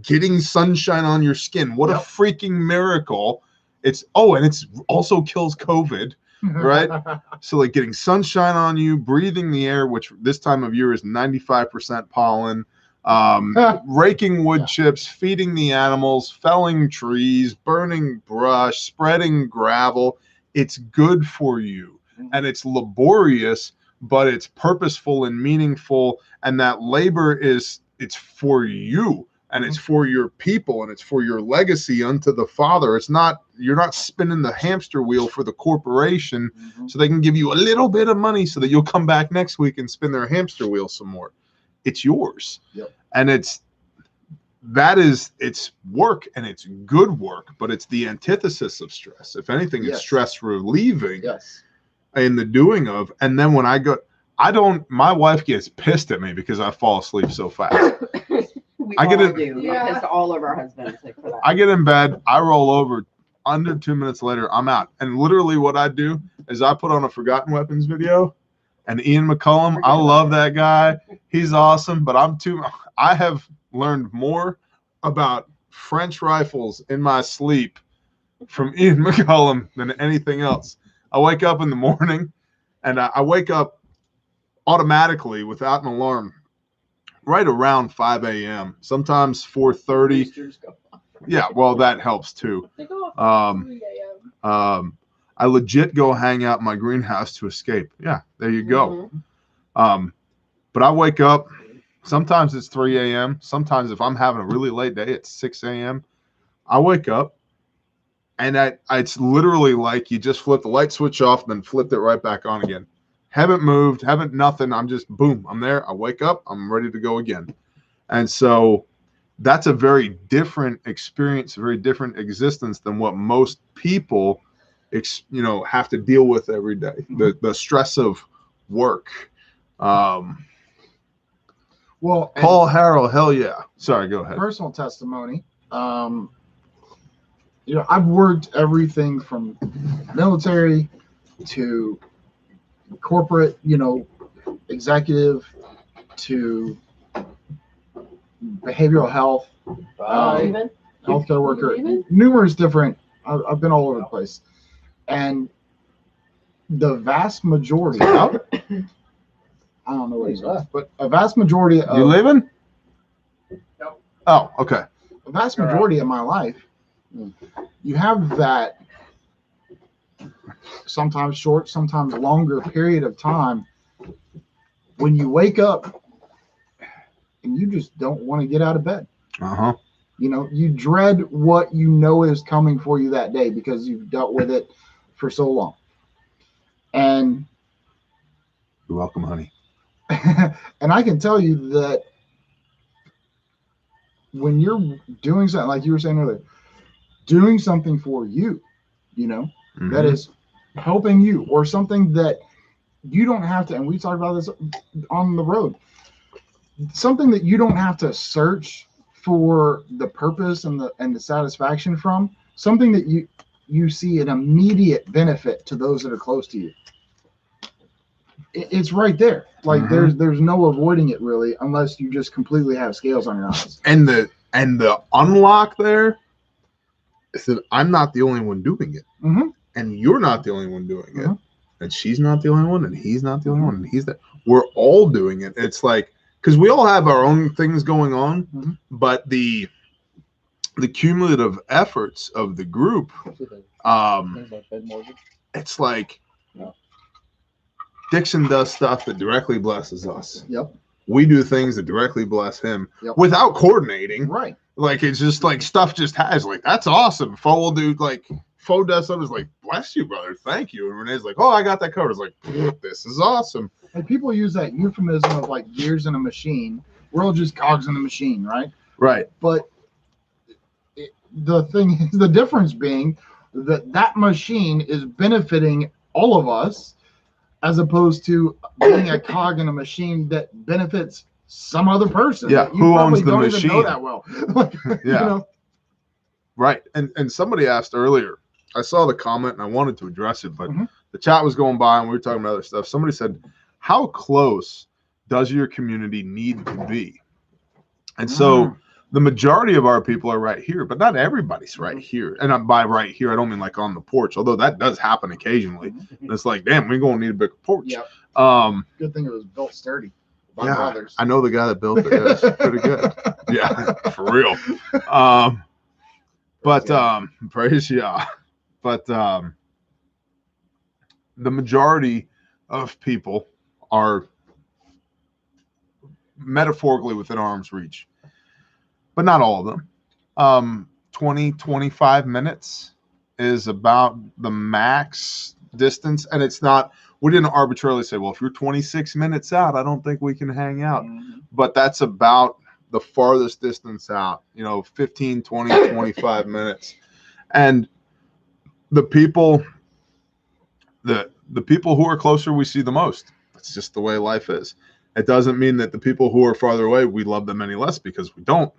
Getting sunshine on your skin. What a freaking miracle. And it's also kills COVID. Right? So like getting sunshine on you, breathing the air, which this time of year is 95% pollen, raking wood chips, feeding the animals, felling trees, burning brush, spreading gravel. It's good for you. And it's laborious, but it's purposeful and meaningful. And that labor it's for you. And it's for your people, and it's for your legacy unto the Father. You're not spinning the hamster wheel for the corporation so they can give you a little bit of money so that you'll come back next week and spin their hamster wheel some more. It's yours. And it's work, and it's good work, but it's the antithesis of stress. If anything, it's stress relieving in the doing of. And then when my wife gets pissed at me because I fall asleep so fast. Because all of our husbands for that. I get in bed, I roll over, under 2 minutes later, I'm out. And literally what I do is I put on a Forgotten Weapons video, and Ian McCullum, I love that guy. He's awesome, but I have learned more about French rifles in my sleep from Ian McCullum than anything else. I wake up in the morning, and I wake up automatically without an alarm right around 5 a.m. Sometimes 4:30. Yeah, well, that helps too. I legit go hang out in my greenhouse to escape. Yeah, there you go. But I wake up. Sometimes it's 3 a.m. Sometimes if I'm having a really late day, it's 6 a.m. I wake up, and it's literally like you just flip the light switch off, then flipped it right back on again. Haven't moved, haven't nothing. I'm just, boom, I'm there. I wake up, I'm ready to go again. And so that's a very different experience, a very different existence than what most people, have to deal with every day. The stress of work. Well, Paul Harrell, hell yeah. Sorry, go ahead. Personal testimony. I've worked everything from military to corporate, executive to behavioral health, healthcare worker, numerous different. I've been all over the place, and the vast majority. I don't know what he's left, but a vast majority of you leaving? No. Oh, okay. A vast majority of my life, you have that. Sometimes short, sometimes longer period of time when you wake up and you just don't want to get out of bed. You know, you dread what you know is coming for you that day because you've dealt with it for so long. And you're welcome, honey. and I can tell you that when you're doing something, like you were saying earlier, doing something for you, you know, that is helping you, or something that you don't have to, and we talked about this on the road, something that you don't have to search for the purpose and the satisfaction from, something that you see an immediate benefit to those that are close to you. It's right there. Like there's no avoiding it really, unless you just completely have scales on your eyes. And the unlock there is that I'm not the only one doing it, and you're not the only one doing it, and she's not the only one, and he's not the only one, and he's that. We're all doing it. It's like, because we all have our own things going on, but the cumulative efforts of the group, it's like Dixon does stuff that directly blesses us. Yep. We do things that directly bless him without coordinating. Right. Like, it's just like stuff just has, like, that's awesome. Fo will do, like, Fo does something, is like, bless you, brother. Thank you. And Renee's like, oh, I got that covered. It's like, this is awesome. And people use that euphemism of like gears in a machine. We're all just cogs in the machine, right? Right. But the thing is, the difference being that machine is benefiting all of us, as opposed to being a cog in a machine that benefits some other person. Yeah, who owns the machine? Even know that well. Yeah. You know? Right. And somebody asked earlier, I saw the comment and I wanted to address it, but the chat was going by and we were talking about other stuff. Somebody said, how close does your community need to be? And so the majority of our people are right here, but not everybody's right here. And by right here, I don't mean like on the porch, although that does happen occasionally. It's like, damn, we're going to need a bigger porch. Yep. Good thing it was built sturdy by brothers. I know the guy that built it. It's pretty good. Yeah, for real. Praise Yah. But the majority of people are metaphorically within arm's reach, but not all of them. 20-25 minutes is about the max distance, and it's not, we didn't arbitrarily say, well, if you're 26 minutes out, I don't think we can hang out. But that's about the farthest distance out, 15, 20, 25 minutes. And the people who are closer, we see the most. It's just the way life is. It doesn't mean that the people who are farther away, we love them any less, because we don't.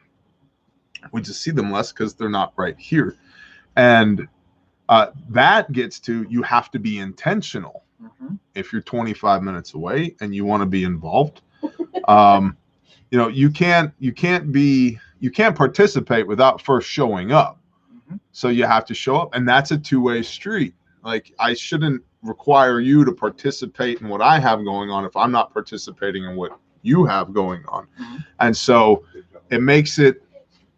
We just see them less because they're not right here. And that gets to, you have to be intentional. If you're 25 minutes away and you want to be involved, you can't participate without first showing up. So you have to show up, and that's a two-way street. Like, I shouldn't require you to participate in what I have going on if I'm not participating in what you have going on. And so it makes it,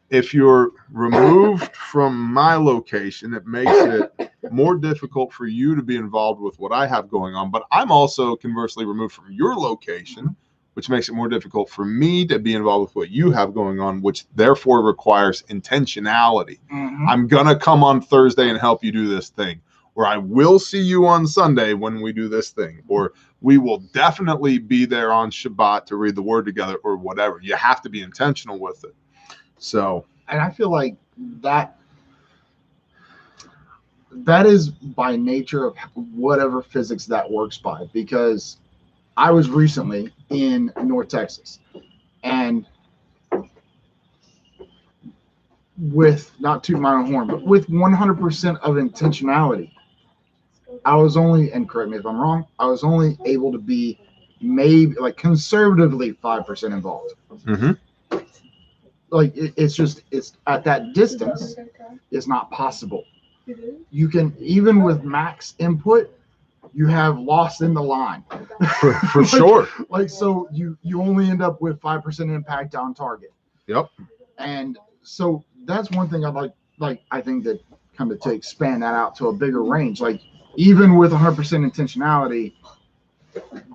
if you're removed from my location, it makes it more difficult for you to be involved with what I have going on. But I'm also conversely removed from your location, which makes it more difficult for me to be involved with what you have going on, which therefore requires intentionality. I'm going to come on Thursday and help you do this thing, or I will see you on Sunday when we do this thing, or we will definitely be there on Shabbat to read the word together, or whatever. You have to be intentional with it. So, and I feel like that is by nature of whatever physics that works by, because I was recently in North Texas, and with, not to my own horn, but with 100% of intentionality, I was only, and correct me if I'm wrong, I was only able to be maybe like conservatively 5% involved. Like it's at that distance, it's not possible. You can, even with max input, you have lost in the line. For sure. Like, so you only end up with 5% impact on target. Yep. And so that's one thing I'd like I think that kind of to expand that out to a bigger range. Like, even with 100% intentionality,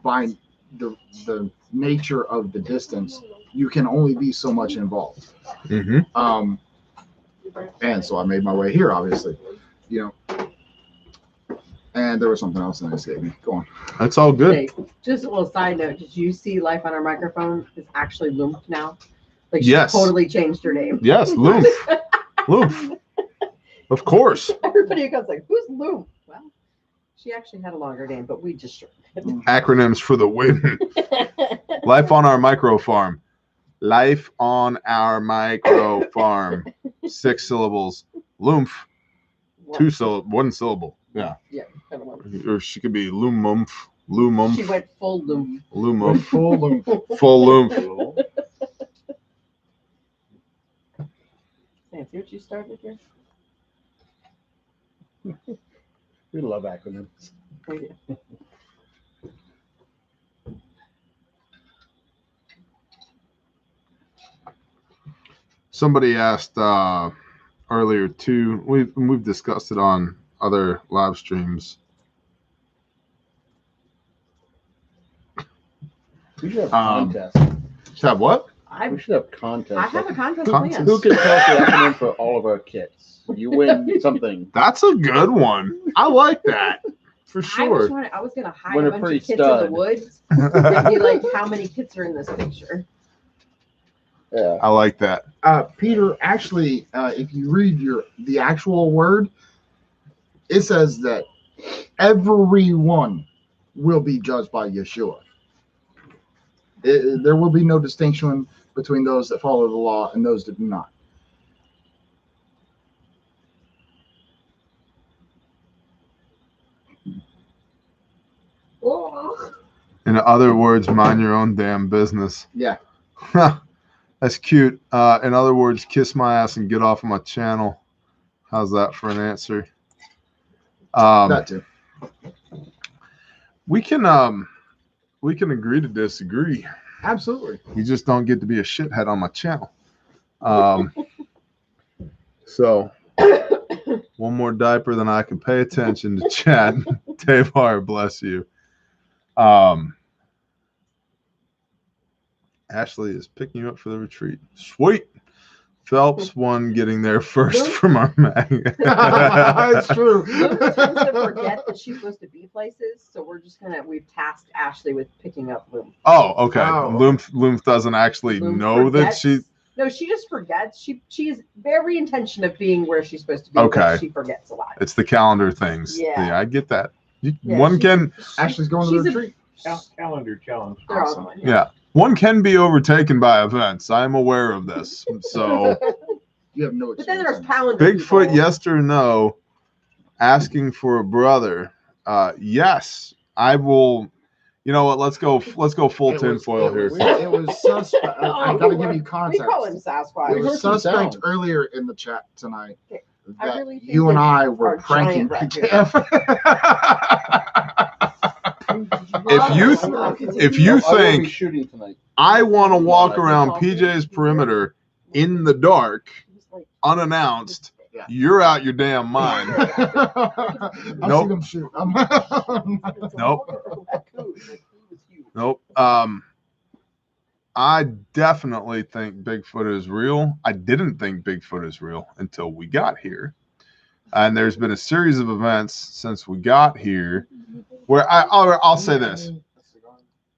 by the nature of the distance, you can only be so much involved. And so I made my way here, obviously, you know. And there was something else that escaped me. Go on. That's all good. Okay, just a little side note. Did you see Life on Our Microphone is actually Lumph now? Like, she Yes. totally changed her name. Yes, Lumph. Lumph. Of course. Everybody goes like, who's Lumph? Well, she actually had a longer name, but we just shortened Acronyms for the win. Life on Our Micro Farm. Life on Our Micro Farm. 6 syllables. Lumph. it. One syllable. Yeah. Yeah, kind of one. Or she could be Lumph. Lumph. She went full Lumph. Lumph. Full loop. Full Lumph. Nancy, what you started here? We love acronyms. Oh, yeah. Somebody asked earlier too. We've discussed it on other live streams. We should have contests. Should have what? We should have contests. I have a contest Contest. plan. Who can tell us the acronym for all of our kits? You win something. That's a good one. I like that for sure. I was gonna hide Win a a bunch pretty of kits stud. in the woods and be like, how many kits are in this picture? Yeah. I like that. Peter, actually, if you read the actual word, it says that everyone will be judged by Yeshua. There will be no distinction between those that follow the law and those that do not. In other words, mind your own damn business. Yeah. That's cute. In other words, kiss my ass and get off of my channel. How's that for an answer? That too. We can agree to disagree. Absolutely. You just don't get to be a shithead on my channel. So one more diaper than I can pay attention to chat. Tavar, bless you. Ashley is picking you up for the retreat. Sweet. Phelps won getting there first from our mag. It's true. Lumph tends to forget that she's supposed to be places, so we've tasked Ashley with picking up Lumph. Oh, okay. Oh. Lumph doesn't actually Lumph know that forgets. she. No, she just forgets. She is very intention of being where she's supposed to be. Okay. But she forgets a lot. It's the calendar things. Yeah. I get that. Yeah, One can. Ashley's going to the She's a- retreat. Calendar challenge. They're all Awesome. going. Yeah. One can be overtaken by events. I am aware of this. So, You have no But then experience. there's calendar. Bigfoot, people. yes or no? Asking for a brother. Yes, I will. You know what? Let's go full tinfoil here. It was suspect. I got to give you We context. call him It Sasquatch. was suspect earlier in the chat tonight I that really think you and that I were our pranking giant PTF. If you I will be think shooting tonight. I want to walk around PJ's perimeter in the dark, unannounced, Yeah. you're out your damn mind. I've Nope. seen them shoot. Nope. Nope. I definitely think Bigfoot is real. I didn't think Bigfoot is real until we got here. And there's been a series of events since we got here where I'll say this.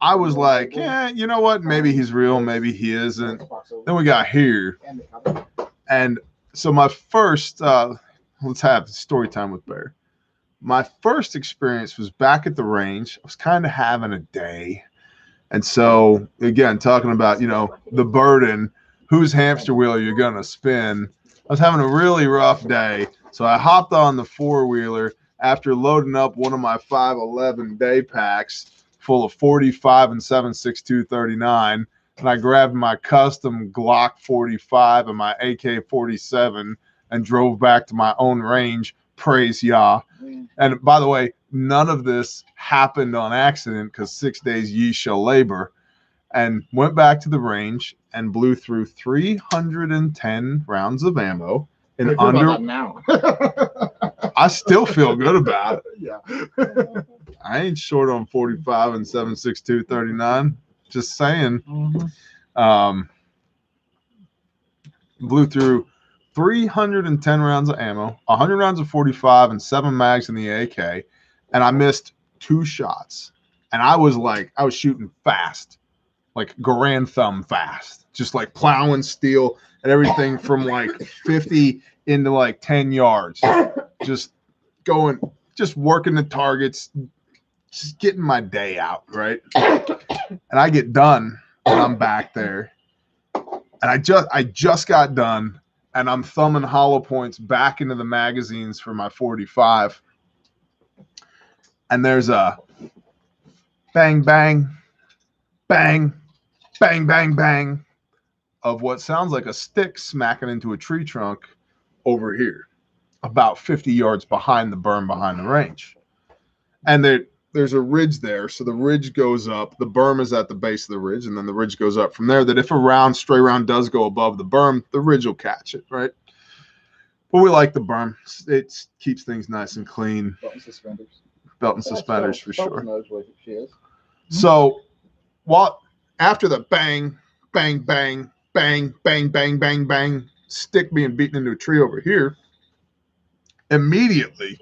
I was like, yeah, you know what? Maybe he's real. Maybe he isn't. Then we got here. And so my first, let's have story time with Bear. My first experience was back at the range. I was kind of having a day. And so, again, talking about, the burden, whose hamster wheel you're going to spin. I was having a really rough day. So I hopped on the four-wheeler after loading up one of my 511 day packs full of 45 and 7.62 39. And I grabbed my custom Glock 45 and my AK-47 and drove back to my own range. Praise Yah. And by the way, none of this happened on accident because 6 days ye shall labor. And went back to the range and blew through 310 rounds of ammo in under. Now. I still feel good about it. Yeah. I ain't short on 45 and 7.62 39. Just saying. Mm-hmm. Blew through 310 rounds of ammo, 100 rounds of 45, and 7 mags in the AK, and I missed 2 shots. And I was shooting fast, like grand thumb fast, just like plowing steel and everything from like 50 into like 10 yards, just working the targets, just getting my day out, right? And I get done, and I'm back there, and I just got done, and I'm thumbing hollow points back into the magazines for my 45, and there's a bang, bang, bang, bang, bang, bang of what sounds like a stick smacking into a tree trunk over here, about 50 yards behind the berm behind the range. And there's a ridge there, so the ridge goes up. The berm is at the base of the ridge, and then the ridge goes up from there, that if a stray round does go above the berm, the ridge will catch it, right? But we like the berm. It keeps things nice and clean. Belt and suspenders. Belt and suspenders for sure. Knows what she is. So after the bang, bang, bang, bang, bang, bang, bang, bang, stick being beaten into a tree over here, immediately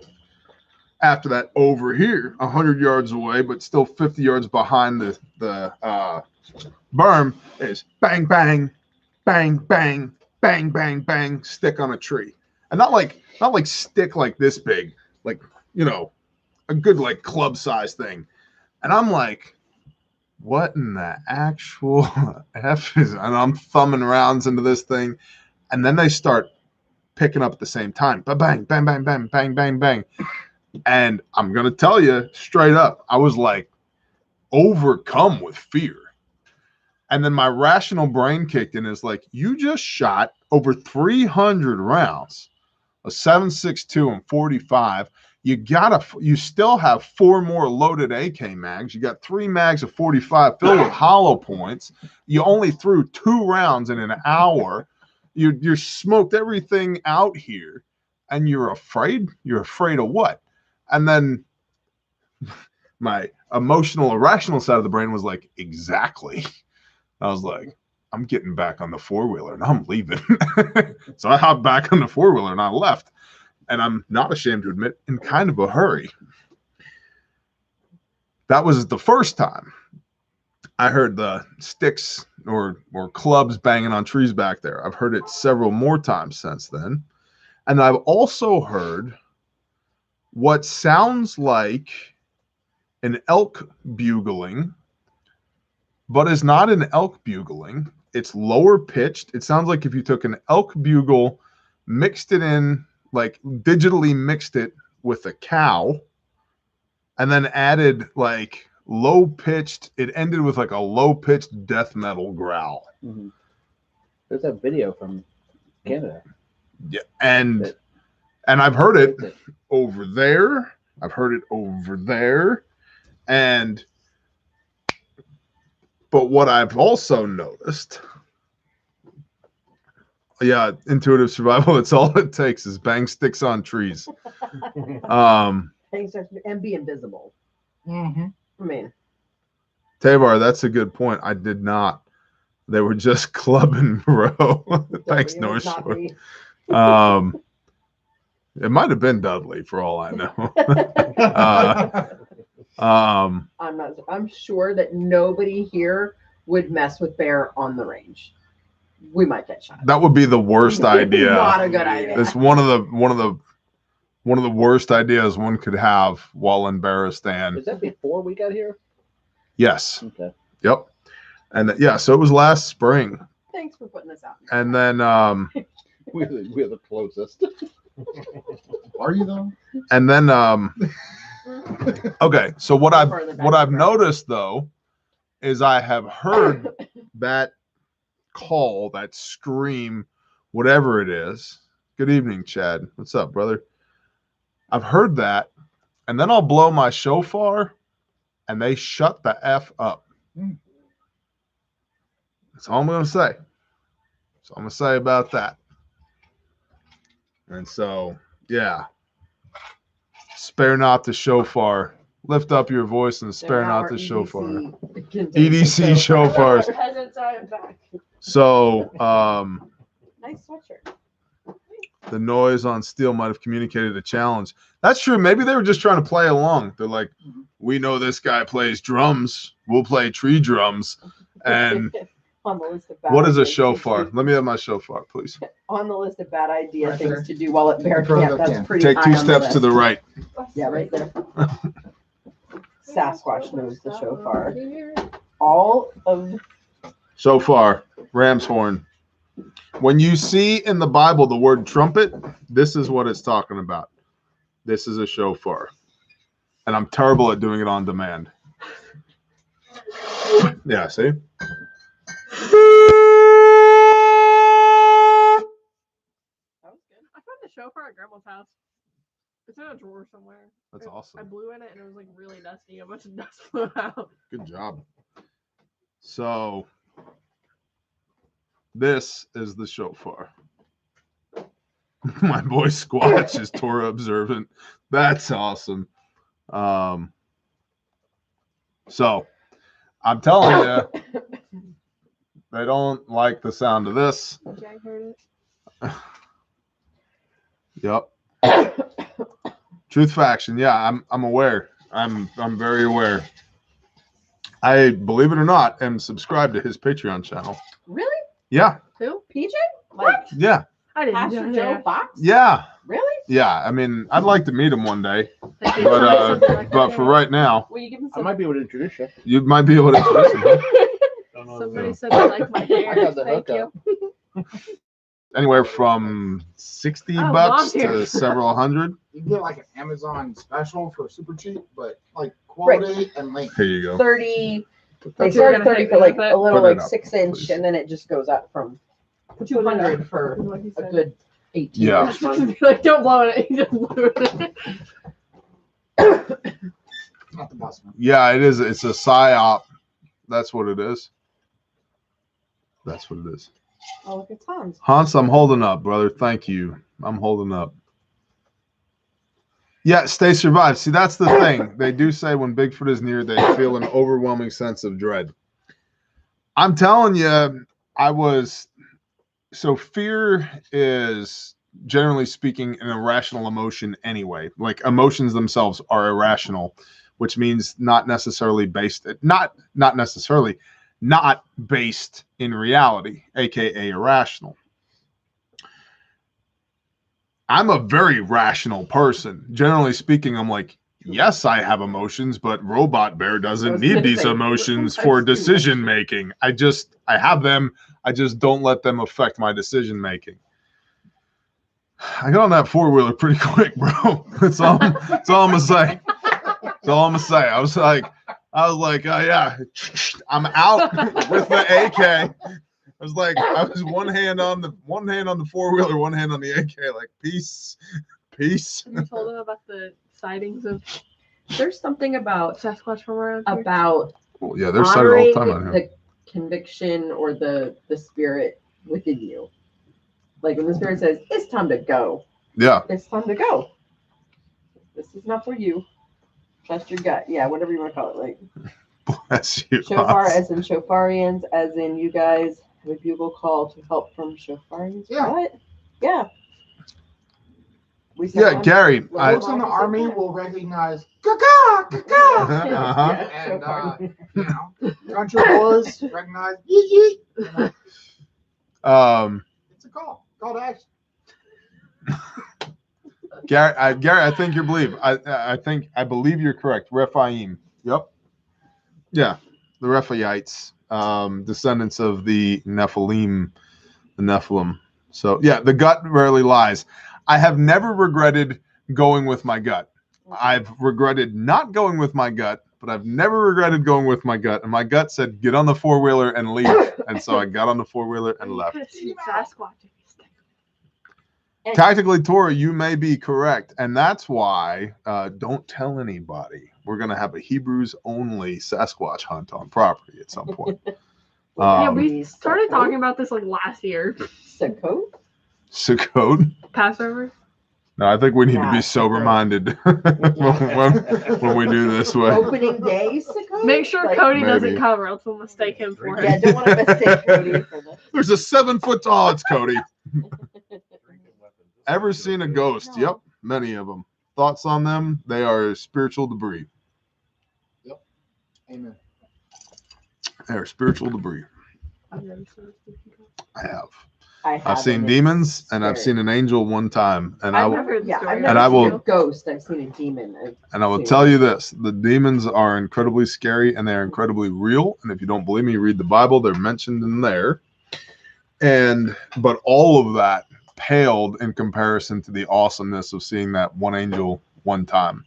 after that, over here, 100 yards away, but still 50 yards behind the berm, is bang, bang, bang, bang, bang, bang, bang, stick on a tree. And not like stick like this big, like, you know, a good like club size thing. And I'm like, what in the actual F is, and I'm thumbing rounds into this thing, and then they start picking up at the same time. Bang, bang, bang, bang, bang, bang, bang, bang. And I'm going to tell you straight up, I was like overcome with fear. And then my rational brain kicked in. Is like, you just shot over 300 rounds, a 7.62 and 45. You still have 4 more loaded AK mags. You got 3 mags of 45 filled with hollow points. You only threw 2 rounds in an hour. You smoked everything out here, and you're afraid? You're afraid of what? And then my emotional, irrational side of the brain was like, exactly. I was like, I'm getting back on the 4-wheeler and I'm leaving. So I hopped back on the 4-wheeler and I left. And I'm not ashamed to admit, in kind of a hurry. That was the first time I heard the sticks or clubs banging on trees back there. I've heard it several more times since then. And I've also heard what sounds like an elk bugling, but is not an elk bugling. It's lower pitched. It sounds like if you took an elk bugle, mixed it in, like digitally mixed it with a cow, and then added like low pitched, it ended with like a low pitched death metal growl. Mm-hmm. There's a video from Canada. Yeah, and I've heard it over there. I've heard it over there. But what I've also noticed, yeah, intuitive survival, it's all it takes is bang sticks on trees. And be invisible. Mm-hmm. I mean, Tavar, that's a good point. I did not. They were just clubbing, bro. Thanks, North Shore. It might have been Dudley for all I know. I'm sure that nobody here would mess with bear on the range. We might get shot. That would be the worst idea. Not a good idea. It's one of the worst ideas one could have while in Baristan. Is that before we got here? Yes. Okay. Yep. And yeah, so it was last spring. Thanks for putting this out. And then we're the closest. Are you though? And then okay, so what I've noticed though is I have heard that call, that scream, whatever it is. Good evening, Chad. What's up, brother? I've heard that, and then I'll blow my shofar and they shut the F up. That's all I'm gonna say. That's all I'm gonna say about that. And so, yeah. Spare not the shofar. Lift up your voice and spare not the shofar. EDC shofars. So, nice sweatshirt. The noise on steel might have communicated a challenge. That's true. Maybe they were just trying to play along. They're like, we know this guy plays drums. We'll play tree drums. And on the list of bad what is a ideas shofar? to do- Let me have my shofar, please. On the list of bad idea Right things there. to do while at bear Further camp. That's can. pretty Take high 2 on the steps to the list. right. Yeah, right there. Sasquatch knows the shofar. All of Shofar, ram's horn. When you see in the Bible the word trumpet, this is what it's talking about. This is a shofar. And I'm terrible at doing it on demand. Yeah, see? that was good. I found the shofar at Grandma's house. It's in a drawer somewhere. That's I awesome. blew in it and it was like really dusty. A bunch of dust flew out. Good job. So, this is the shofar. My boy Squatch is Torah observant. That's awesome. So, I'm telling you, they don't like the sound of this. Jag heard it. Yep. Truth faction. Yeah, I'm aware. I'm very aware. I, believe it or not, am subscribed to his Patreon channel. Really? Yeah. Who? PJ? Like Yeah. I didn't Pastor know Joe that. Fox? Yeah. Really? Yeah. I mean, I'd like to meet him one day, They did but something like but that, for yeah. right now, Will you give him I some? might be able to introduce you. you might be able to introduce him. Huh? Don't know Somebody said they like my hair. I got the Thank hookup. you. Anywhere from 60 Oh, bucks Mom's here. to several hundred. You can get like an Amazon special for super cheap, but like quality and length. Here you go. 30. They Thought you were start gonna 30 take for like it. a little Put it like up, 6-inch, please. and then it just goes up from Put it 200 up. for What he a said. good 18 Yeah. inch one. Like, don't blow it. You just blew it. Not the best one. Yeah, it is. It's a psyop. That's what it is. That's what it is. Oh, look at Tom's. Hans, I'm holding up, brother. Thank you. I'm holding up. Yeah, stay survive. See, that's the thing. They do say when Bigfoot is near, they feel an overwhelming sense of dread. I'm telling you, so fear is, generally speaking, an irrational emotion anyway. Like, emotions themselves are irrational, which means not necessarily based in reality, aka irrational. I'm a very rational person. Generally speaking, I'm like, yes, I have emotions, but Robot Bear I doesn't was need gonna these say, emotions sometimes for too much. decision making. I have them. I just don't let them affect my decision making. I got on that 4-wheeler pretty quick, bro. That's all I'm gonna say. That's all I'm gonna say. I was like, oh yeah, I'm out with the AK. I was one hand on the 4-wheeler, one hand on the AK, like peace. You told him about the sightings of There's something about Sasquatch from around here. Well, yeah, they're sighted all the time honoring out here. the conviction or the spirit within you. Like when the spirit says, it's time to go. Yeah. It's time to go. This is not for you. Trust your gut. Yeah, whatever you want to call it. Like Bless you. shofar Hans. as in shofarians, as in you guys have a bugle call to help from shofarians. Yeah. What? Yeah. We said Yeah, one- Gary. one Folks in the all army said will recognize caca, caca. Uh-huh. Yeah, And shofar. you know, country boys recognize yeet yeet. It's a call to action. Gary, I think you believe. I believe you're correct. Rephaim. Yep. Yeah, the Rephaites, descendants of the Nephilim, the Nephilim. So yeah, the gut rarely lies. I have never regretted going with my gut. I've regretted not going with my gut, but I've never regretted going with my gut. And my gut said, get on the 4-wheeler and leave. And so I got on the 4-wheeler and left. You could have seen Sasquatch if you stayed. Tactically, Torah, you may be correct. And that's why don't tell anybody. We're going to have a Hebrews only Sasquatch hunt on property at some point. Yeah, we started talking about this like last year. Sukkot? Sukkot? Passover. No, I think we need to Nah, be sober-minded when we do this way. Opening day Sukkot? Make sure Like- Cody Maybe. doesn't come, or else we'll mistake him for Yeah, him. don't want to mistake Cody for this. There's a 7-foot tall. It's Cody. ever seen a ghost? Yep, many of them. Thoughts on them? They are spiritual debris. Yep. Amen. They are spiritual debris. I have. I've haven't. seen It's demons, and I've scary. seen an angel one time, and I've I never, will, yeah, I've and never I seen will- a ghost. I've seen a demon. and I will tell you this: the demons are incredibly scary, and they are incredibly real. And if you don't believe me, read the Bible; they're mentioned in there. But all of that paled in comparison to the awesomeness of seeing that one angel one time.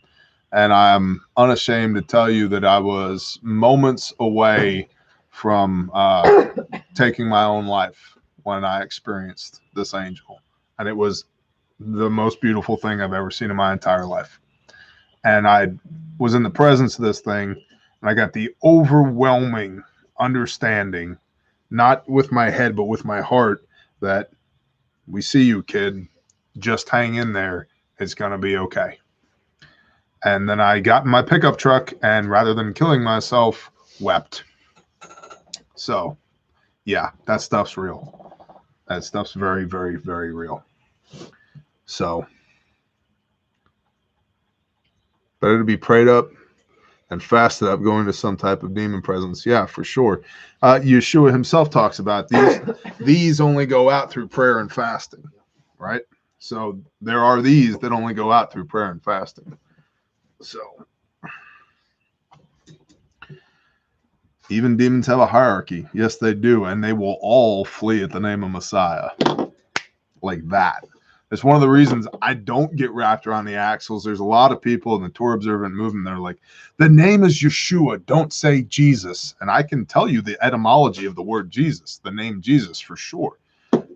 And I'm unashamed to tell you that I was moments away from taking my own life when I experienced this angel. And it was the most beautiful thing I've ever seen in my entire life. And I was in the presence of this thing, and I got the overwhelming understanding, not with my head, but with my heart, that we see you, kid. Just hang in there. It's going to be okay. And then I got in my pickup truck, and rather than killing myself, wept. So, yeah, that stuff's real. That stuff's very, very, very real. So, better to be prayed up and fasted up going to some type of demon presence. Yeah, for sure. Yeshua himself talks about these only go out through prayer and fasting, right? So there are these that only go out through prayer and fasting. So even demons have a hierarchy. Yes, they do. And they will all flee at the name of Messiah. Like that. It's one of the reasons I don't get wrapped around the axles. There's a lot of people in the Torah observant movement that are like, the name is Yeshua, don't say Jesus. And I can tell you the etymology of the word Jesus, the name Jesus for sure.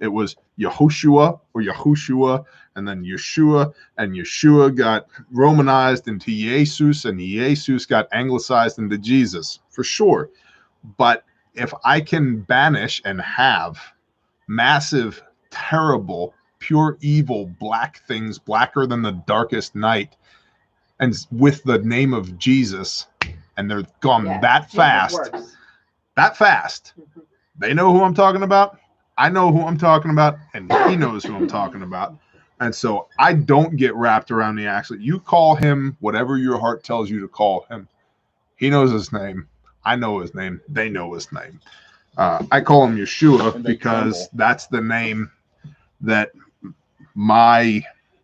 It was Yehoshua or Yahushua, and then Yeshua, and Yeshua got Romanized into Jesus, and Jesus got anglicized into Jesus for sure. But if I can banish and have massive, terrible, pure evil, black things, blacker than the darkest night, and with the name of Jesus, and they're gone that fast, they know who I'm talking about. I know who I'm talking about, and he knows who I'm talking about. And so I don't get wrapped around the axle. You call him whatever your heart tells you to call him. He knows his name. I know his name. They know his name. I call him Yeshua because that's the name that my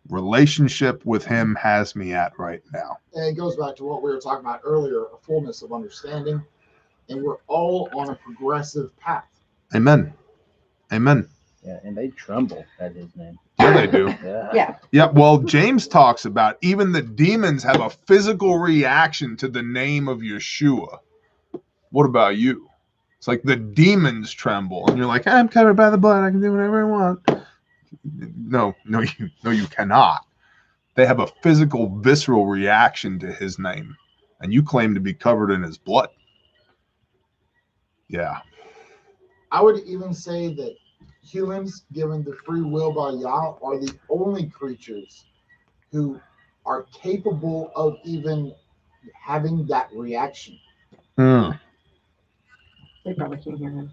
relationship with him has me at right now. And it goes back to what we were talking about earlier, a fullness of understanding. And we're all on a progressive path. Amen. Amen. Yeah, and they tremble at his name. Yeah, they do. Yeah. Yeah, well, James talks about even the demons have a physical reaction to the name of Yeshua. What about you? It's like the demons tremble, and you're like, I'm covered by the blood. I can do whatever I want. No, you cannot. They have a physical, visceral reaction to his name, and you claim to be covered in his blood. Yeah. I would even say that humans, given the free will by Yah, are the only creatures who are capable of even having that reaction. They probably can't hear him.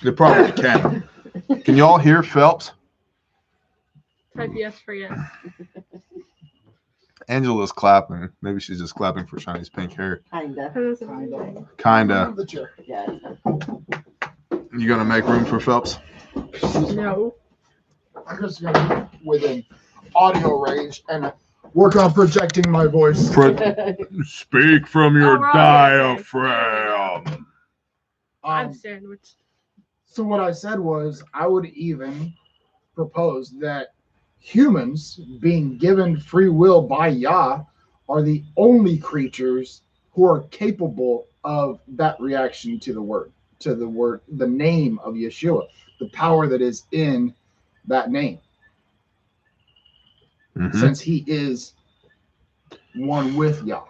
They probably can. Can y'all hear Phelps? Type yes for yes. Angela's clapping. Maybe she's just clapping for Shani's pink hair. Kinda. Yeah. You gonna make room for Phelps? No. I'm just going to be within audio range and work on projecting my voice. Speak from your All right. diaphragm. I'm sandwiched. So what I said was I would even propose that humans, being given free will by Yah, are the only creatures who are capable of that reaction to the name of Yeshua, the power that is in that name. Mm-hmm. Since he is one with Yah.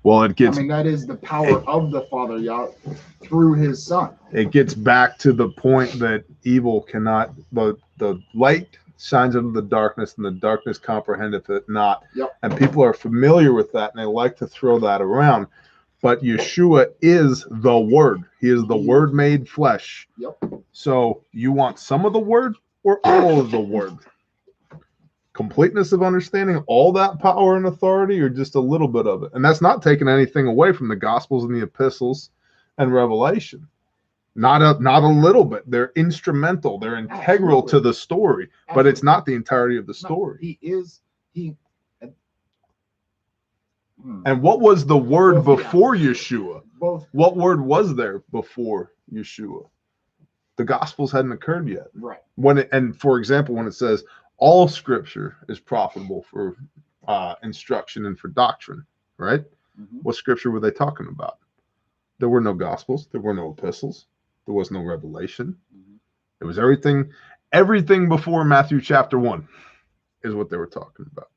Well, that is the power of the Father Yah through his Son. It gets back to the point that evil cannot, the light shines into the darkness, and the darkness comprehendeth it not. Yep. And people are familiar with that, and they like to throw that around. But Yeshua is the Word. He is the Word made flesh. Yep. So you want some of the Word or all of the Word? completeness of understanding all that power and authority, or just a little bit of it? And that's not taking anything away from the Gospels and the epistles and Revelation. Not a little bit. They're instrumental. They're integral to the story, but it's not the entirety of the story. And what was the word before Yeshua? What word was there before Yeshua? The Gospels hadn't occurred yet. Right. For example, when it says all Scripture is profitable for instruction and for doctrine, right? Mm-hmm. What Scripture were they talking about? There were no Gospels. There were no epistles. There was no revelation. Mm-hmm. It was everything before Matthew chapter 1 is what they were talking about.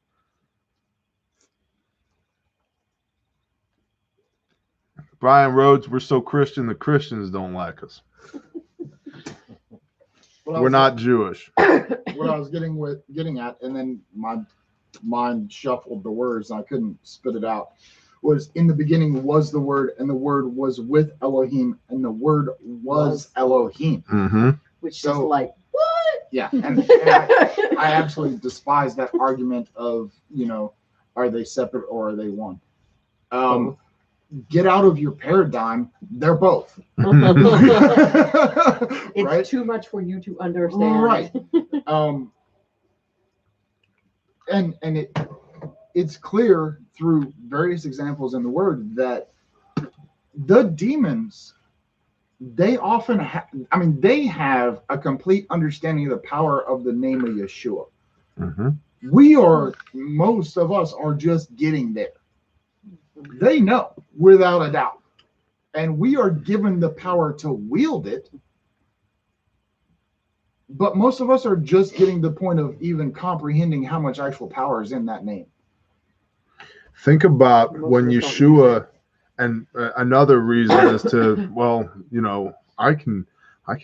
Brian Rhodes, we're so Christian, the Christians don't like us. We're not Jewish. What I was getting at, and then my mind shuffled the words, and I couldn't spit it out, was in the beginning was the Word, and the Word was with Elohim, and the Word was Elohim. Mm-hmm. Which is like, what? Yeah, and I absolutely despise that argument of, are they separate or are they one? Get out of your paradigm. They're both. It's right? too much for you to understand. Right. And it's clear through various examples in the Word that the demons, they often they have a complete understanding of the power of the name of Yeshua. Mm-hmm. Most of us are just getting there. They know without a doubt. And we are given the power to wield it. But most of us are just getting the point of even comprehending how much actual power is in that name. Think about when Yeshua, and another reason is to, I can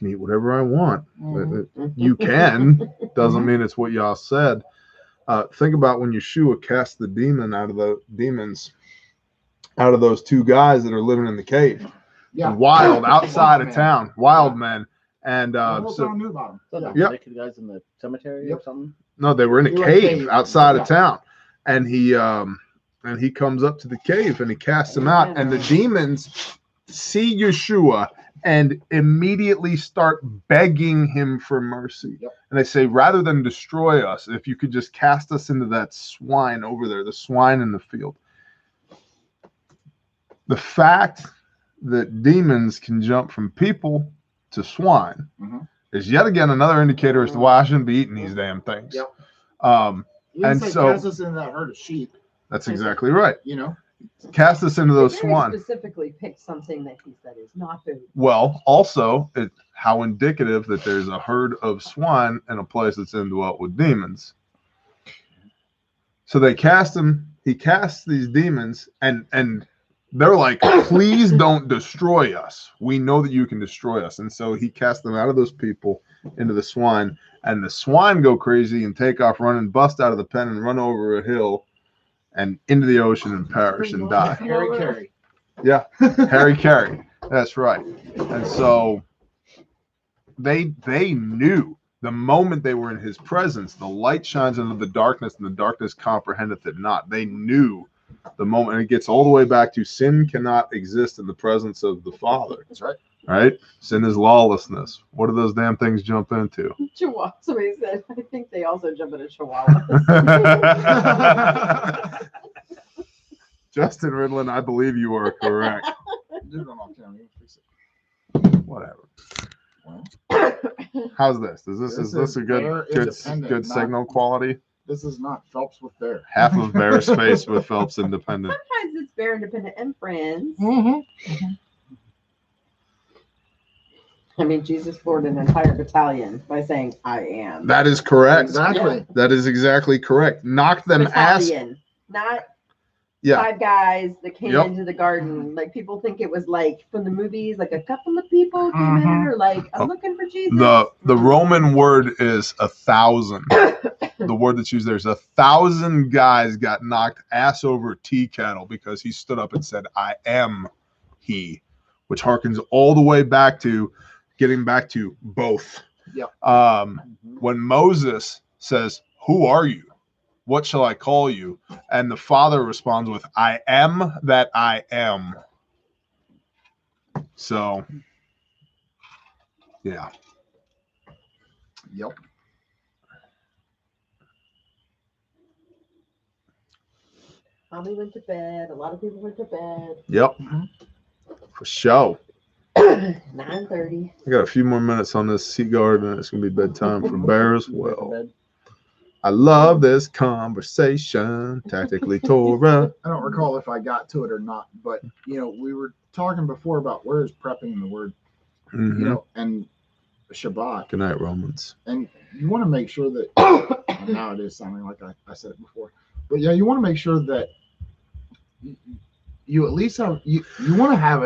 eat whatever I want. Mm-hmm. You can, doesn't mean it's what y'all said. Think about when Yeshua cast the demons out of those two guys that are living in the cave. Yeah. Wild, outside of town. Wild men. And the whole town knew about them. The naked guys in the cemetery or something? No, they were in a cave outside of town. And he comes up to the cave and he casts them out. And the demons see Yeshua and immediately start begging him for mercy. Yep. And they say, rather than destroy us, if you could just cast us into that swine over there, the swine in the field. The fact that demons can jump from people to swine is yet again another indicator as to why I shouldn't be eating these damn things. Yep. And so cast us into that herd of sheep. That's exactly right. Cast us into those swine. Specifically pick something that he said is not food. Well, also, how indicative that there's a herd of swine in a place that's indwelt with demons. So they cast him. He casts these demons, and they're like, please don't destroy us. We know that you can destroy us. And so he cast them out of those people into the swine, and the swine go crazy and take off running, bust out of the pen and run over a hill and into the ocean and perish and die. Harry Carey. Yeah, Harry Carey. That's right. And so they knew the moment they were in his presence, the light shines into the darkness and the darkness comprehendeth it not. They knew the moment, and it gets all the way back to sin cannot exist in the presence of the Father. That's right. Right? Sin is lawlessness. What do those damn things jump into? Chihuahua. Somebody said, I think they also jump into chihuahuas. Justin Ridlin, I believe you are correct. Whatever. How's this? Is this a good signal quality? This is not Phelps with Bear. Half of Bear's face with Phelps independent. Sometimes it's Bear independent and friends. Mm-hmm. I mean, Jesus floored an entire battalion by saying, I am. That is correct. Exactly. Yeah. That is exactly correct. Knocked them battalion, not Yeah. 5 guys that came Yep. into the garden. Like, people think it was like from the movies, like a couple of people came in, or like, I'm looking for Jesus. The Roman word is 1,000. The word that's used there is 1,000 guys got knocked ass over tea kettle because he stood up and said, I am he, which harkens all the way back to getting back to both. Yep. When Moses says, who are you? what shall I call you? And the Father responds with, I am that I am. So, yeah. Yep. Mommy went to bed. A lot of people went to bed. Yep. For sure. 9:30. I got a few more minutes on this sea guard, and it's going to be bedtime for Bear as well. I love this conversation. Tactically Torah. I don't recall if I got to it or not, but we were talking before about where is prepping in the word, and Shabbat. Good night, Romans. And you want to make sure that now it is sounding like I said it before, but yeah, you want to make sure that you at least have you want to have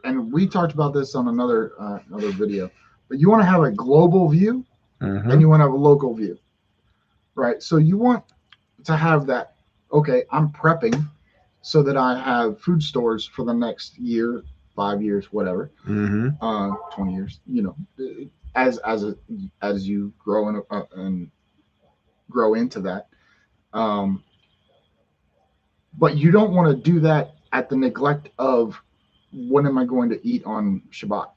and we talked about this on another video, but you want to have a global view and you want to have a local view, right? So you want to have that, okay, I'm prepping so that I have food stores for the next year, 5 years, whatever, 20 years, as you grow and grow into that. But you don't want to do that at the neglect of what am I going to eat on Shabbat,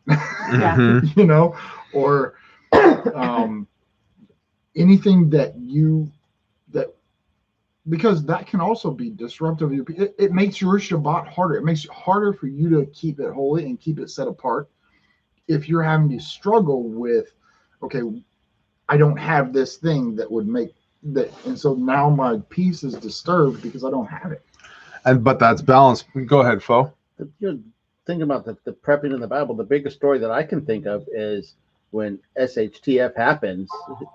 or anything that because that can also be disruptive. It makes your Shabbat harder. It makes it harder for you to keep it holy and keep it set apart. If you're having to struggle with, okay, I don't have this thing that would make that, and so now my peace is disturbed because I don't have it. But that's balance. Go ahead, Fo. You're thinking about the prepping in the Bible. The biggest story that I can think of is when SHTF happens.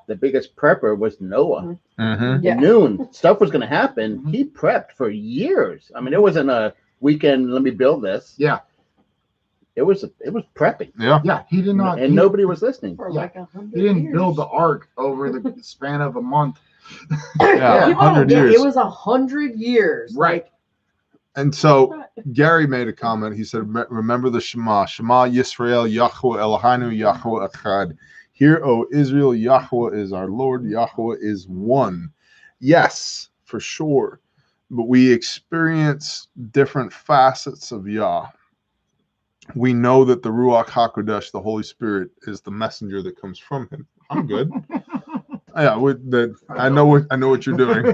The biggest prepper was Noah. Yeah. Noon stuff was going to happen. He prepped for years. I mean, it wasn't a weekend. Let me build this. Yeah. It was prepping. Yeah, he did not, and nobody was listening. For like 100 he didn't years. build the ark over the span of a month. Yeah, 100 years. It was 100 years. Right. And so Gary made a comment. He said, remember the Shema. Shema Yisrael, Yahweh Eloheinu, Yahweh Echad. Hear, O Israel, Yahweh is our Lord, Yahweh is one. Yes, for sure. But we experience different facets of Yah. We know that the Ruach HaKodesh, the Holy Spirit, is the messenger that comes from him. I'm good. Yeah, I know what you're doing.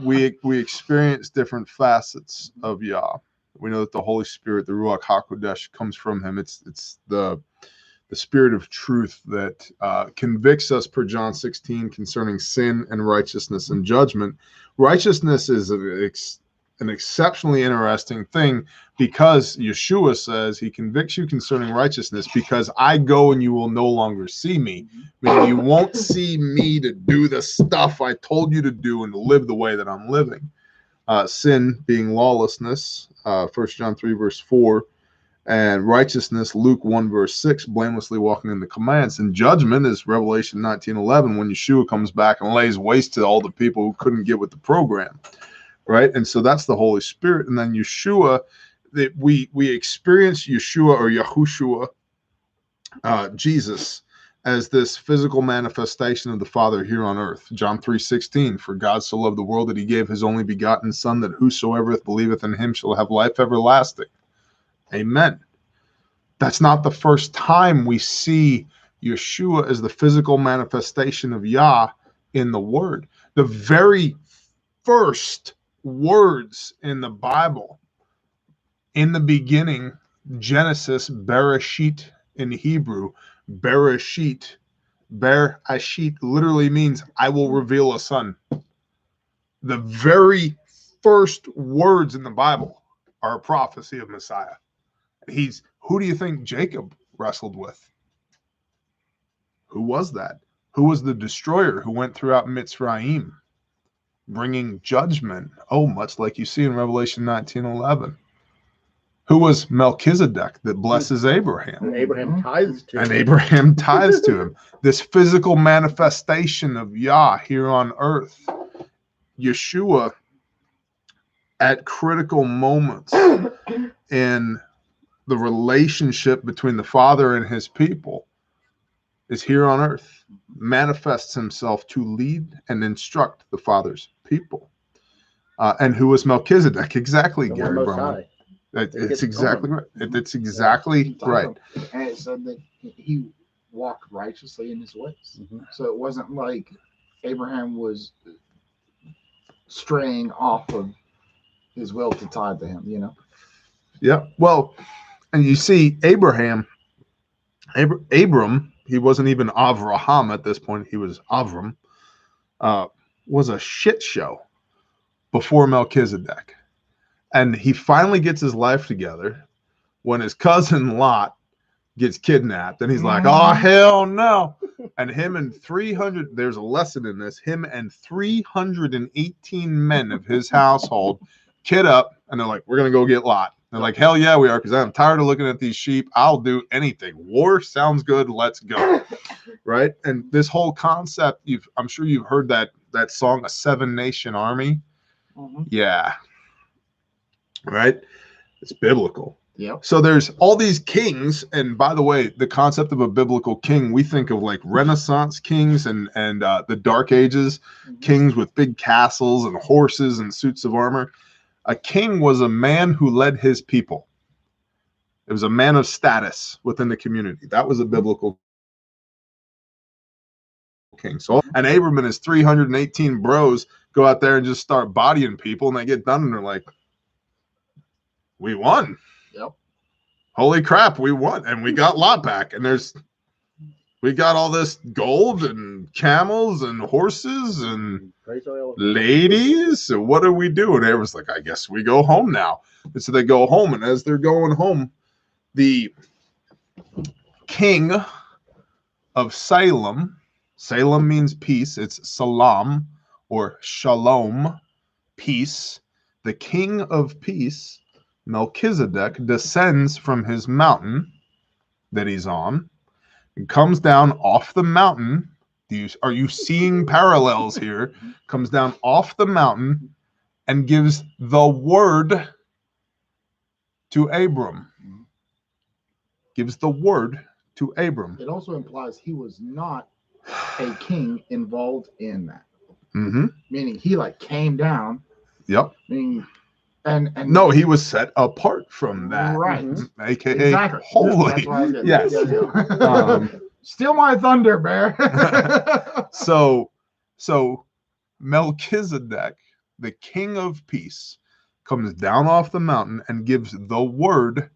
We experience different facets of Yah. We know that the Holy Spirit, the Ruach HaKodesh, comes from him. It's the spirit of truth that convicts us per John 16 concerning sin and righteousness and judgment. Righteousness is an exceptionally interesting thing because Yeshua says he convicts you concerning righteousness because I go and you will no longer see me. Meaning you won't see me to do the stuff I told you to do and to live the way that I'm living. Sin being lawlessness, 1 John 3 verse 4, and righteousness, Luke 1 verse 6, blamelessly walking in the commands. And judgment is Revelation 19:11 when Yeshua comes back and lays waste to all the people who couldn't get with the program. Right, and so that's the Holy Spirit, and then Yeshua. That we experience Yeshua or Yahushua, Jesus, as this physical manifestation of the Father here on earth. John 3:16. For God so loved the world that he gave his only begotten Son, that whosoever believeth in him shall have life everlasting. Amen. That's not the first time we see Yeshua as the physical manifestation of Yah in the Word. The very first words in the Bible, in the beginning, Genesis, Bereshit in Hebrew, Bereshit literally means I will reveal a son. The very first words in the Bible are a prophecy of Messiah. Who do you think Jacob wrestled with? Who was that? Who was the destroyer who went throughout Mitzrayim, bringing judgment? Oh, much like you see in Revelation 19:11. Who was Melchizedek that blesses Abraham? And Abraham tithes to him. And Abraham tithes to him. This physical manifestation of Yah here on earth. Yeshua, at critical moments in the relationship between the Father and his people, is here on earth, manifests himself to lead and instruct the Father's people. And who was Melchizedek? Exactly, The Gary one Most Berman. High. It's exactly right. It's exactly right. And it said that he walked righteously in his ways. Mhm. So it wasn't like Abraham was straying off of his will to tithe to him, you know? Yeah. Well, and you see, Abram, he wasn't even Avraham at this point. He was Avram, was a shit show before Melchizedek. And he finally gets his life together when his cousin Lot gets kidnapped. And he's like, oh, hell no. And him and 300, there's a lesson in this, him and 318 men of his household kid up. And they're like, we're going to go get Lot. They're like, hell yeah, we are, because I'm tired of looking at these sheep. I'll do anything. War sounds good. Let's go. Right? And this whole concept, I'm sure you've heard that song, A Seven Nation Army. Mm-hmm. Yeah. Right? It's biblical. Yep. So there's all these kings. And by the way, the concept of a biblical king, we think of like Renaissance kings and the Dark Ages, kings with big castles and horses and suits of armor. A king was a man who led his people. It was a man of status within the community. That was a biblical king. So, and Abram and his 318 bros go out there and just start bodying people, and they get done, and they're like, we won. Yep. Holy crap, we won. And we got Lot back. And we got all this gold and camels and horses and ladies. So what do we do? And everyone's like, I guess we go home now. And so they go home. And as they're going home, the king of Salem means peace. It's salam or shalom, peace. The king of peace, Melchizedek, descends from his mountain that he's on and comes down off the mountain. Are you seeing parallels here? Comes down off the mountain and gives the word to Abram. Gives the word to Abram. It also implies he was not a king involved in that. Mm-hmm. Meaning he came down. Yep. Meaning and no, he was set apart from that. Right. AKA exactly. holy. That's what I was getting. Yes. Yeah. Steal my thunder, Bear. So Melchizedek, the king of peace, comes down off the mountain and gives the word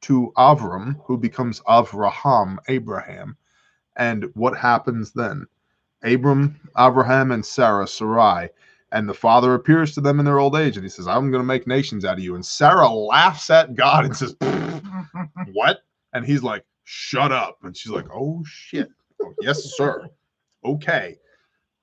to Avram, who becomes Abraham. And what happens then? Abraham and Sarai, and the father appears to them in their old age, and he says, I'm going to make nations out of you. And Sarah laughs at God and says, what? And he's like, shut up. And she's like, oh, shit. Oh, yes, sir. Okay.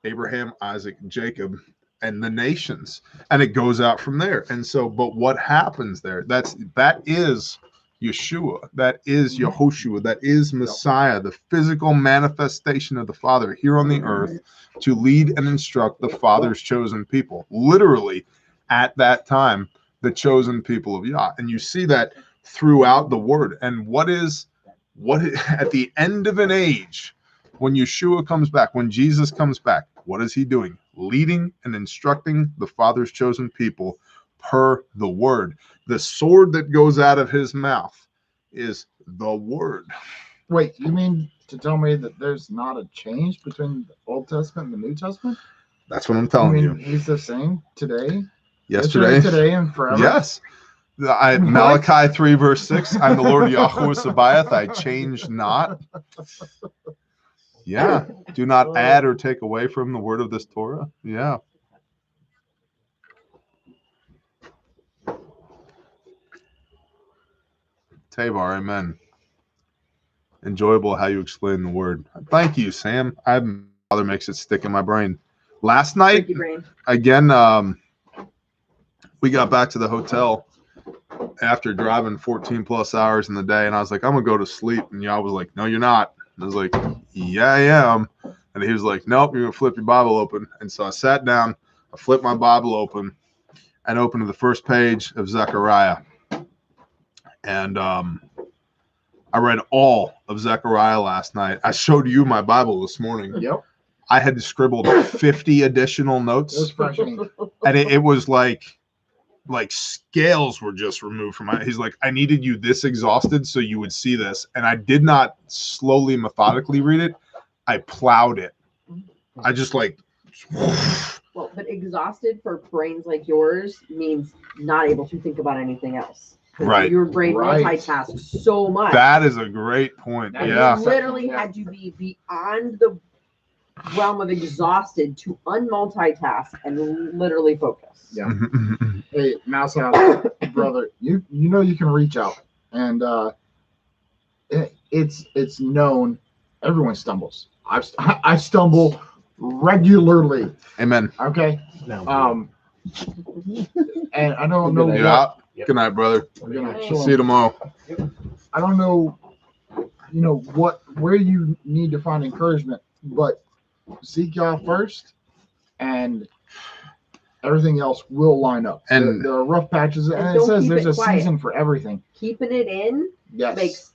Abraham, Isaac, Jacob, and the nations. And it goes out from there. And so, but what happens there? That is Yeshua. That is Yehoshua. That is Messiah, the physical manifestation of the Father here on the earth to lead and instruct the Father's chosen people. Literally, at that time, the chosen people of Yah. And you see that throughout the word. And what at the end of an age, when Yeshua comes back, when Jesus comes back, what is he doing? Leading and instructing the Father's chosen people per the word. The sword that goes out of his mouth is the word. Wait, you mean to tell me that there's not a change between the Old Testament and the New Testament? That's what I'm telling you. He's the same today? Yesterday, today, and forever? Yes. Malachi 3 verse 6, I'm the Lord Yahweh Sabaoth, I change not. Yeah. Do not add or take away from the word of this Torah. Yeah. Tabar, amen. Enjoyable how you explain the word. Thank you, Sam. Father makes it stick in my brain. Last night, again, we got back to the hotel after driving 14 plus hours in the day, and I was like, I'm gonna go to sleep. And y'all was like, no, you're not. And I was like, yeah, I am. And he was like, nope, you're gonna flip your Bible open. And so I sat down, I flipped my Bible open, and opened to the first page of Zechariah. And I read all of Zechariah last night. I showed you my Bible this morning. Yep. I had scribbled 50 additional notes. It was fresh ink. And it was like scales were just removed from my. He's like, I needed you this exhausted so you would see this. And I did not slowly, methodically read it. I plowed it. I just like. Well, but exhausted for brains like yours means not able to think about anything else. Right. Your brain Right. multitasks so much. That is a great point. That Yeah. You literally had to be beyond the realm of exhausted to unmultitask and literally focus. Yeah. Hey, Mouse House, brother, you know you can reach out, and it's known. Everyone stumbles. I stumble regularly. Amen. Okay. No. And I don't know. Yeah. Good night, brother. We're gonna See you tomorrow. I don't know, where you need to find encouragement, but seek God first, and everything else will line up. And there are rough patches, and it don't says keep there's it a quiet. season for everything. Keeping it in Yes. makes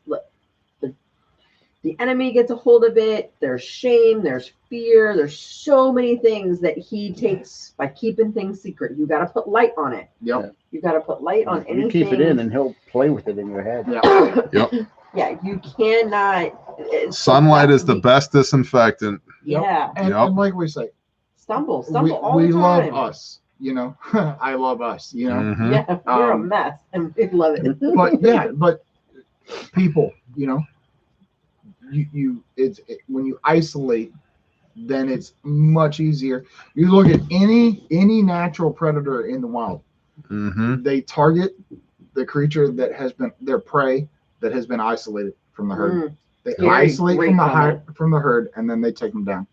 the enemy gets a hold of it. There's shame, there's fear, there's so many things that he takes by keeping things secret. You got to put light on it. Yep. You got to put light on anything. You keep it in, and he'll play with it in your head. Yeah. Yep. Yeah, you cannot. Sunlight is the best disinfectant. Yeah, And, Yep. and like we say, stumble we all the love time. us. I love us. Mhm. Yeah, we're a Um, mess, and we love it. But people, when you isolate, then it's much easier. You look at any natural predator in the wild. Mhm. They target the creature that has been their prey that has been isolated from the herd. Mm. They Very isolate great from the herd, and then they take them down.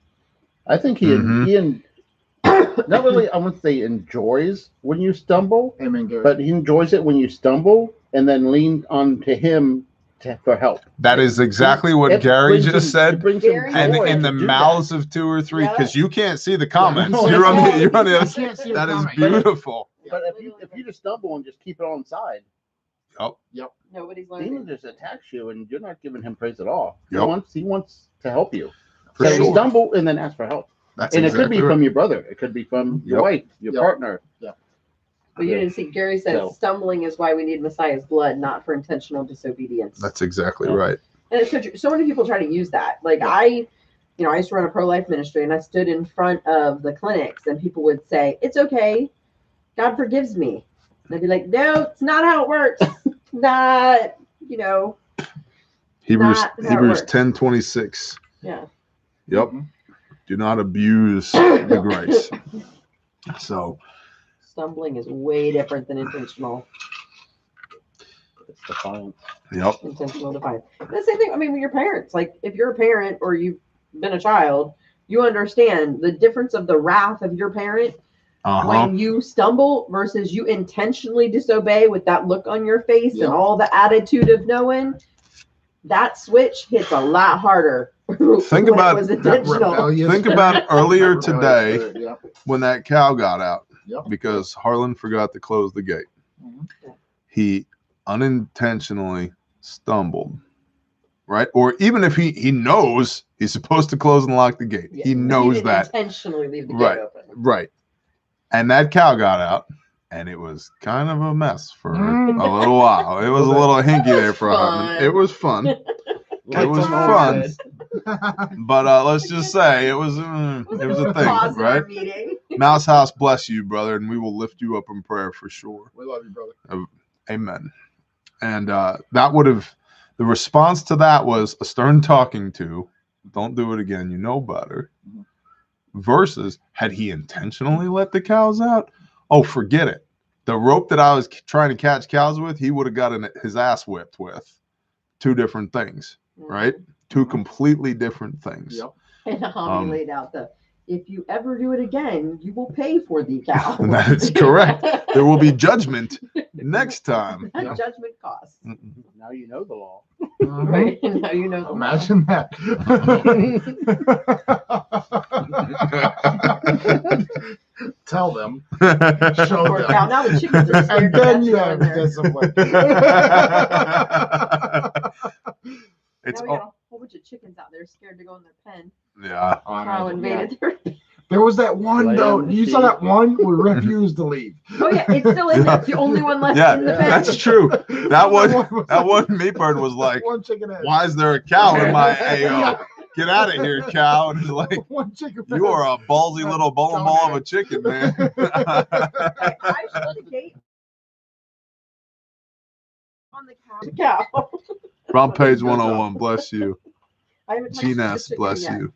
I think he not really, I wouldn't say enjoys when you stumble, Amen, Gary. but he enjoys it when you stumble and then lean on to him for help. That is exactly what It Gary brings him- just it said. brings him Gary- And joy in to the do that. mouths of two or three, Yeah. because you can't see the comments. Yeah. You're on the You other. can't see That it is coming. beautiful. But if you just stumble and just keep it on side, Nobody's demon learning. just attacks you, and you're not giving him praise at all. Yep. He wants to help you. For So sure. stumble and then ask for help. That's And it exactly could be right. from your brother. It could be from your Yep. wife, your Yep. partner. But you didn't see. Gary said No. stumbling is why we need Messiah's blood, not for intentional disobedience. That's exactly right. And it's so true. So many people try to use that. Like I used to run a pro-life ministry, and I stood in front of the clinics, and people would say, "It's okay, God forgives me," and I'd be like, "No, it's not how it works. Not, Hebrews Not how it Hebrews works. 10:26. yeah." Yep. Mhm. Do not abuse the grace. So Stumbling is way different than intentional. It's defiance. yep. Intentional defiance. The same thing. I mean, with your parents. Like, if you're a parent or you've been a child, you understand the difference of the wrath of your parent when you stumble versus you intentionally disobey with that look on your face Yep. and all the attitude of knowing. That switch hits a lot harder. Think when about it was That intentional. rebellious- Think about earlier Rebellious today spirit, yeah. when that cow got out Yep. because Harlan forgot to close the gate. Mhm. He unintentionally stumbled, right? Or even if he knows he's supposed to close and lock the gate, Yeah. he knows didn't that, intentionally leave the Right. gate open. right? And that cow got out, and it was kind of a mess for a little while. It was a little hinky there for a husband. Fun. It was fun. It was fun. But let's just say it was a thing, Pause in our right? meeting. Mouse House bless you, brother, and we will lift you up in prayer for sure. We love you, brother. Amen. And that would have, the response to that was a stern talking to, don't do it again, you know better, versus had he intentionally let the cows out? Oh, forget it. The rope that I was trying to catch cows with, he would have gotten his ass whipped with. Two different things, right? Two completely different things. Yep. And Hobby laid out if you ever do it again, you will pay for the cow. That's correct. There will be judgment next time. That judgment costs. Now you know the law. Right? And now you know the law. Imagine that. Tell them. Show Poor them. cow. Now the chickens are scared. And to then death you to go in have there. discipline. It's Now we got a whole bunch of chickens out there scared to go in their pen. yeah. Cow invaded their pen. There was that one though. You saw that one who refused to leave. Oh yeah, it's still in there. It's the only one left Yeah, in the pen. that's true. That one meat bird was like, one chicken head. why is there a cow in my AO? Get out of here, cow. And it's like, One chicken you are a ballsy little bowling ball of a chicken, man. I shut the gate on the cow. Front page 101, bless you. I haven't touched the G-Ness, chicken bless yet. you.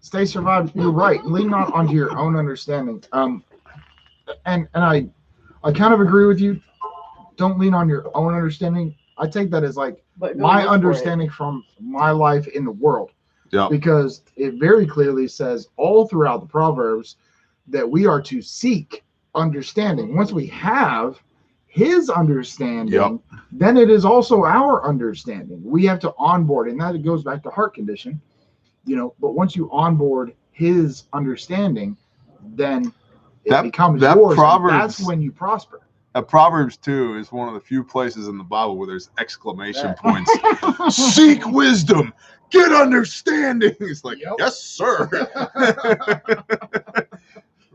Stay survive. You're right. Lean not onto your own understanding. And I kind of agree with you. Don't lean on your own understanding. I take that as like But my look for understanding from my life in the world. Yeah. Because it very clearly says all throughout the Proverbs that we are to seek understanding. Once we have his understanding, Yep. then it is also our understanding. We have to onboard, and that goes back to heart condition, but once you onboard his understanding, then it becomes that yours. Proverbs- And that's when you prosper. Proverbs 2 is one of the few places in the Bible where there's exclamation points. Seek wisdom, get understanding. It's like, Yep. yes, sir.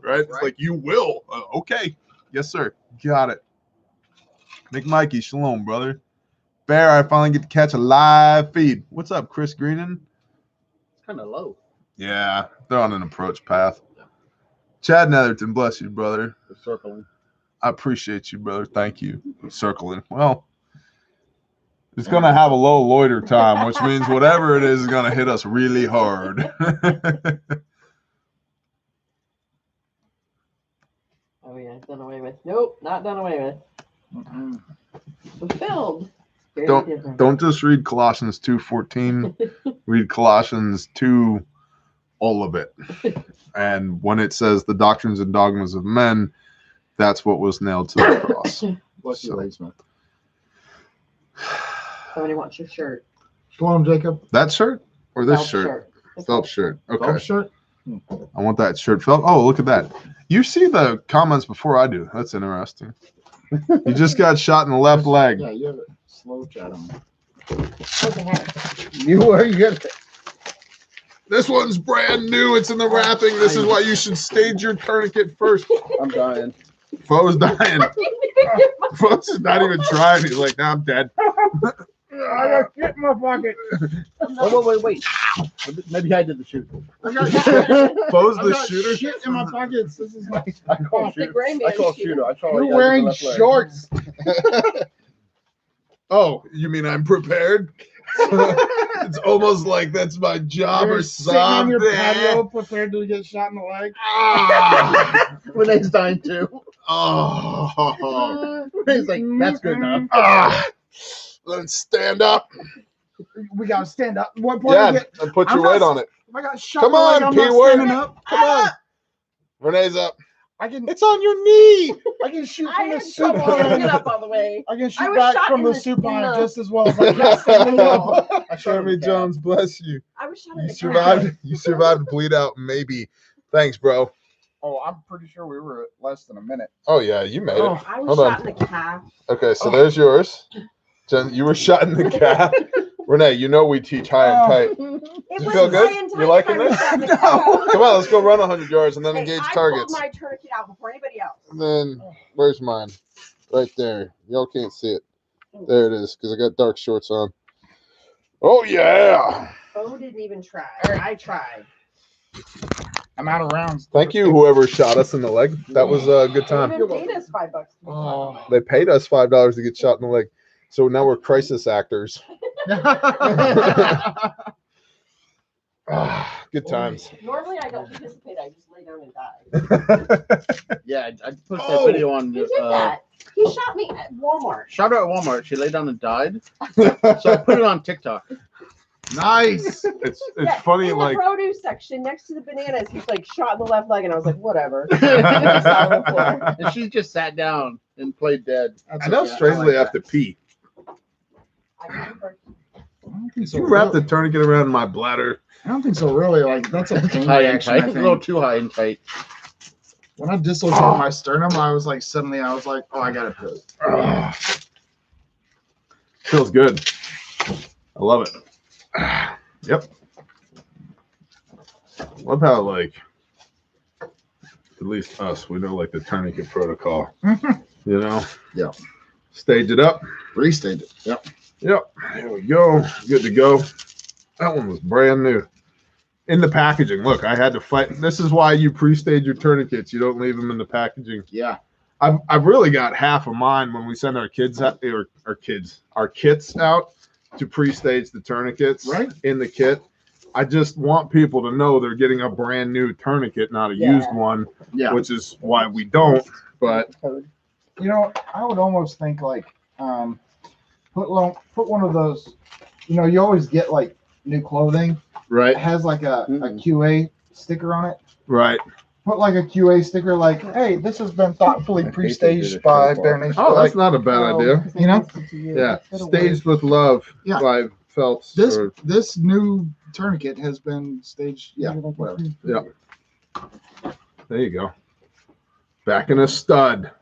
Right? It's like, you will. Okay. Yes, sir. Got it. Nick Mikey, shalom, brother. Bear, I finally get to catch a live feed. What's up, Chris Greenan? It's kind of low. Yeah, they're on an approach path. Chad Netherton, bless you, brother. The circling. I appreciate you, brother. Thank you. Circling. Well, it's going to have a low loiter time, which means whatever it is going to hit us really hard. Oh yeah, done away with. Nope, not done away with. Fulfilled. Very different. Don't just read Colossians 2:14. Read Colossians 2, all of it. And when it says the doctrines and dogmas of men, that's what was nailed to the cross. Bless you, Ladesmith. Somebody wants your shirt. Shalom, Jacob. That shirt or this Felt shirt? Felt shirt. Okay. Golf shirt. I want that shirt felt. Oh, look at that. You see the comments before I do. That's interesting. You just got shot in the left leg. Yeah, you have a slow chat on. What the heck? You got This one's brand new. It's in the wrapping. This is why you should stage your tourniquet first. I'm dying. Foe's dying. Foe's is not even trying. He's like, nah, I'm dead. I got shit in my pocket. Wait. Maybe I did the shoot. I got shit. Foe's I the got shooter. shit in my pockets. This is my. I call The shooter. gray man I call shooter. shooter. I call. You're wearing shorts. Oh, you mean I'm prepared? It's almost like that's my job You're or sitting on your something. patio, prepared to get shot in the leg. Ah. Renee's dying too. Oh. Renee's like, that's good enough. Ah. Let's stand up. We gotta stand up. What point I Yeah, get? and put I'm your not- weight on it. If I got shot Come in the leg, on, I'm not P-word. standing up. Come on. Renee's up. I can. It's on your knee. I can shoot I from the had soup trouble getting line. up all the way. I can I shoot was back shot from in the the- soup in line the- just as well as I can standing up. Jeremy Jones, bless you. I was shot in You the survived. You survived bleed out, maybe. Thanks, bro. Oh, I'm pretty sure we were at less than a minute. Oh yeah, you made it. Oh, I was Hold shot on. in the calf. Okay, so there's yours. Jen, you were shot in the calf. Renee, you know we teach high and tight. It You was feel good? high and tight You liking if I was this? shot in the calf. Come on, let's go run 100 yards and then Hey, engage I targets. pulled my tourniquet out before anybody else. And then, where's mine? Right there. Y'all can't see it. There it is, because I got dark shorts on. Oh, yeah. Bo didn't even try. Or I tried. I'm out of rounds. Thank you, whoever shot us in the leg. That was a good They time. even paid us $5. Oh. They paid us $5 to get shot in the leg. So now we're crisis actors. Ah, good times. Normally I don't participate. I just lay down and die. Yeah, I put that Oh, video on. He did that. He shot me at Walmart. Shot her at Walmart. She laid down and died. So I put it on TikTok. Nice. It's Yeah, funny, in like, the produce section next to the bananas. He's like shot in the left leg, and I was like, whatever. And she just sat down and played dead. That's I know okay. strangely I like have to pee. I remember. I don't think so. You wrap the tourniquet around my bladder. I don't think so. Really, like that's a pain High and reaction. I tight. A little think. too high and tight. When I dislocated my sternum, I was like, suddenly, I was like, oh, I gotta poo. Feels good. I love it. Yep. Love how, like, at least us, we know, like, the tourniquet protocol. You know? Yeah. Stage it up. Restage it. Yep. Yep. There we go. Good to go. That one was brand new. In the packaging. Look, I had to fight. This is why you pre-stage your tourniquets. You don't leave them in the packaging. Yeah. I've really got half of mine when we send our kids out, or our kits out to pre-stage the tourniquets in the kit. I just want people to know they're getting a brand new tourniquet, not a used one, which is why we don't. But you know, I would almost think like put one of those. You know, you always get like new clothing. Right. It has like a QA sticker on it. Right. Put like a QA sticker, like, hey, this has been thoughtfully pre-staged by Bear Nation. Oh, that's not a bad idea. You know? Yeah. Staged with love by Phelps. This new tourniquet has been staged. Yeah. Whatever. Yeah. There you go. Back in a stud.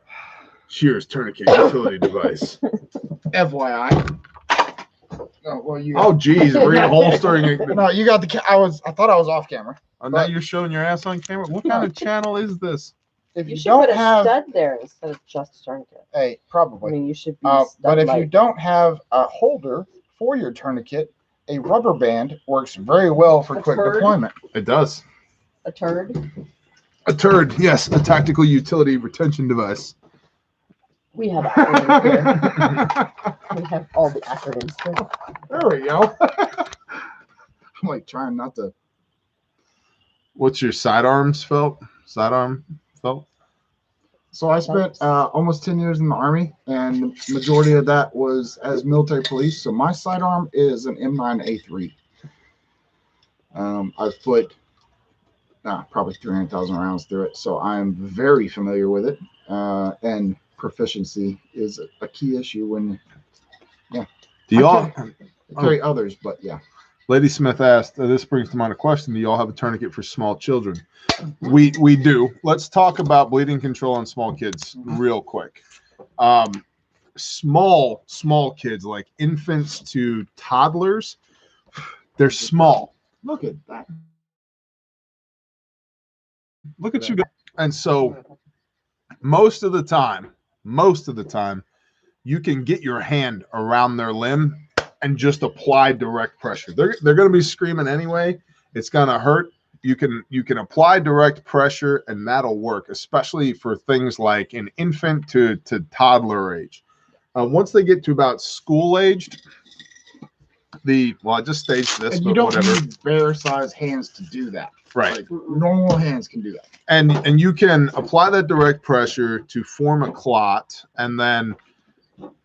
Shears tourniquet utility device. FYI. Oh, well, you. Oh, geez, reholstering. No, you got the. I thought I was off camera. Oh, now you're showing your ass on camera. What kind of channel is this? If you should put a stud there instead of just a tourniquet. Hey, probably. I mean, you should be. But if you don't have a holder for your tourniquet, a rubber band works very well for quick deployment. It does. A turd. A turd, yes, a tactical utility retention device. We have acronyms here. We have all the acronyms here. There we go. I'm like trying not to. What's your sidearms felt? Sidearm felt? So I spent almost 10 years in the Army, and the majority of that was as military police. So my sidearm is an M9A3. I've put probably 300,000 rounds through it, so I'm very familiar with it. And proficiency is a key issue when, Do y'all carry others, but yeah. Lady Smith asked, this brings to mind a question. Do you all have a tourniquet for small children? We do. Let's talk about bleeding control on small kids real quick. Small kids, like infants to toddlers, they're small. Look at that. Look at you guys. And so most of the time, you can get your hand around their limb and just apply direct pressure. They're going to be screaming anyway. It's going to hurt. You can apply direct pressure and that'll work, especially for things like an infant to toddler age. Once they get to about school aged, I just staged this. And you don't need bear size hands to do that. Right. Like, normal hands can do that. And you can apply that direct pressure to form a clot and then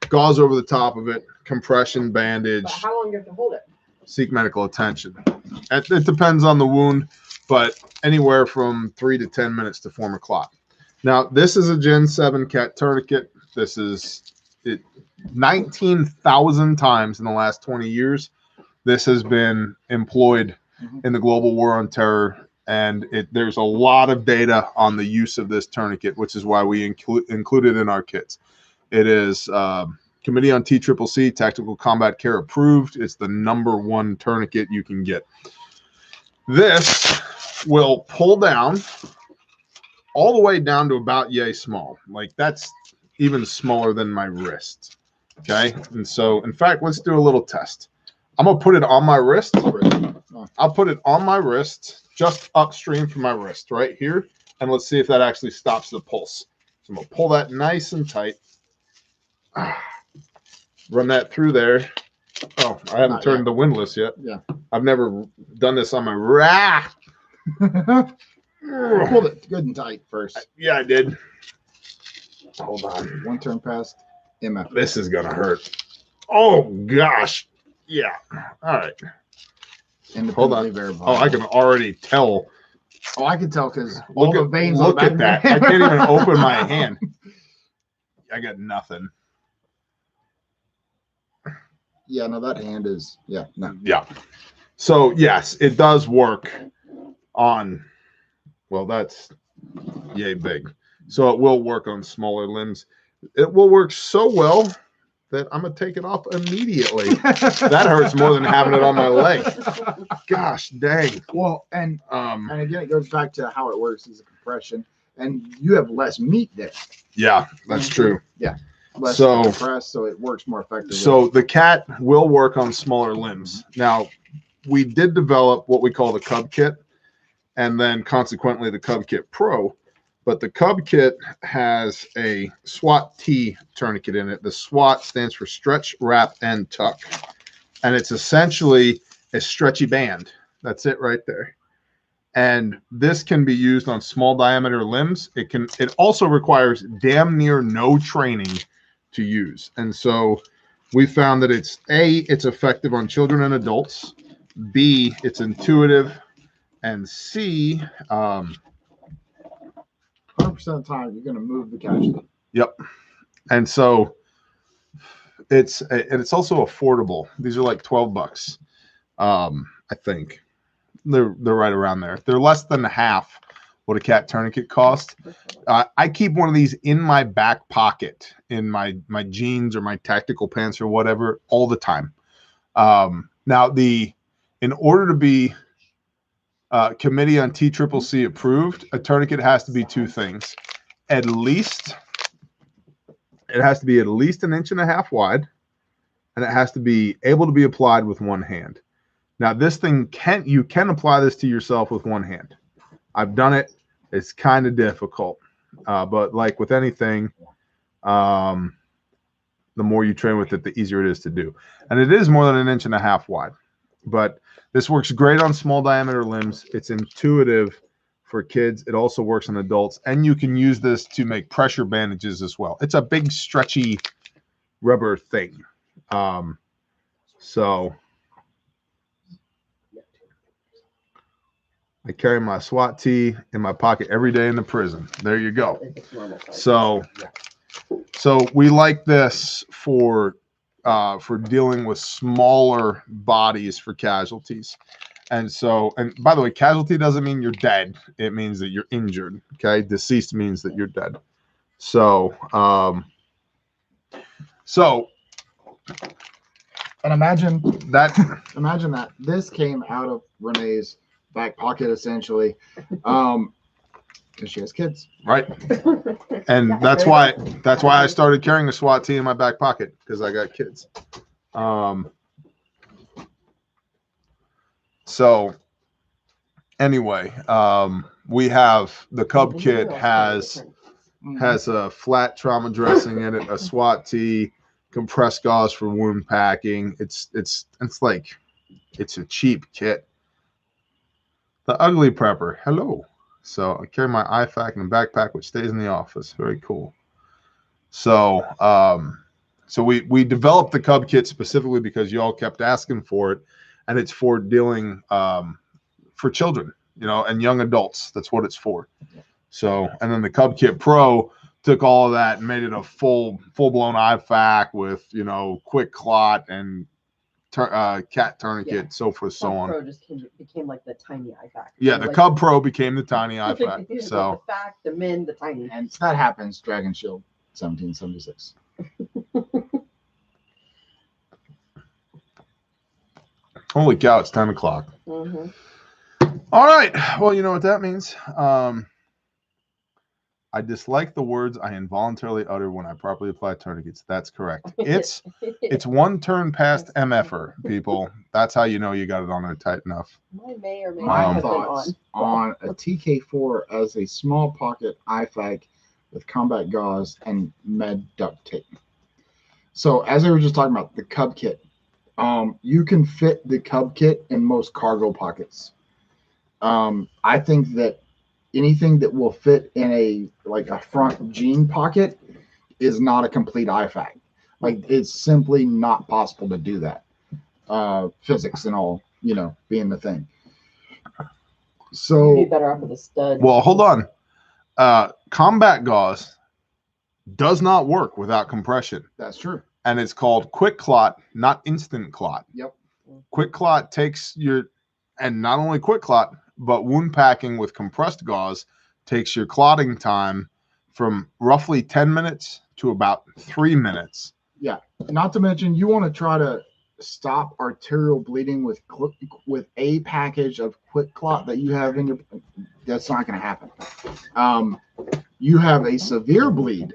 gauze over the top of it, compression bandage. But how long do you have to hold it? Seek medical attention. It depends on the wound, but anywhere from 3 to 10 minutes to form a clot. Now, this is a Gen 7 cat tourniquet. This is 19,000 times in the last 20 years. This has been employed in the global war on terror, and there's a lot of data on the use of this tourniquet, which is why we include it in our kits. It is Committee on TCCC Tactical Combat Care approved. It's the #1 tourniquet you can get. This will pull down all the way down to about yay small. Like that's even smaller than my wrist. Okay. And so, in fact, let's do a little test. I'm going to put it on my wrist. I'll put it on my wrist, just upstream from my wrist right here. And let's see if that actually stops the pulse. So I'm going to pull that nice and tight. Run that through there. Oh, I haven't turned the windlass yet. Yeah. I've never done this on my rack. Hold it good and tight first. Yeah, I did. Hold on. One turn past MF. This is going to hurt. Oh, gosh. Yeah. All right. Hold on. Oh, I can already tell. Oh, I can tell because all the veins. Look at that. I can't even open my hand. I got nothing. Yeah, no, that hand is, no. Yeah. So, yes, it does work on, well, that's yay big. So it will work on smaller limbs. It will work so well that I'm gonna take it off immediately. That hurts more than having it on my leg. Gosh dang. Well, and again, it goes back to how it works as a compression, and you have less meat there. Yeah, that's true. Yeah, less So- compressed, so it works more effectively. So the cat will work on smaller limbs. Now, we did develop what we call the Cub Kit, and then consequently the Cub Kit Pro. But the Cub Kit has a SWAT T tourniquet in it. The SWAT stands for stretch, wrap, and tuck. And it's essentially a stretchy band. That's it right there. And this can be used on small diameter limbs. It also requires damn near no training to use. And so we found that it's effective on children and adults. B, it's intuitive. And C, 100% of the time, you're going to move the casualty. Yep. And so it's also affordable. These are like $12. I think they're right around there. They're less than half what a cat tourniquet costs. I keep one of these in my back pocket in my jeans or my tactical pants or whatever all the time. Now in order to be committee on TCCC approved, a tourniquet has to be two things. It has to be at least 1.5 inches wide, and it has to be able to be applied with one hand. Now, this thing you can apply this to yourself with one hand. I've done it. It's kind of difficult, but like with anything, the more you train with it, the easier it is to do. And it is more than 1.5 inches wide, but this works great on small diameter limbs. It's intuitive for kids. It also works on adults, and you can use this to make pressure bandages as well. It's a big stretchy rubber thing. So I carry my SWAT tee in my pocket every day in the prison. There you go. So we like this for dealing with smaller bodies for casualties. And by the way, casualty doesn't mean you're dead. It means that you're injured. Okay. Deceased means that you're dead. So And imagine that this came out of Renee's back pocket, essentially, because she has kids. Right. And that's why I started carrying a SWAT tee in my back pocket, because I got kids. So anyway, we have the Cub Kit has a flat trauma dressing in it, a SWAT tee, compressed gauze for wound packing. It's a cheap kit. The Ugly Prepper, hello. So I carry my IFAK in a backpack, which stays in the office. Very cool. So we developed the Cub Kit specifically because y'all kept asking for it, and it's for dealing for children, and young adults. That's what it's for. So, and then the Cub Kit Pro took all of that and made it a full-blown IFAK with, quick clot and cat tourniquet, so forth, so on. Pro just became like the tiny IFAK. Yeah, the Cub Pro became the tiny IFAK. So the FAK, the Min, the tiny. And that happens, Dragon Shield 1776. Holy cow, it's 10 o'clock. Mm-hmm. All right. Well, you know what that means. I dislike the words I involuntarily utter when I properly apply tourniquets. That's correct. It's one turn past MFer, people. That's how you know you got it on there tight enough. Mine may or may My not have been thoughts on a TK4 as a small pocket IFAK with combat gauze and med duct tape. So as I was just talking about the Cub Kit, you can fit the Cub Kit in most cargo pockets. I think that anything that will fit in a front jean pocket is not a complete IFAK. It's simply not possible to do that. Physics and all, being the thing. So you'd be better off with a stud. Well, hold on. Combat gauze does not work without compression. That's true. And it's called quick clot, not instant clot. Yep. Quick clot takes and not only quick clot, but wound packing with compressed gauze takes your clotting time from roughly 10 minutes to about 3 minutes. Not to mention, you want to try to stop arterial bleeding with a package of quick clot that you have in your. That's not going to happen. You have a severe bleed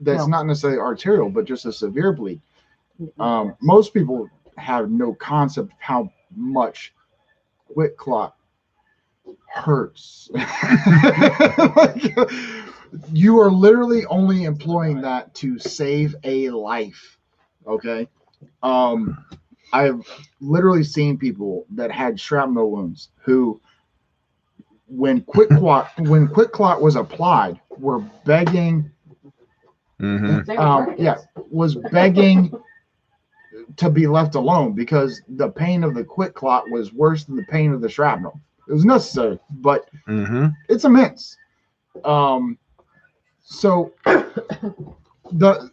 that's not necessarily arterial, but just a severe bleed. Most people have no concept of how much quick clot hurts. Like, you are literally only employing that to save a life. Okay. I've literally seen people that had shrapnel wounds who, when quick clot was applied, were begging. Was begging to be left alone because the pain of the quick clot was worse than the pain of the shrapnel. It was necessary, but it's immense. So the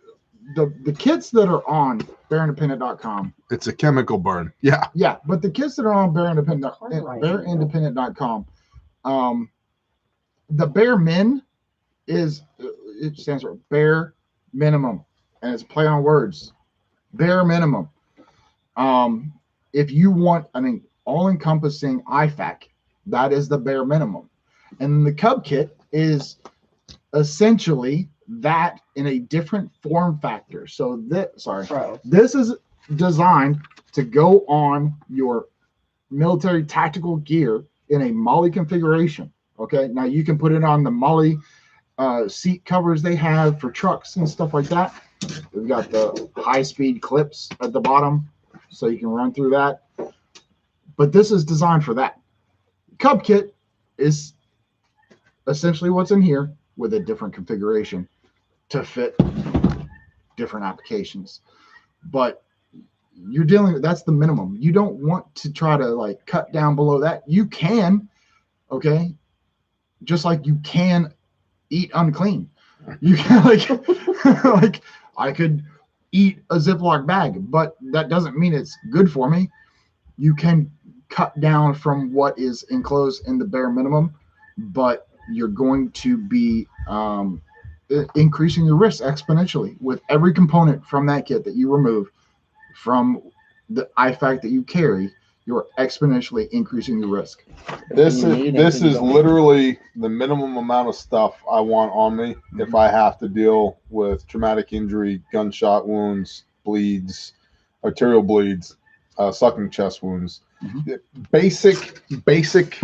kits that are on bearindependent.com. It's a chemical burn. Yeah. Yeah, but the kits that are on bearindependent.com, the bare min is, it stands for bare minimum, and it's a play on words. Bare minimum. If you want an all-encompassing IFAC, that is the bare minimum. And the Cub kit is essentially that in a different form factor. So this is designed to go on your military tactical gear in a MOLLE configuration. Okay, now you can put it on the MOLLE seat covers they have for trucks and stuff like that. We've got the high-speed clips at the bottom, so you can run through that. But this is designed for that. Cub kit is essentially what's in here with a different configuration to fit different applications. But you're dealing with, that's the minimum. You don't want to try to like cut down below that. You can, okay, just like you can eat unclean. You can like I could eat a Ziploc bag, but that doesn't mean it's good for me. You can cut down from what is enclosed in the bare minimum, but you're going to be increasing your risk exponentially with every component from that kit that you remove from the IFAC that you carry. You're exponentially increasing your risk. This is literally the minimum amount of stuff I want on me if I have to deal with traumatic injury, gunshot wounds, bleeds, arterial bleeds, sucking chest wounds, basic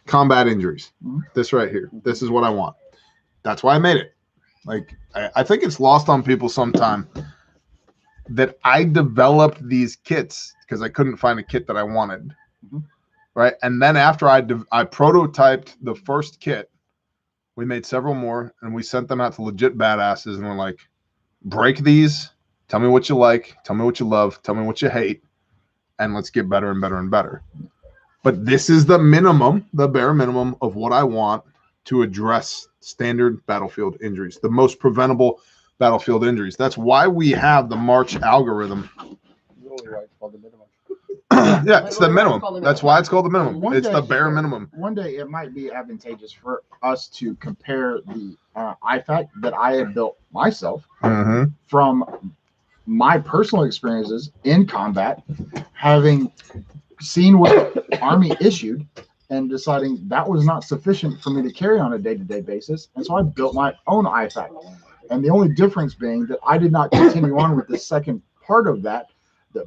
combat injuries. This right here. This is what I want. That's why I made it. Like, I think it's lost on people sometime that I developed these kits because I couldn't find a kit that I wanted. Right. And then after I prototyped the first kit, we made several more and we sent them out to legit badasses and we're like, break these, tell me what you like, tell me what you love, tell me what you hate, and let's get better and better and better. But this is the minimum, the bare minimum of what I want to address standard battlefield injuries, the most preventable battlefield injuries. That's why we have the March algorithm. Yeah, it's the minimum. That's why it's called the minimum. It's the bare minimum. One day it might be advantageous for us to compare the IFAC that I had built myself from my personal experiences in combat, having seen what the Army issued and deciding that was not sufficient for me to carry on a day-to-day basis. And so I built my own IFAC. And the only difference being that I did not continue on with the second part of that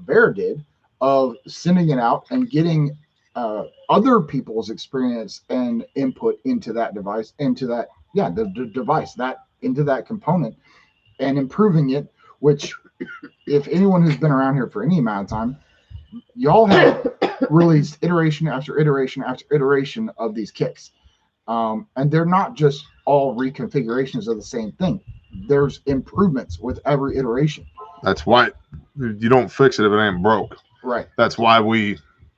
Bear did, of sending it out and getting other people's experience and input into that device, into that, the device, that into that component and improving it, which if anyone who's been around here for any amount of time, y'all have released iteration after iteration after iteration of these kits. And they're not just all reconfigurations of the same thing. There's improvements with every iteration. That's why you don't fix it if it ain't broke. Right. That's why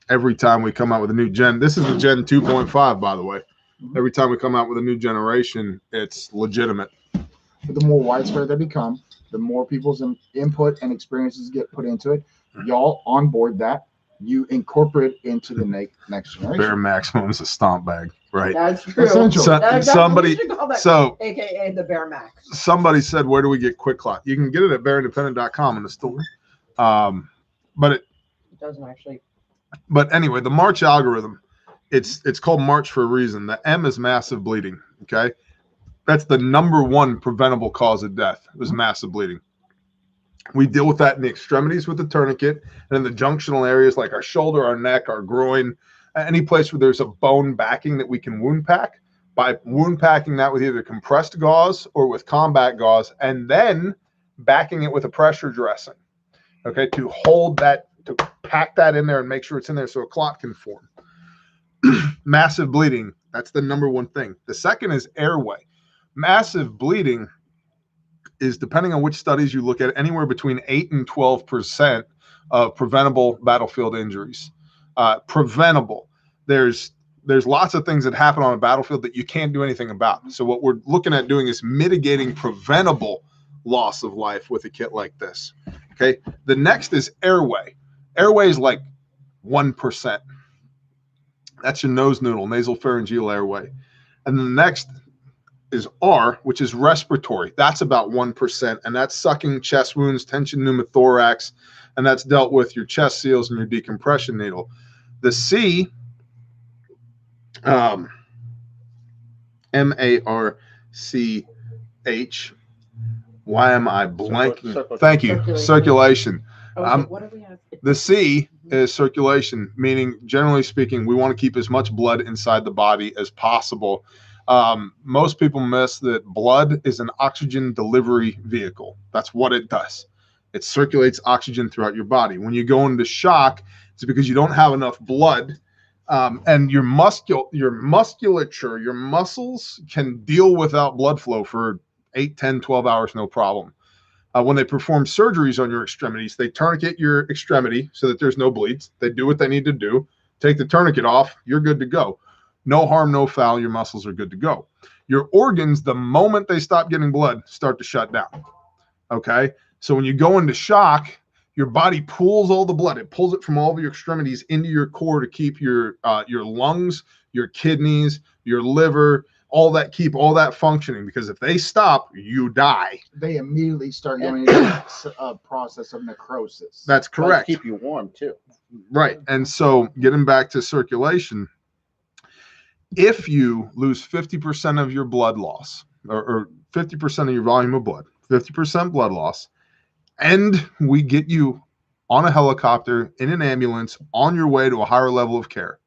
every time we come out with a new gen, this is the Gen 2.5, by the way. Every time we come out with a new generation, it's legitimate. But the more widespread they become, the more people's input and experiences get put into it. Y'all onboard that, you incorporate into the next generation. Bare maximum is a stomp bag, right? That's true. Essential. Somebody, so AKA the Bear Max. somebody said, where do we get Quick Clot? You can get it at bearindependent.com in the store. But It doesn't actually. But anyway, the March algorithm, it's called March for a reason. The M is massive bleeding. Okay, that's the #1 preventable cause of death. Is massive bleeding. We deal with that in the extremities with the tourniquet, and in the junctional areas like our shoulder, our neck, our groin, any place where there's a bone backing that we can wound pack. By wound packing that with either compressed gauze or with combat gauze, and then backing it with a pressure dressing. Okay, to hold that, to pack that in there and make sure it's in there so a clot can form. Massive bleeding, that's the #1 thing. The second is airway. Massive bleeding is, depending on which studies you look at, anywhere between 8 and 12% of preventable battlefield injuries. Preventable. There's lots of things that happen on a battlefield that you can't do anything about. So what we're looking at doing is mitigating preventable loss of life with a kit like this. Okay. The next is airway. Airway is like 1%. That's your nose noodle, nasal pharyngeal airway. And then the next is R, which is respiratory. That's about 1%. And that's sucking chest wounds, tension pneumothorax, and that's dealt with your chest seals and your decompression needle. The C, MARCH. Why am I blanking? Thank you. Circulation. What do we have? The C is circulation, meaning, generally speaking, we want to keep as much blood inside the body as possible. Most people miss that blood is an oxygen delivery vehicle. That's what it does. It circulates oxygen throughout your body. When you go into shock, it's because you don't have enough blood, and your musculature, your muscles can deal without blood flow for 8, 10, 12 hours, no problem. When they perform surgeries on your extremities, they tourniquet your extremity so that there's no bleeds. They do what they need to do. Take the tourniquet off, you're good to go. No harm, no foul, your muscles are good to go. Your organs, the moment they stop getting blood, start to shut down. Okay? So when you go into shock, your body pulls all the blood. It pulls it from all of your extremities into your core to keep your lungs, your kidneys, your liver, keep all that functioning, because if they stop, you die. They immediately start going into a process of necrosis. That's correct. Keep you warm too. Right. And so getting back to circulation, if you lose 50% of your blood loss, or 50% of your volume of blood, 50% blood loss, and we get you on a helicopter, in an ambulance, on your way to a higher level of care,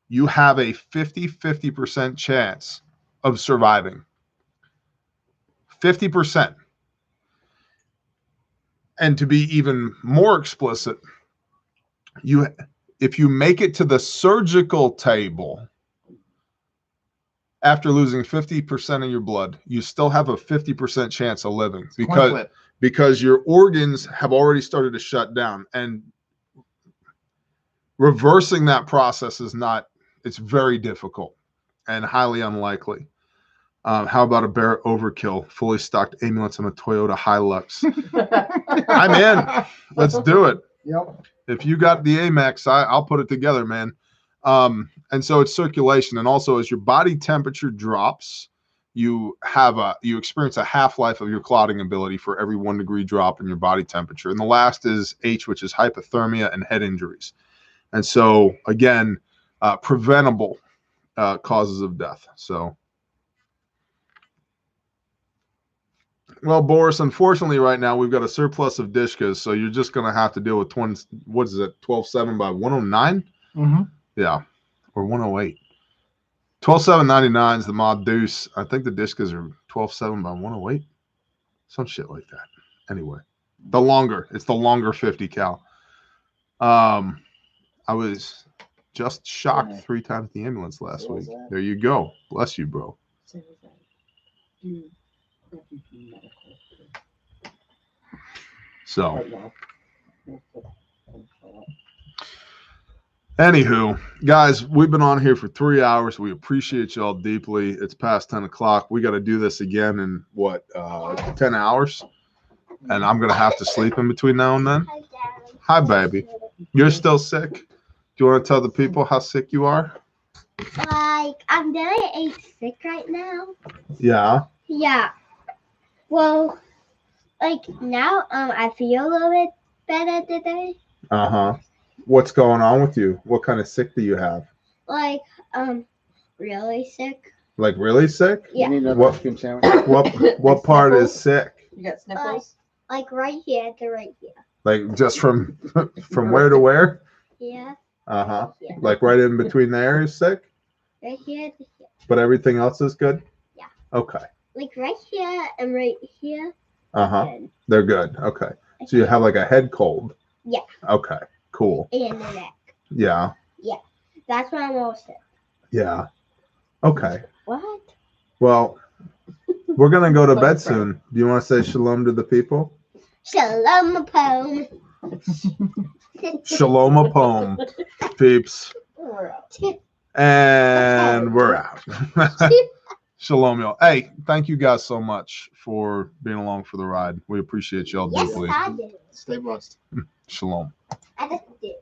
you have a 50% chance of surviving. 50%. And to be even more explicit, if you make it to the surgical table after losing 50% of your blood, you still have a 50% chance of living, because your organs have already started to shut down, and reversing that process is not, it's very difficult and highly unlikely. How about a Bear Overkill, fully stocked ambulance and a Toyota Hilux? I'm in. Let's do it. Yep. If you got the Amex, I'll put it together, man. And so it's circulation. And also, as your body temperature drops, you experience a half-life of your clotting ability for every 1 degree drop in your body temperature. And the last is H, which is hypothermia and head injuries. And so, again, preventable causes of death. So, well, Boris, unfortunately, right now we've got a surplus of Dishkas, so you're just going to have to deal with 12.7 by 109? Mm-hmm. Yeah, or 108. 12.799 is the Mod Deuce. I think the Dishkas are 12.7 by 108, some shit like that. Anyway, it's the longer 50 cal. I was just shocked 3 times the ambulance last week. There you go. Bless you, bro. So, anywho, guys, we've been on here for 3 hours. We appreciate y'all deeply. It's past 10 o'clock. We got to do this again in 10 hours? And I'm going to have to sleep in between now and then. Hi, baby. You're still sick? Do you want to tell the people how sick you are? Like, I'm very sick right now. Yeah. Yeah. Well, like now, I feel a little bit better today. Uh-huh. What's going on with you? What kind of sick do you have? Like, really sick. Like really sick? Yeah. You need another What- ice cream sandwich? What part is sick? You got sniffles? Like right here to right here. Like just from where to where? Yeah. Uh-huh. Yeah. Like right in between there is sick? Right here to here. But everything else is good? Yeah. Okay. Like right here and right here. Uh-huh. And They're good. Okay. So you have like a head cold? Yeah. Okay. Cool. in the neck. Yeah. That's why I'm all sick. Yeah. Okay. What? Well, we're going to go to bed soon. Do you want to say shalom to the people? Shalom a poem. Shalom a poem, peeps. We're out. And we're out. Shalom, y'all. Hey, thank you guys so much for being along for the ride. We appreciate y'all Yes, deeply. I do. Stay blessed. Shalom. I just did.